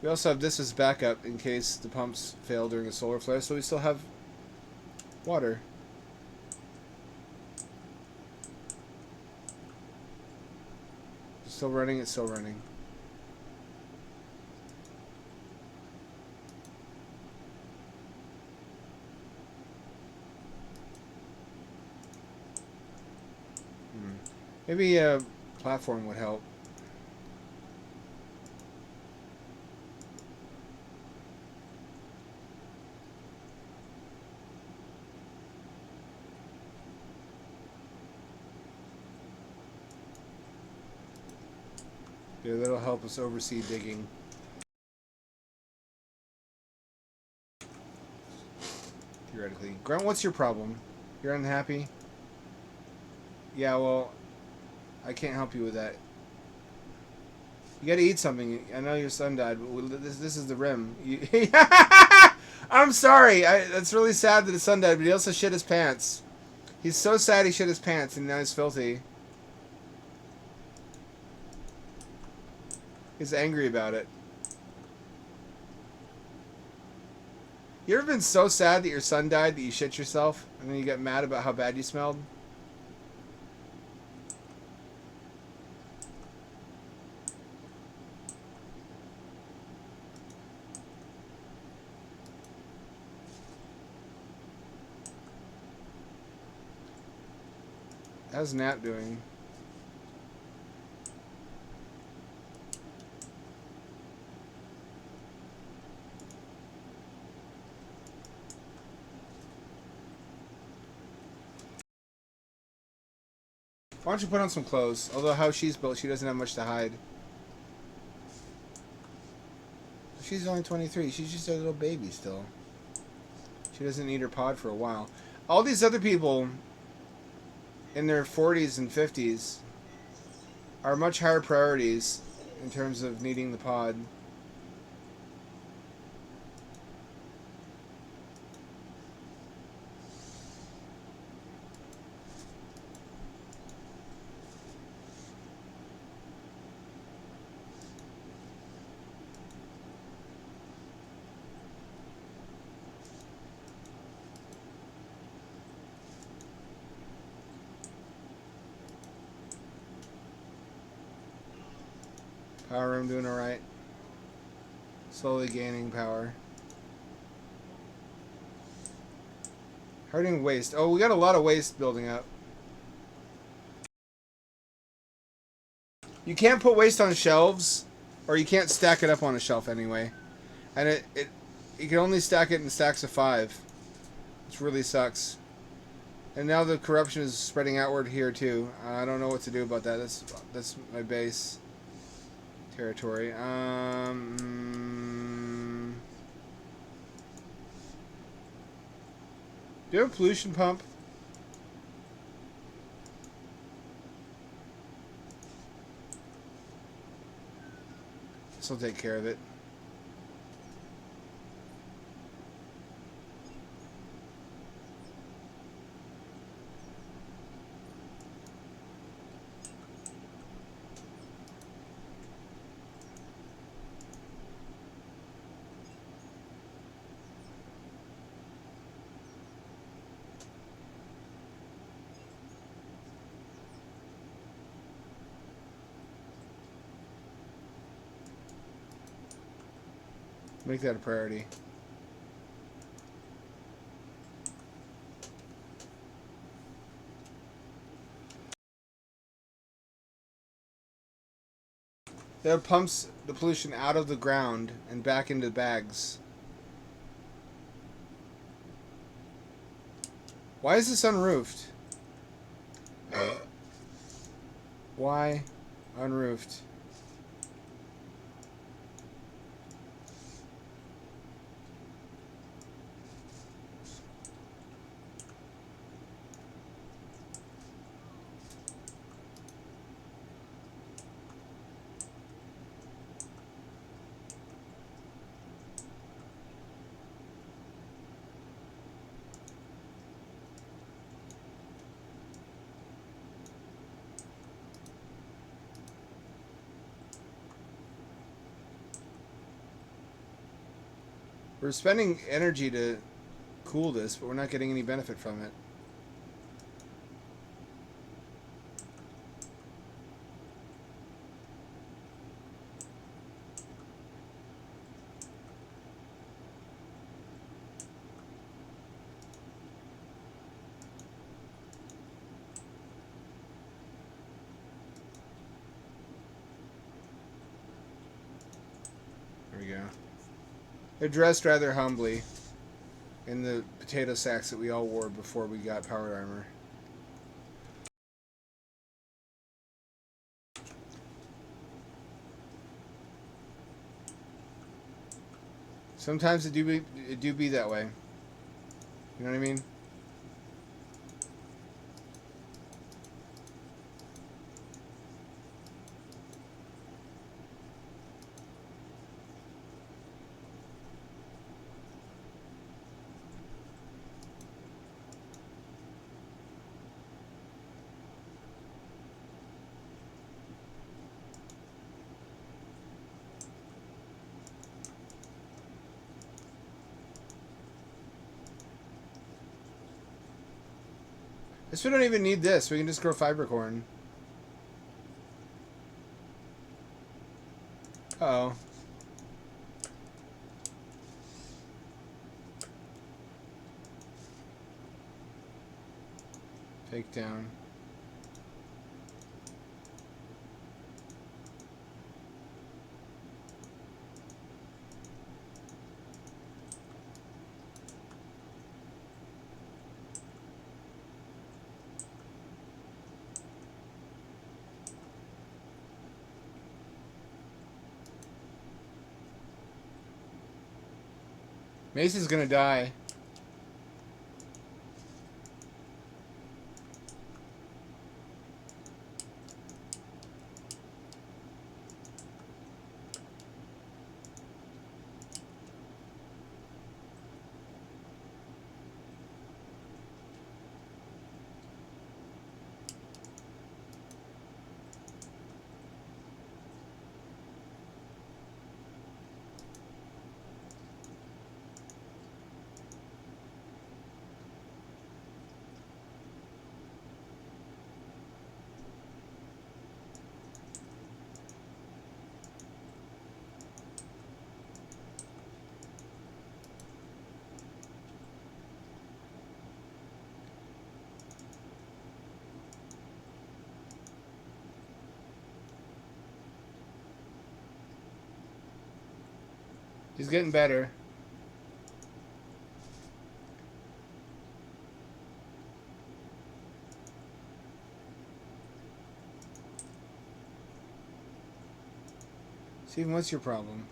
We also have this as backup in case the pumps fail during a solar flare, so we still have water. It's still running, it's still running. Maybe a platform would help. Yeah, that'll help us oversee digging. Theoretically. Grunt, what's your problem? You're unhappy? Yeah, well, I can't help you with that. You gotta eat something. I know your son died, but this is the rim. I'm sorry. It's really sad that his son died, but he also shit his pants. He's so sad he shit his pants, and now he's filthy. He's angry about it. You ever been so sad that your son died that you shit yourself, and then you get mad about how bad you smelled? How's Nat doing? Why don't you put on some clothes? Although how she's built, she doesn't have much to hide. She's only 23. She's just a little baby still. She doesn't need her pod for a while. All these other people in their 40s and 50s are much higher priorities in terms of needing the pod. Power room doing alright. Slowly gaining power. Hurting waste. Oh, we got a lot of waste building up. You can't put waste on shelves, or you can't stack it up on a shelf anyway. And you can only stack it in stacks of 5. Which really sucks. And now the corruption is spreading outward here too. I don't know what to do about that. That's my base territory. Do you have a pollution pump? This will take care of it. Make that a priority. That pumps the pollution out of the ground and back into bags. Why is this unroofed? Why unroofed? We're spending energy to cool this, but we're not getting any benefit from it. There we go. They're dressed rather humbly in the potato sacks that we all wore before we got powered armor. Sometimes it do be that way. You know what I mean? Guess we don't even need this. We can just grow fiber corn. Uh-oh. Take down. Mace's gonna die. He's getting better. Steven, what's your problem?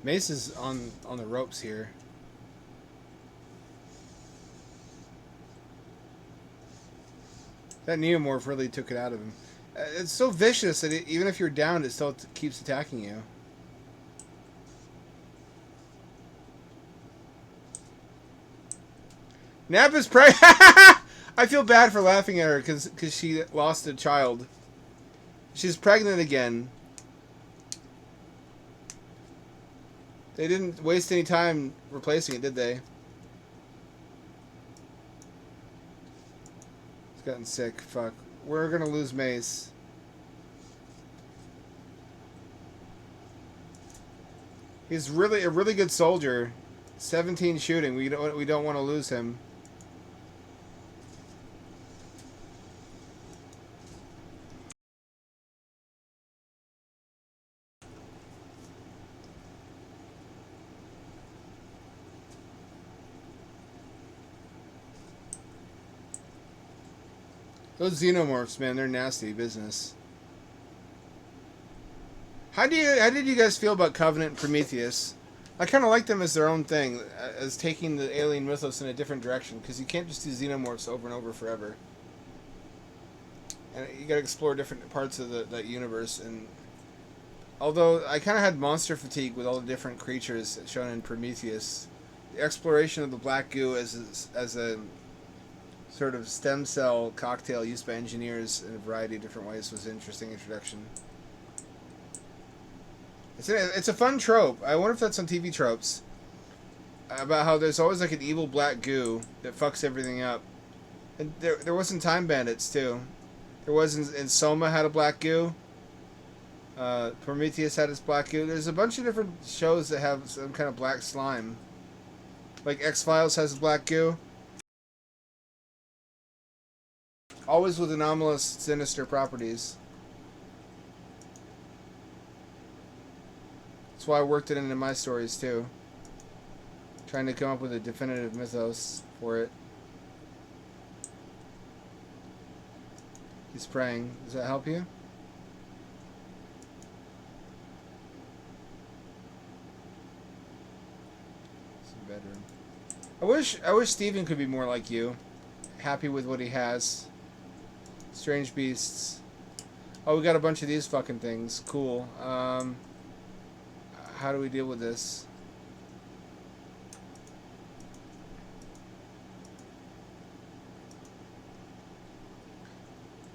Mace is on the ropes here. That Neomorph really took it out of him. It's so vicious that even if you're down, it still keeps attacking you. Nap is pregnant. I feel bad for laughing at her because she lost a child. She's pregnant again. They didn't waste any time replacing it, did they? Gotten sick. Fuck. We're gonna lose Mace. He's really a really good soldier. 17 shooting. We don't want to lose him. Those xenomorphs, man, they're nasty business. How did you guys feel about Covenant and Prometheus? I kind of like them as their own thing, as taking the alien mythos in a different direction, because you can't just do xenomorphs over and over forever. And you got to explore different parts of that universe. And although I kind of had monster fatigue with all the different creatures shown in Prometheus, The exploration of the black goo as a sort of stem cell cocktail used by engineers in a variety of different ways was an interesting introduction. It's a fun trope. I wonder if that's on TV tropes. About how there's always like an evil black goo that fucks everything up. And there wasn't Time Bandits too. There was in Soma had a black goo. Prometheus had his black goo. There's a bunch of different shows that have some kind of black slime. Like X-Files has a black goo. Always with anomalous, sinister properties. That's why I worked it into my stories too. Trying to come up with a definitive mythos for it. He's praying. Does that help you? It's a bedroom. I wish Steven could be more like you. Happy with what he has. Strange beasts. Oh, we got a bunch of these fucking things. Cool. How do we deal with this?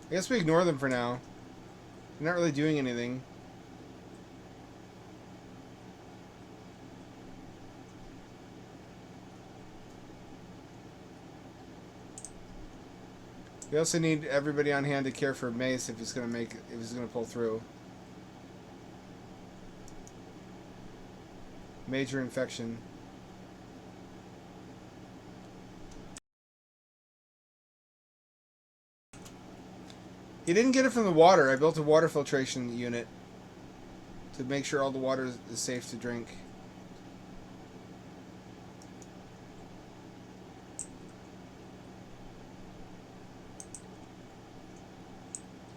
I guess we ignore them for now. They're not really doing anything. We also need everybody on hand to care for Mace if he's gonna pull through. Major infection. He didn't get it from the water. I built a water filtration unit to make sure all the water is safe to drink.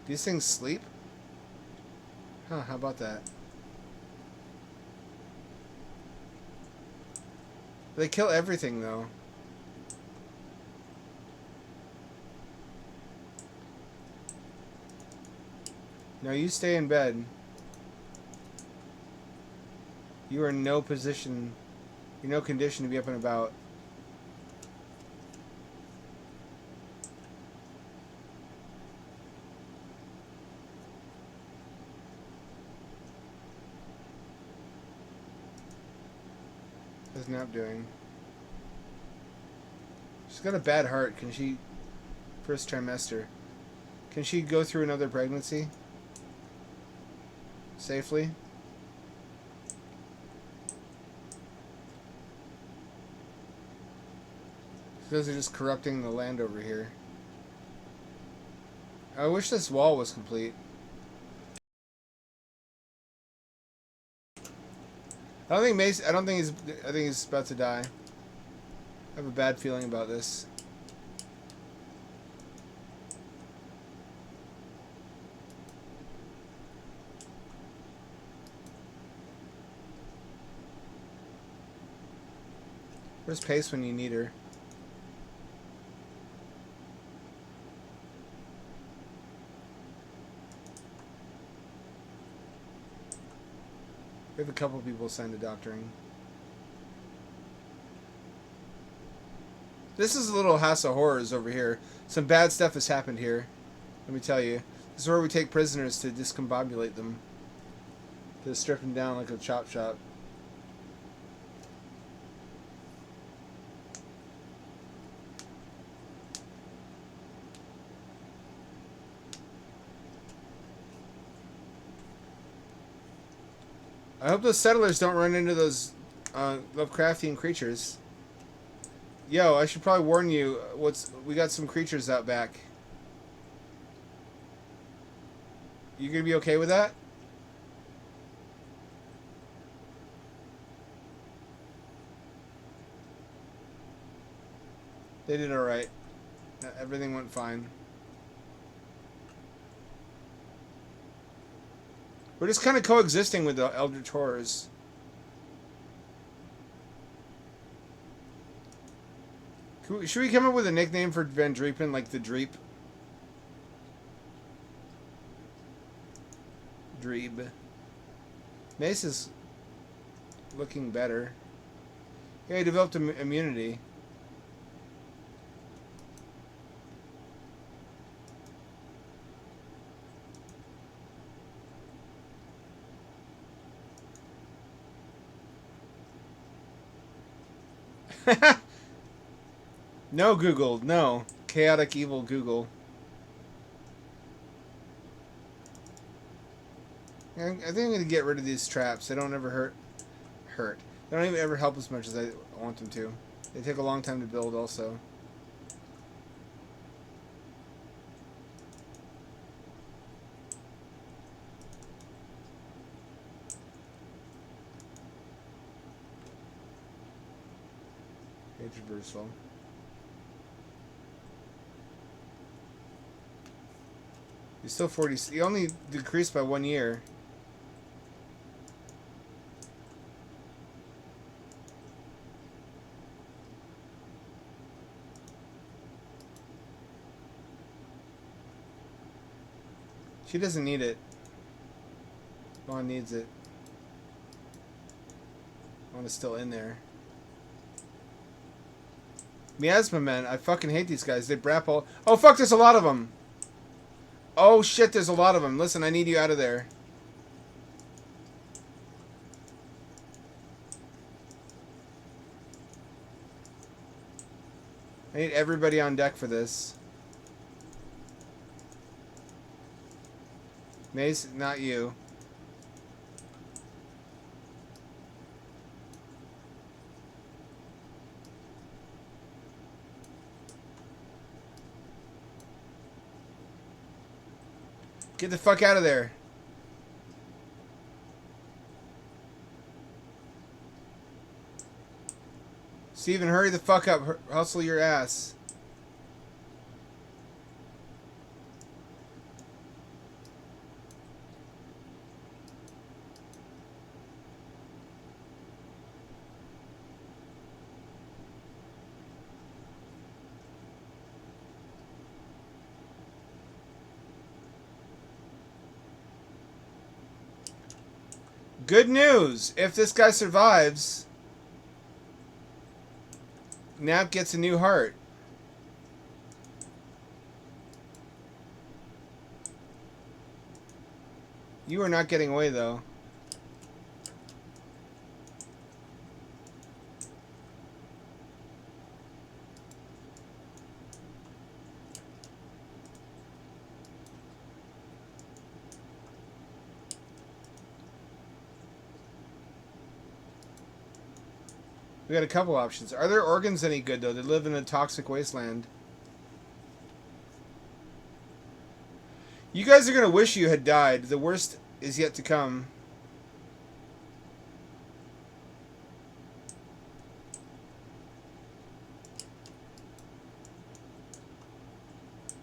These things sleep? Huh, how about that? They kill everything, though. No, you stay in bed. You are in no position, you're in no condition to be up and about. What's Nap doing? She's got a bad heart. Can she... First trimester. Can she go through another pregnancy? Safely? Those are just corrupting the land over here. I wish this wall was complete. I think he's about to die. I have a bad feeling about this. Where's Pace when you need her? We have a couple people assigned to doctoring. This is a little house of horrors over here. Some bad stuff has happened here. Let me tell you. This is where we take prisoners to discombobulate them. To strip them down like a chop shop. I hope those settlers don't run into those Lovecraftian creatures. Yo, I should probably warn you. We got some creatures out back. You gonna be okay with that? They did alright. Everything went fine. We're just kind of coexisting with the Eldritch Horrors. Should we come up with a nickname for Van Dreepen, like the Dreep? Dreeb. Mace is looking better. Yeah, he developed immunity. No, Google. No. Chaotic evil Google. I think I'm going to get rid of these traps. They don't ever hurt. They don't even ever help as much as I want them to. They take a long time to build also. Page reversal. He's still 40. He only decreased by 1 year. She doesn't need it. Vaughn needs it. Vaughn is still in there. Miasma men, I fucking hate these guys. They brap all. Oh fuck! There's a lot of them. Oh shit! There's a lot of them. Listen, I need you out of there. I need everybody on deck for this. Mace, not you. Get the fuck out of there. Steven, hurry the fuck up. Hustle your ass. Good news! If this guy survives, Nap gets a new heart. You are not getting away, though. We got a couple options. Are their organs any good, though? They live in a toxic wasteland. You guys are going to wish you had died. The worst is yet to come.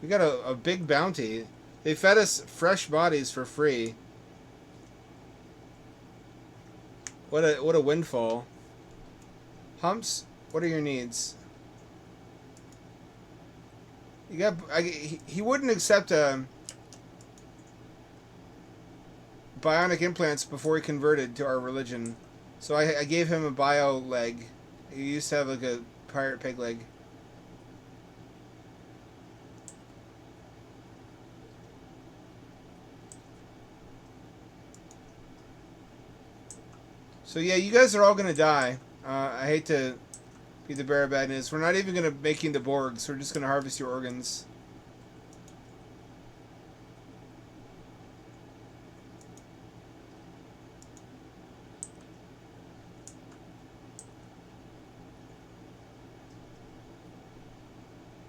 We got a big bounty. They fed us fresh bodies for free. What a windfall. Humps, what are your needs? You got. He wouldn't accept bionic implants before he converted to our religion, so I gave him a bio leg. He used to have like a pirate peg leg. So yeah, you guys are all gonna die. I hate to be the bearer of bad news. We're not even going to make you the Borgs. We're just going to harvest your organs.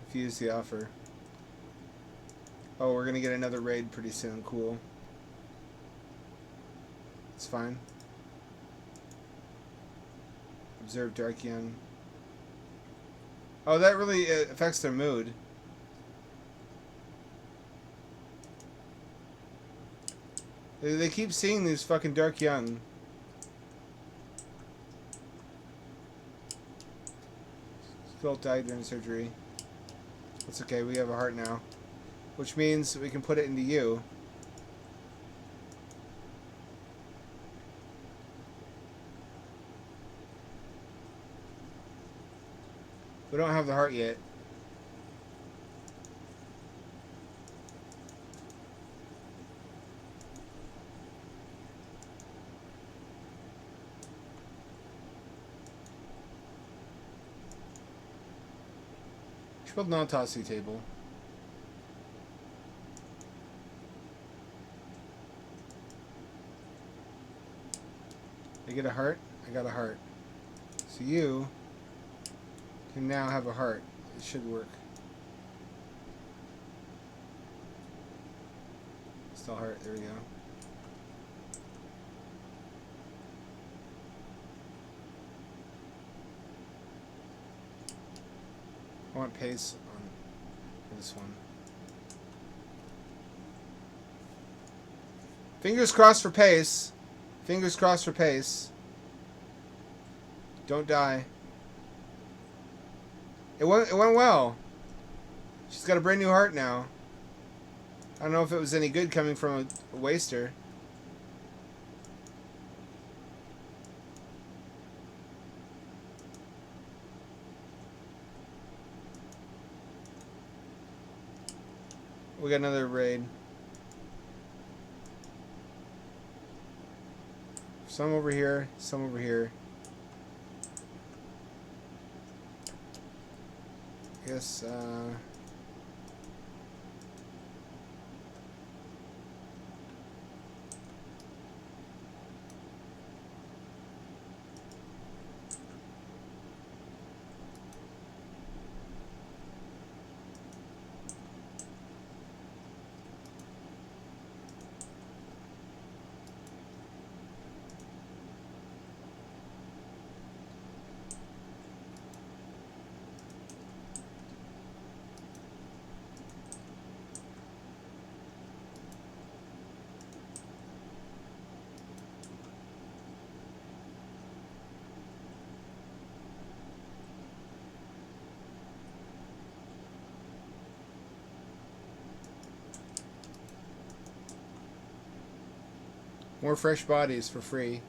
Refuse the offer. Oh, we're going to get another raid pretty soon. Cool. It's fine. Observe Dark Young. Oh, that really affects their mood. They keep seeing these fucking Dark Young. Phil died during surgery. That's okay, we have a heart now. Which means we can put it into you. We don't have the heart yet. Should build an autopsy table. I get a heart? I got a heart. So you can now have a heart. It should work. Still heart. There we go. I want pace on this one. Fingers crossed for pace. Fingers crossed for pace. Don't die. It went well. She's got a brand new heart now. I don't know if it was any good coming from a waster. We got another raid. Some over here, some over here. Yes, more fresh bodies for free.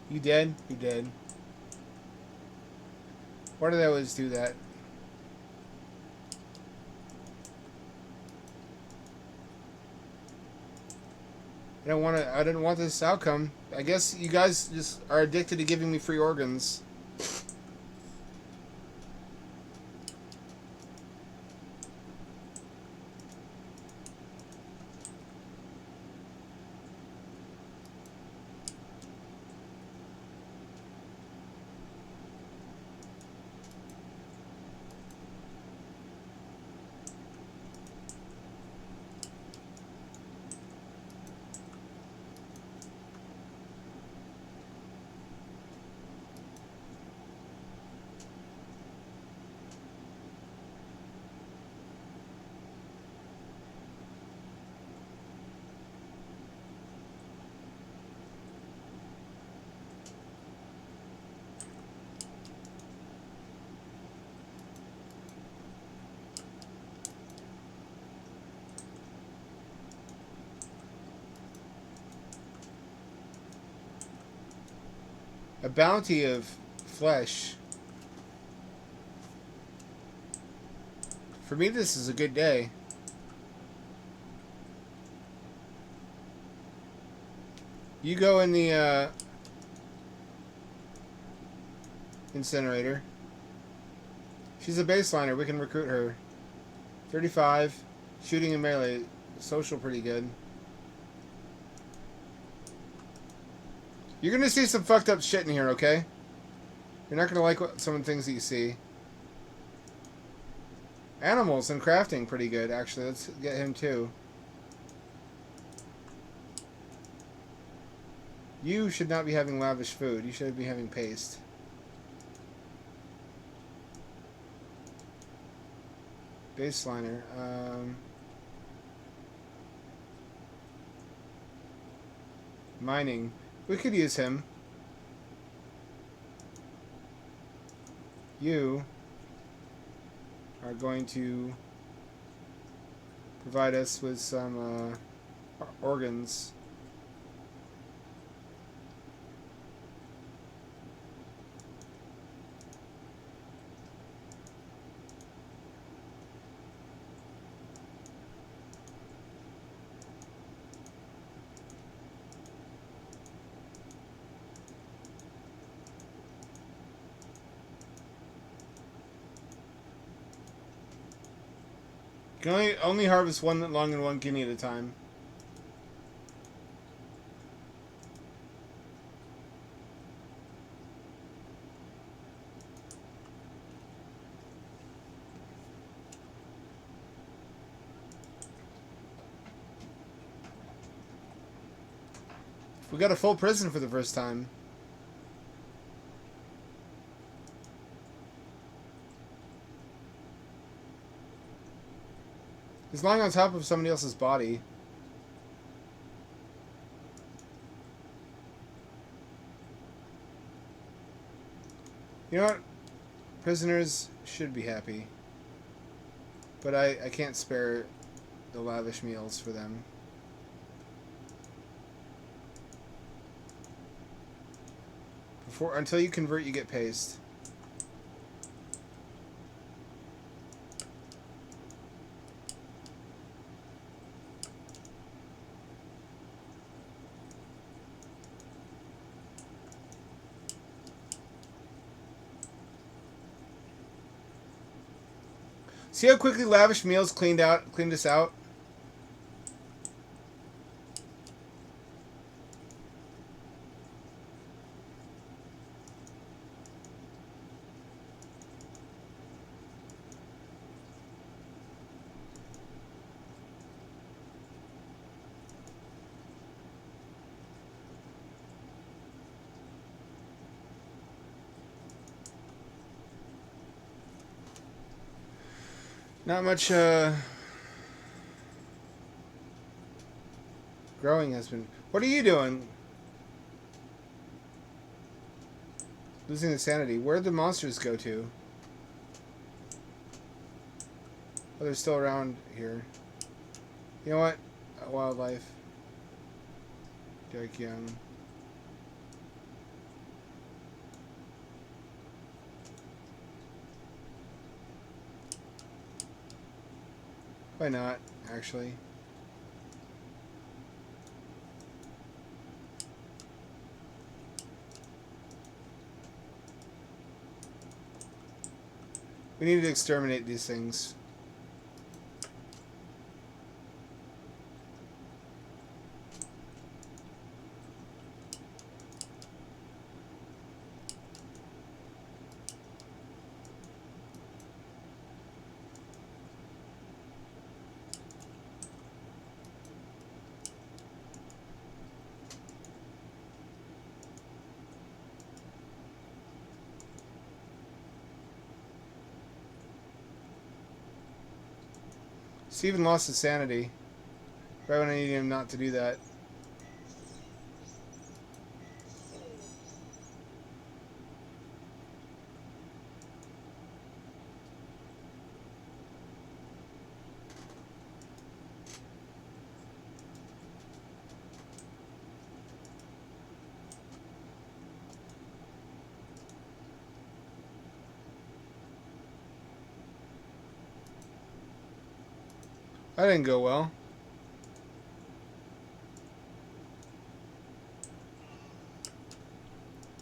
You dead? You dead. Why do they always do that? I didn't want this outcome. I guess you guys just are addicted to giving me free organs. A bounty of flesh. For me, this is a good day. You go in the incinerator. She's a baseliner. We can recruit her. 35. Shooting and melee. Social pretty good. You're going to see some fucked up shit in here, okay? You're not going to like some of the things that you see. Animals and crafting pretty good, actually. Let's get him too. You should not be having lavish food. You should be having paste. Baseliner. Mining. We could use him. You are going to provide us with some organs. You can only harvest one lung and one kidney at a time. We got a full prison for the first time. He's lying on top of somebody else's body. You know what? Prisoners should be happy. But I can't spare the lavish meals for them. Until you convert, you get paste. See how quickly lavish meals cleaned us out? Not much growing has been. What are you doing? Losing the sanity. Where'd the monsters go to? Oh, they're still around here. You know what? Wildlife. Derek Young. Why not, actually? We need to exterminate these things. Steven lost his sanity. Right when I needed him not to do that. That didn't go well.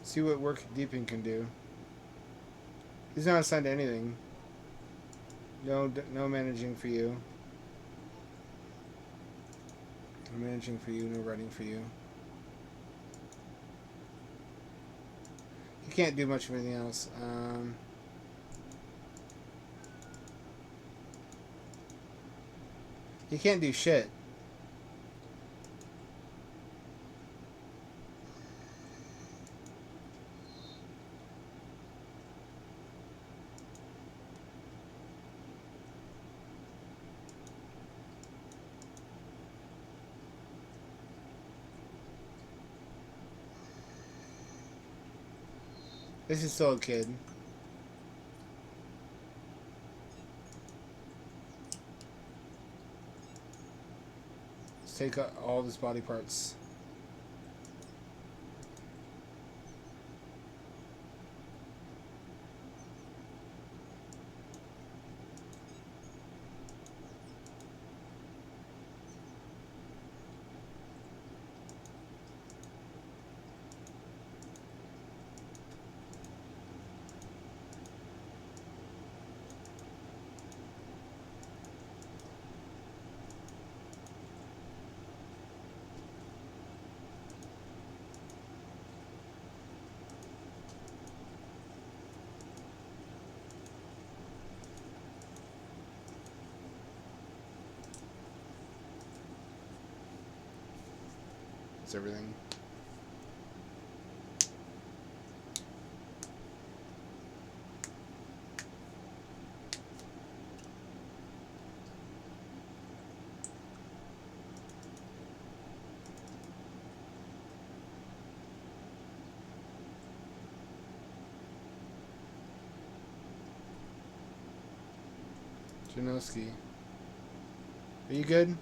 See what work Deepin can do. He's not assigned to anything. No managing for you. No managing for you. No writing for you. He can't do much of anything else. He can't do shit. This is still a kid. Let's take all of his body parts. That's everything. Janoski. Are you good?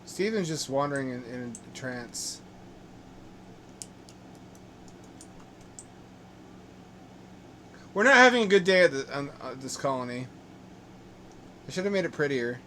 Steven's just wandering in a trance. We're not having a good day at this colony. I should have made it prettier.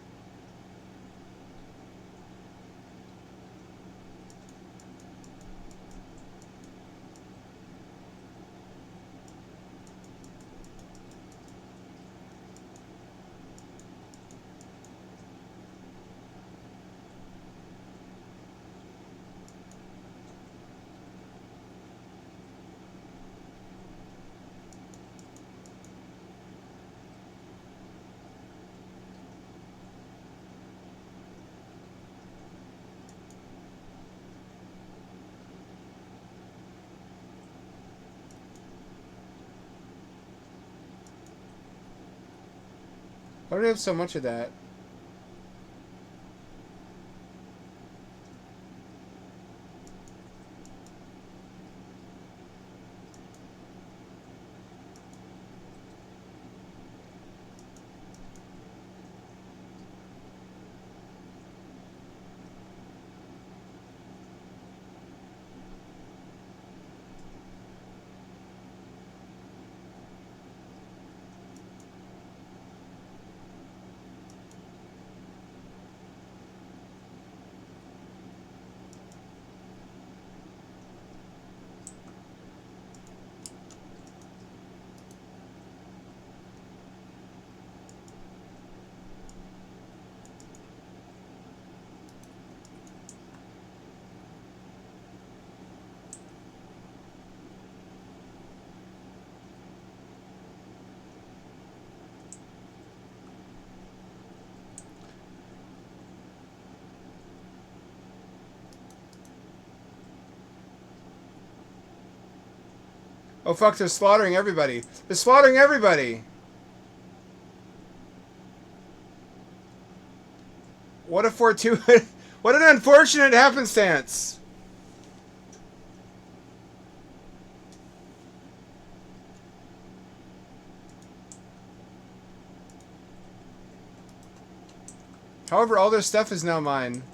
Why do we have so much of that? Oh fuck, they're slaughtering everybody. They're slaughtering everybody! What a fortuitous... What an unfortunate happenstance! However, all their stuff is now mine.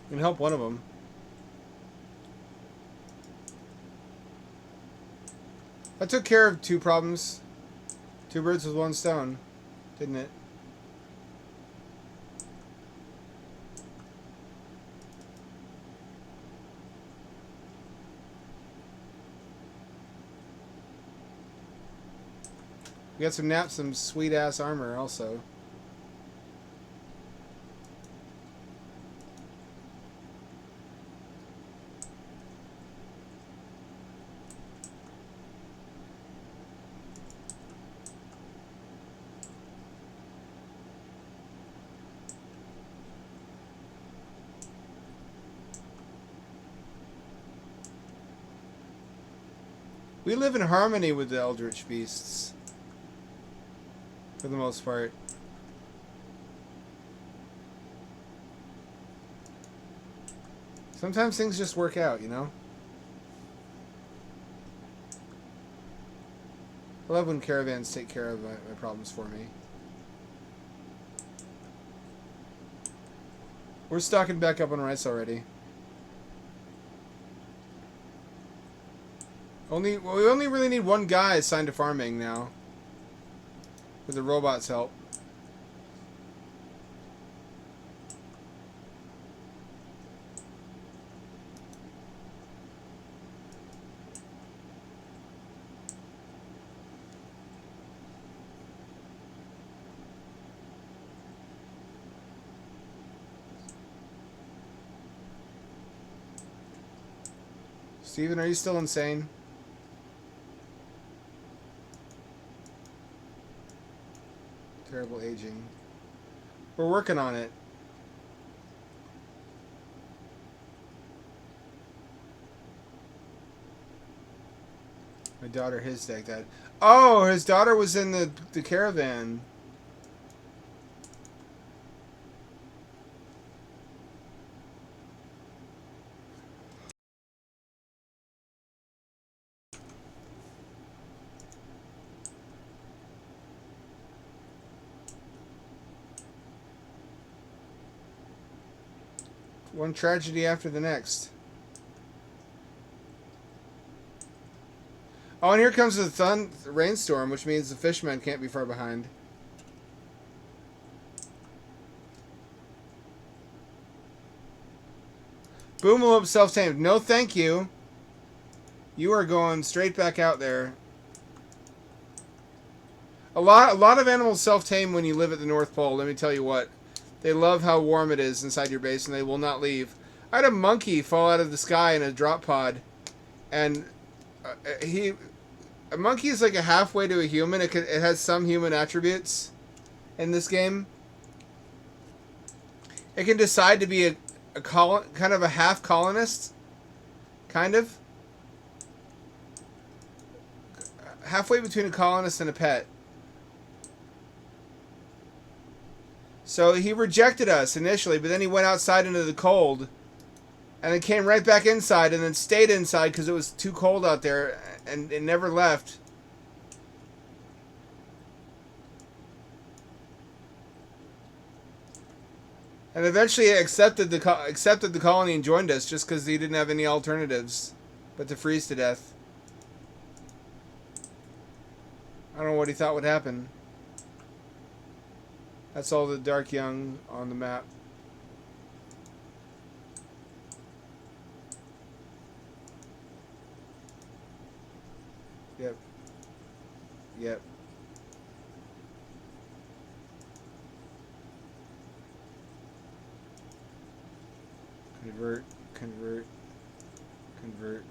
Can help one of them. That took care of two problems. Two birds with one stone, didn't it? We got some sweet ass armor also. We live in harmony with the eldritch beasts. For the most part. Sometimes things just work out, you know? I love when caravans take care of my problems for me. We're stocking back up on rice already. We only really need one guy assigned to farming now. With the robots' help. Steven, are you still insane? Terrible aging. We're working on it. My daughter, his deck died. Oh, his daughter was in the caravan. One tragedy after the next. Oh, and here comes the rainstorm, which means the fishermen can't be far behind. Boomalope self-tamed. No, thank you. You are going straight back out there. A lot of animals self-tame when you live at the North Pole. Let me tell you what. They love how warm it is inside your base, and they will not leave. I had a monkey fall out of the sky in a drop pod, and a monkey is like a halfway to a human. It has some human attributes in this game. It can decide to be kind of a half colonist, kind of halfway between a colonist and a pet. So he rejected us initially, but then he went outside into the cold, and then came right back inside, and then stayed inside because it was too cold out there, and it never left. And eventually accepted the colony and joined us just because he didn't have any alternatives but to freeze to death. I don't know what he thought would happen. That's all the dark young on the map. Yep. Yep. Convert, convert, convert.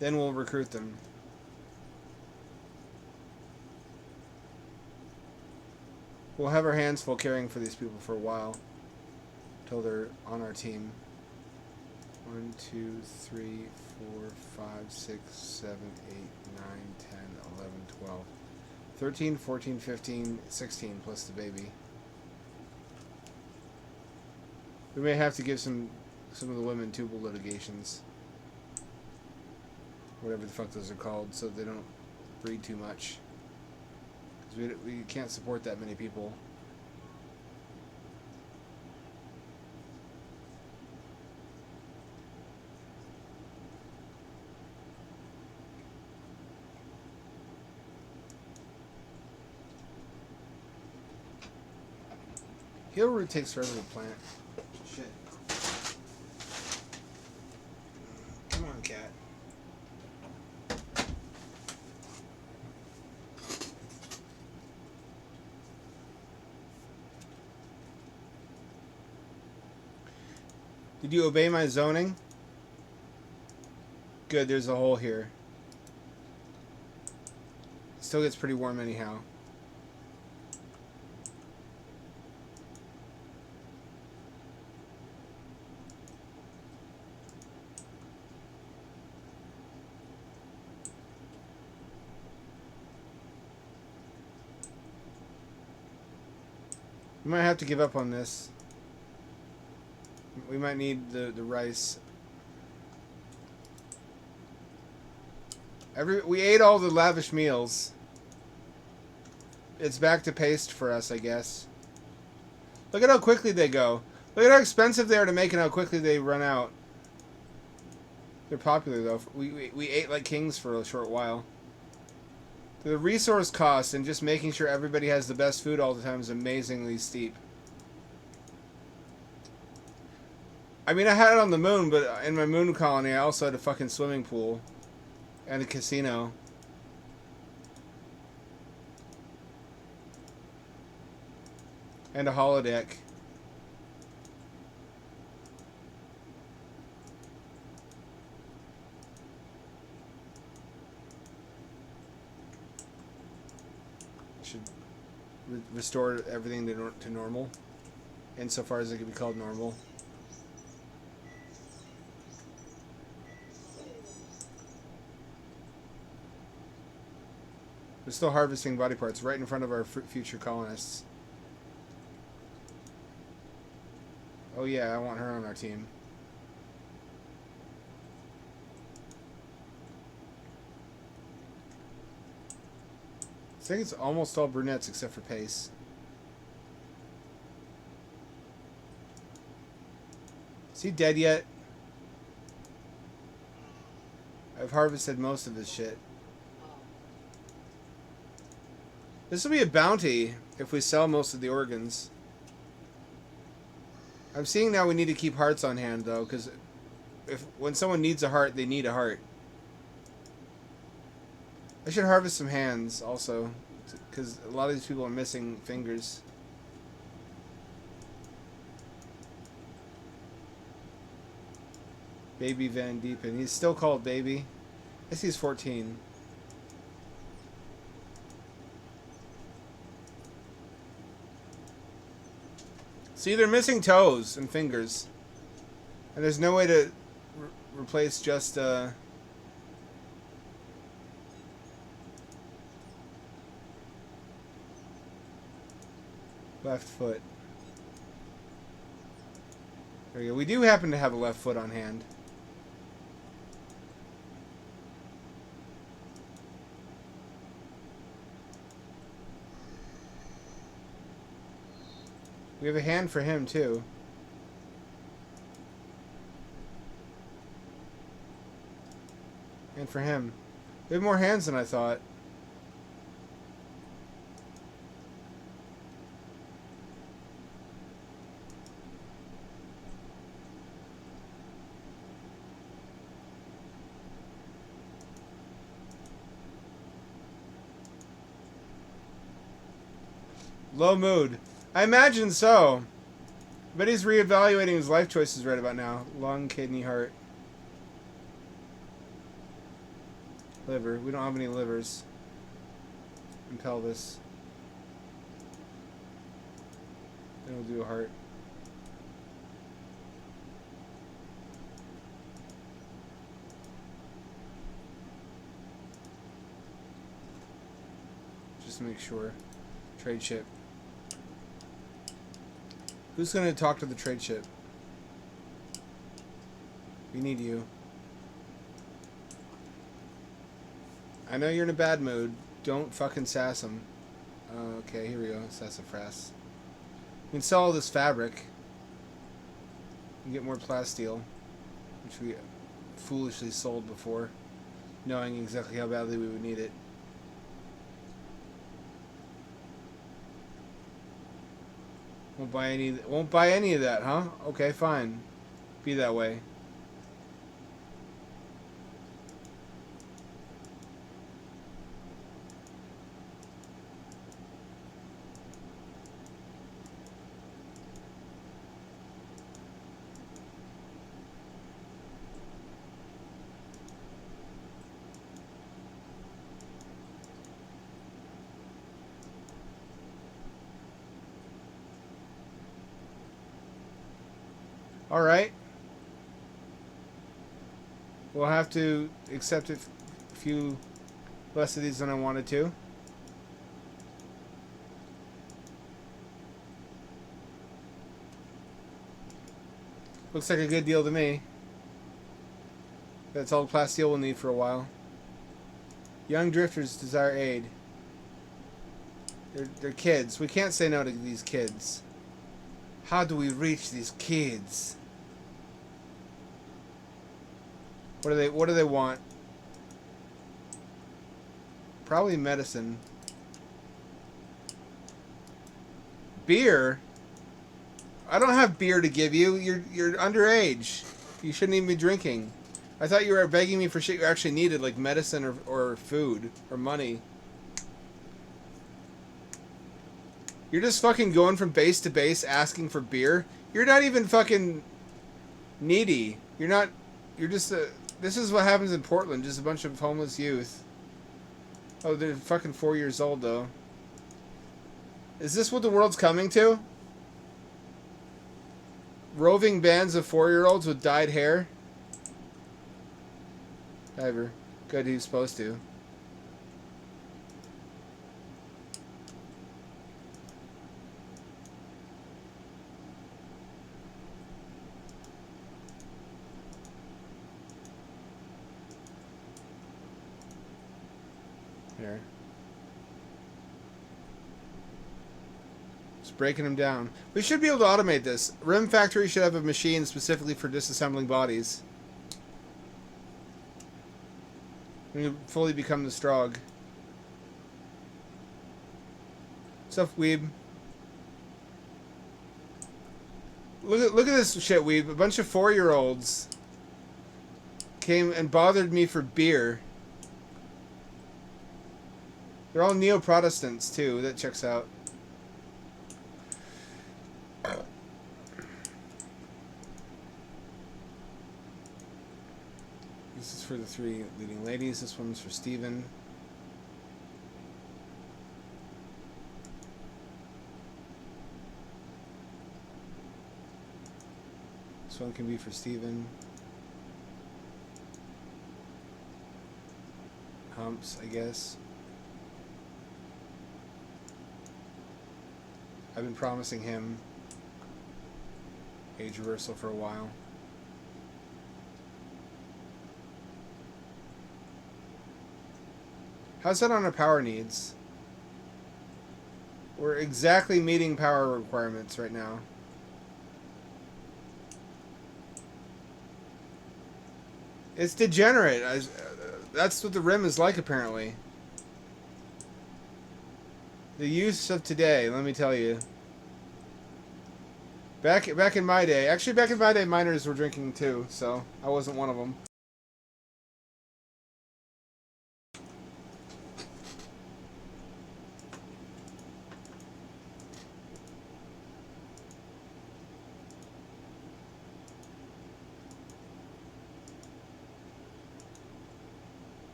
Then we'll recruit them. We'll have our hands full caring for these people for a while. Until they're on our team. 1, 2, 3, 4, 5, 6, 7, 8, 9, 10, 11, 12. 13, 14, 15, 16 plus the baby. We may have to give some of the women tubal litigations. Whatever the fuck those are called, so they don't breed too much. Because we can't support that many people. Heal root takes forever to plant. Shit. Come on, cat. Did you obey my zoning? Good, there's a hole here. Still gets pretty warm anyhow. We might have to give up on this. We might need the rice. We ate all the lavish meals. It's back to paste for us, I guess. Look at how quickly they go. Look at how expensive they are to make and how quickly they run out. They're popular, though. We ate like kings for a short while. The resource cost and just making sure everybody has the best food all the time is amazingly steep. I mean, I had it on the moon, but in my moon colony, I also had a fucking swimming pool. And a casino. And a holodeck. Should restore everything to normal. Insofar as it could be called normal. We're still harvesting body parts right in front of our future colonists. Oh yeah, I want her on our team. I think it's almost all brunettes except for Pace. Is he dead yet? I've harvested most of his shit. This will be a bounty if we sell most of the organs. I'm seeing now we need to keep hearts on hand, though, because when someone needs a heart, they need a heart. I should harvest some hands, also, because a lot of these people are missing fingers. Baby Van Diepen. He's still called Baby. I guess he's 14. See, they're missing toes and fingers. And there's no way to replace just, left foot. There we go. We do happen to have a left foot on hand. We have a hand for him, too. And for him. We have more hands than I thought. Low mood. I imagine so. But he's reevaluating his life choices right about now. Lung, kidney, heart. Liver. We don't have any livers. And pelvis. Then we'll do a heart. Just to make sure. Trade ship. Who's going to talk to the trade ship? We need you. I know you're in a bad mood. Don't fucking sass him. Okay, here we go. Sassafras. We can sell all this fabric. And get more plasteel. Which we foolishly sold before. Knowing exactly how badly we would need it. Won't buy any of that, huh? Okay, fine. Be that way. Alright. We'll have to accept a few less of these than I wanted to. Looks like a good deal to me. That's all plasteel will need for a while. Young drifters desire aid. They're kids. We can't say no to these kids. How do we reach these kids? What do they want? Probably medicine. Beer? I don't have beer to give you. You're underage. You shouldn't even be drinking. I thought you were begging me for shit you actually needed, like medicine or food or money. You're just fucking going from base to base asking for beer. You're not even fucking needy. You're not. You're just a. This is what happens in Portland. Just a bunch of homeless youth. Oh, they're fucking 4 years old though. Is this what the world's coming to? Roving bands of 4-year-olds with dyed hair? Ever. Good, he was supposed to. Here. Just breaking them down. We should be able to automate this. Rim Factory should have a machine specifically for disassembling bodies. When you fully become the Strog. Stuff, weeb. Look at this shit, weeb. A bunch of 4-year-olds came and bothered me for beer. They're all neo-Protestants too. That checks out. This is for the 3 leading ladies. This one's for Steven. This one can be for Steven. Humps, I guess. I've been promising him age reversal for a while. How's that on our power needs? We're exactly meeting power requirements right now. It's degenerate. That's what the Rim is like, apparently. The use of today, let me tell you. Back in my day, actually back in my day, minors were drinking too, so I wasn't one of them.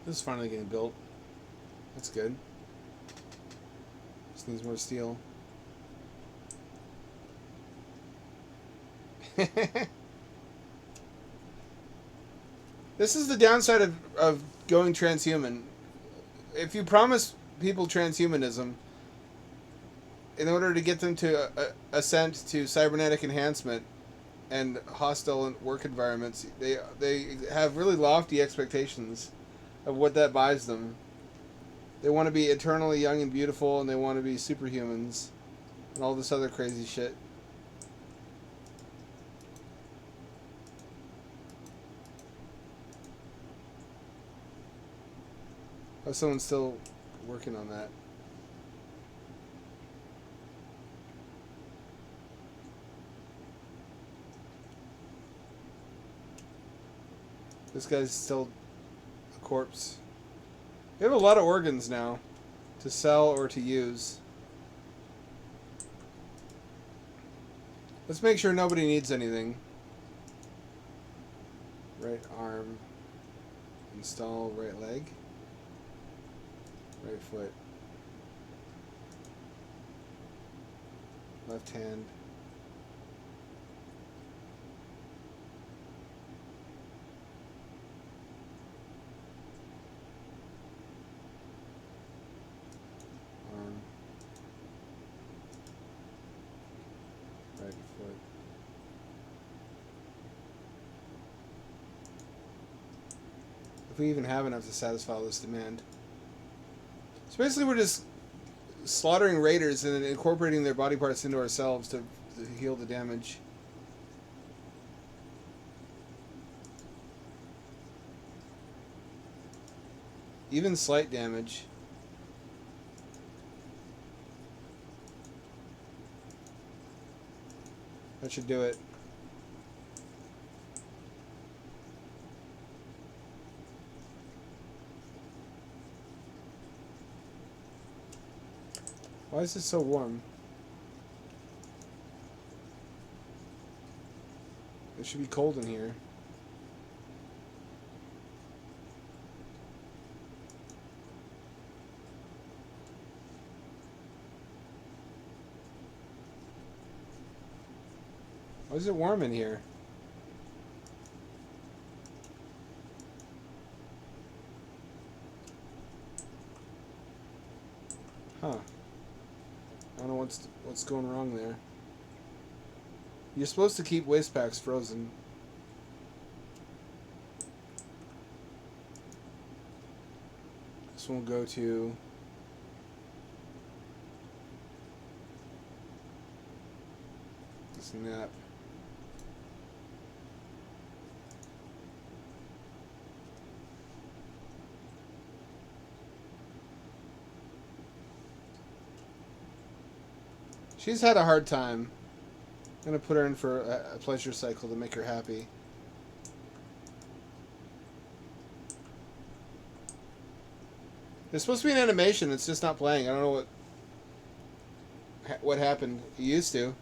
This is finally getting built. That's good. Just needs more steel. This is the downside of going transhuman. If you promise people transhumanism, in order to get them to assent to cybernetic enhancement and hostile work environments, they have really lofty expectations of what that buys them. They want to be eternally young and beautiful, and they want to be superhumans, and all this other crazy shit. Oh, someone's still working on that. This guy's still corpse. We have a lot of organs now to sell or to use. Let's make sure nobody needs anything. Right arm. Install right leg. Right foot. Left hand. back and forth. If we even have enough to satisfy this demand. So basically we're just slaughtering raiders and then incorporating their body parts into ourselves to heal the damage. Even slight damage. That should do it. Why is it so warm? It should be cold in here. Why is it warm in here? Huh. I don't know what's going wrong there. You're supposed to keep waste packs frozen. This one will go to snap. She's had a hard time. I'm gonna put her in for a pleasure cycle to make her happy. There's supposed to be an animation. It's just not playing. I don't know what happened. It used to.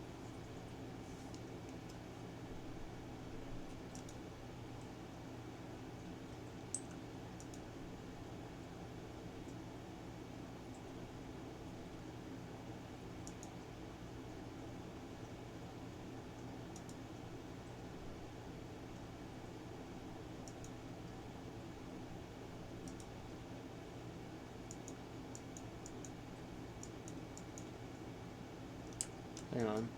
Hang on.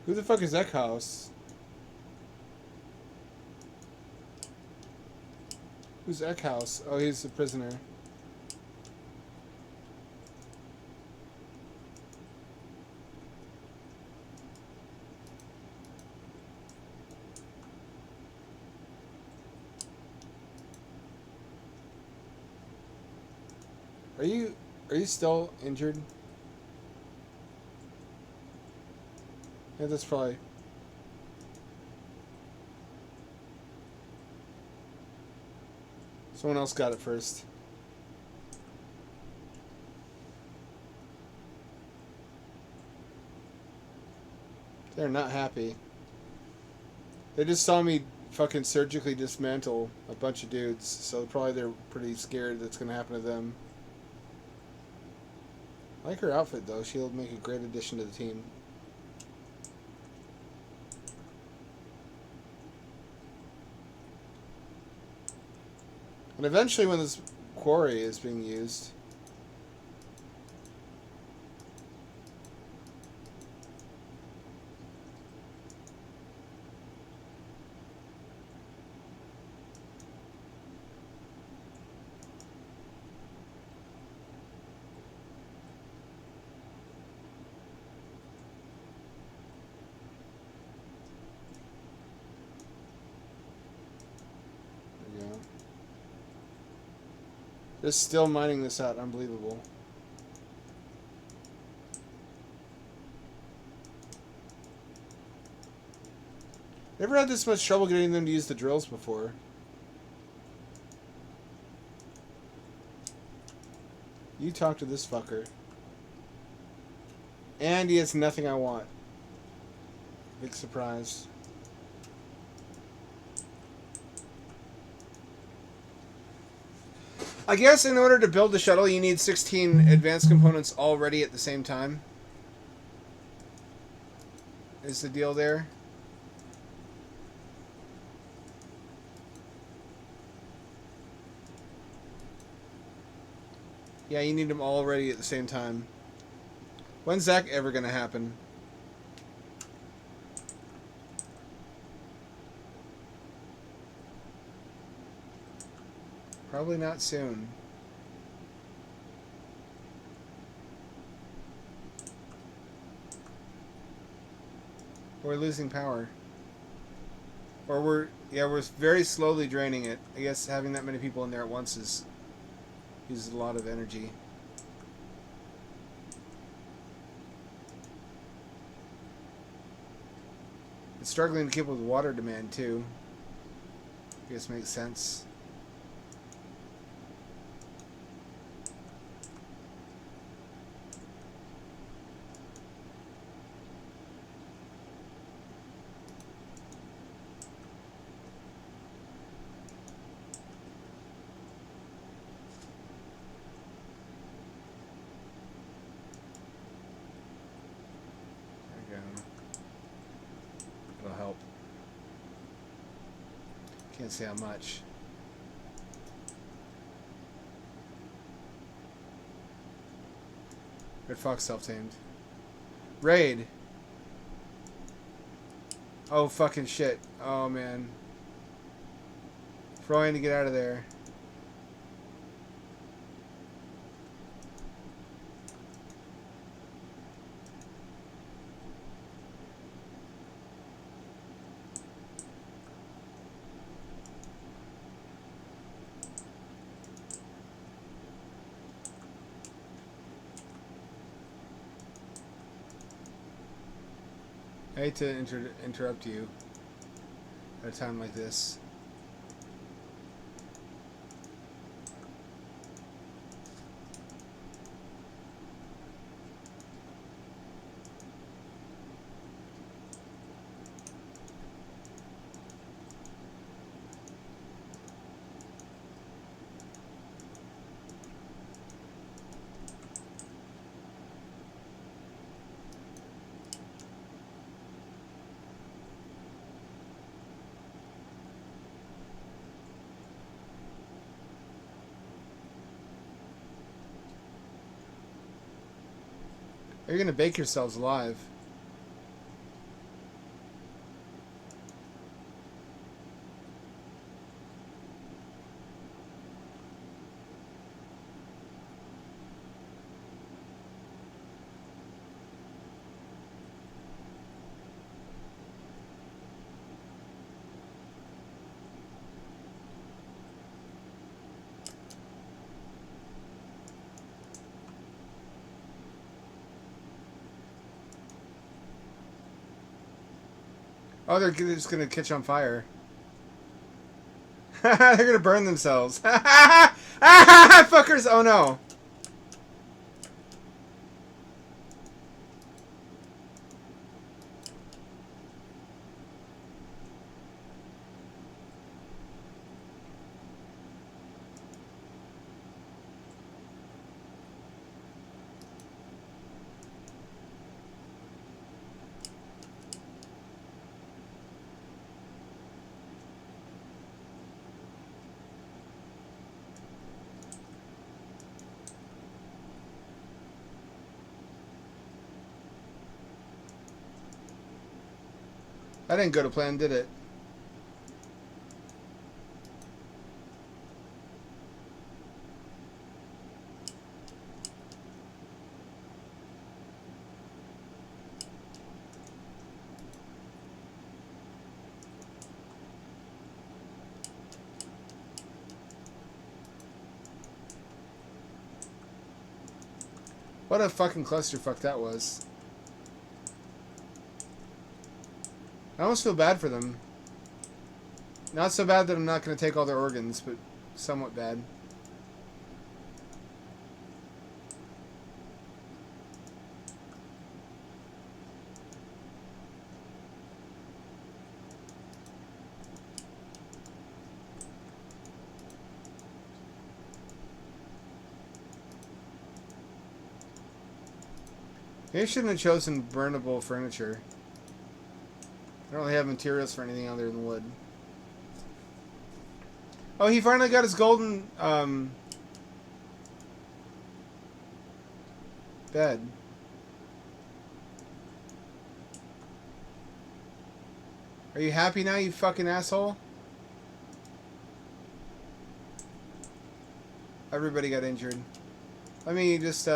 Who the fuck is Eckhouse? Who's Eckhouse? Oh, he's a prisoner. Are you still injured? Yeah, that's probably... Someone else got it first. They're not happy. They just saw me fucking surgically dismantle a bunch of dudes, so probably they're pretty scared that's gonna happen to them. I like her outfit though. She'll make a great addition to the team. And eventually when this quarry is being used... There we go. They're still mining this out. Unbelievable. Never had this much trouble getting them to use the drills before. You talk to this fucker. And he has nothing I want. Big surprise. I guess in order to build the shuttle, you need 16 advanced components all ready at the same time. Is the deal there? Yeah, you need them all ready at the same time. When's that ever going to happen? Probably not soon. We're losing power. Or we're very slowly draining it. I guess having that many people in there at once uses a lot of energy. It's struggling to keep up with water demand too. I guess makes sense. It'll help. Can't say how much. Red Fox self-tamed. Raid. Oh, fucking shit. Oh, man. Trying to get out of there. I hate to interrupt you at a time like this. You're gonna bake yourselves alive. Oh, they're just gonna catch on fire. They're gonna burn themselves. Fuckers! Oh no. That didn't go to plan, did it? What a fucking clusterfuck that was. I almost feel bad for them. Not so bad that I'm not going to take all their organs, but somewhat bad. Maybe I shouldn't have chosen burnable furniture. I don't really have materials for anything other than wood. Oh, he finally got his golden bed. Are you happy now, you fucking asshole? Everybody got injured. Let me just,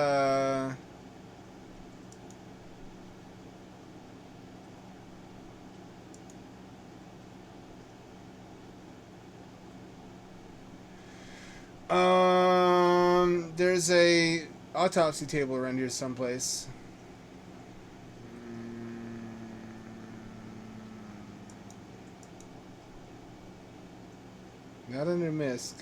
there's a autopsy table around here someplace. Not under MISC.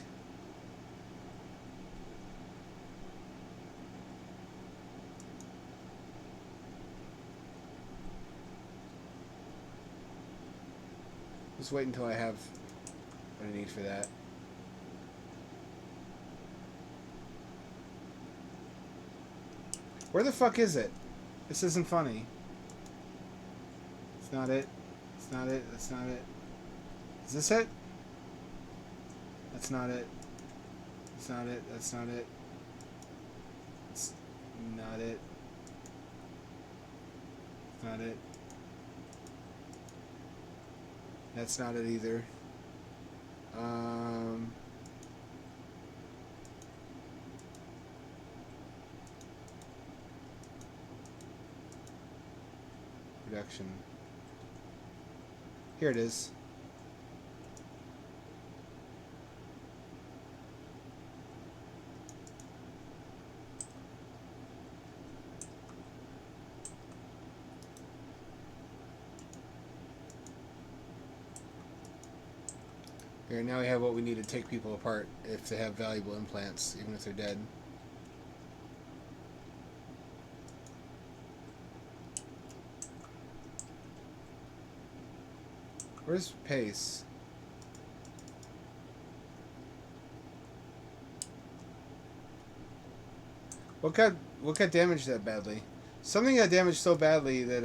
Just wait until I have what I need for that. Where the fuck is it? This isn't funny. It's not it. It's not it. That's not it. Is this it? That's not it. It's not it. That's not it. It's not it. It's not it. That's not it either. Production. Here it is. Here, now we have what we need to take people apart if they have valuable implants, even if they're dead. Where's Pace? What got damaged that badly? Something got damaged so badly that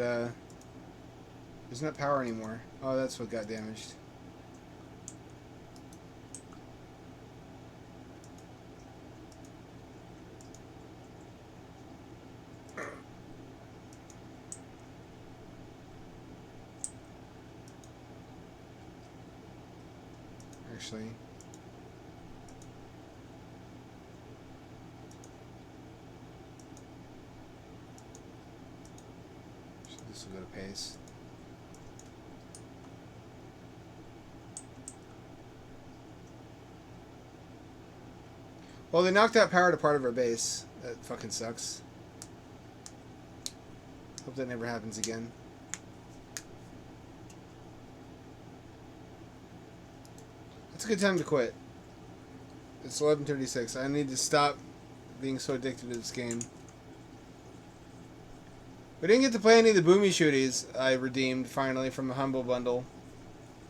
there's not power anymore. Oh, that's what got damaged. Actually, this will go to Pace. Well, they knocked out power to part of our base. That fucking sucks. Hope that never happens again. It's a good time to quit. It's 11:36. I need to stop being so addicted to this game. We didn't get to play any of the boomy shooties I redeemed finally from the Humble Bundle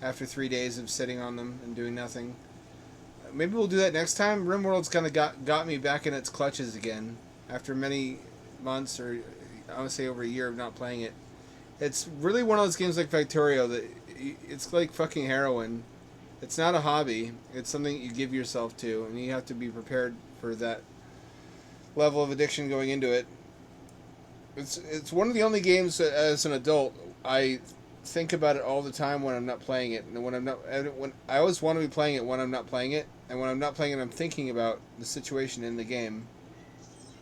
after 3 days of sitting on them and doing nothing. Maybe we'll do that next time. Rimworld's kind of got me back in its clutches again after many months, or I want to say over a year of not playing it. It's really one of those games like Factorio that it's like fucking heroin. It's not a hobby. It's something you give yourself to, and you have to be prepared for that level of addiction going into it. It's one of the only games that, as an adult, I think about it all the time when I'm not playing it, and when I always want to be playing it when I'm not playing it, and when I'm not playing it, I'm thinking about the situation in the game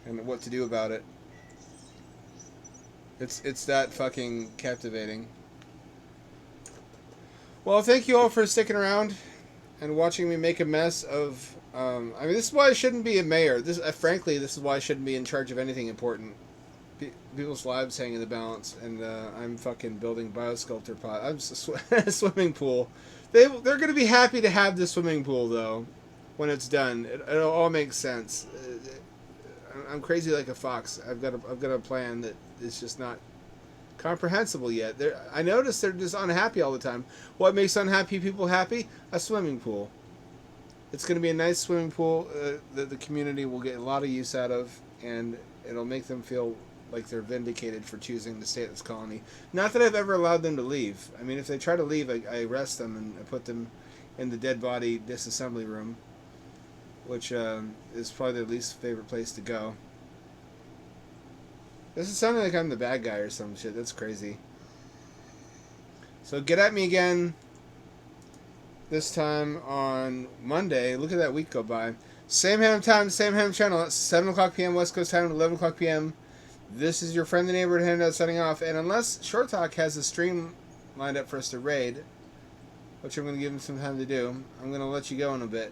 and what to do about it. It's that fucking captivating. Well, thank you all for sticking around and watching me make a mess of. I mean, this is why I shouldn't be a mayor. Frankly, this is why I shouldn't be in charge of anything important. People's lives hang in the balance, and I'm fucking building biosculpture pot. I'm a swimming pool. They're gonna be happy to have the swimming pool though, when it's done. It all makes sense. I'm crazy like a fox. I've got a plan that is just not comprehensible yet. I notice they're just unhappy all the time. What makes unhappy people happy? A swimming pool. It's going to be a nice swimming pool that the community will get a lot of use out of, and it'll make them feel like they're vindicated for choosing to stay at this colony. Not that I've ever allowed them to leave. I mean, if they try to leave, I arrest them and I put them in the dead body disassembly room, which is probably their least favorite place to go. This is sounding like I'm the bad guy or some shit. That's crazy. So get at me again this time on Monday. Look at that week go by. Same ham time, same ham channel. It's 7 o'clock p.m. West Coast time, 11 o'clock p.m. This is your friendly neighborhood handout signing off. And unless Short Talk has a stream lined up for us to raid, which I'm going to give him some time to do, I'm going to let you go in a bit.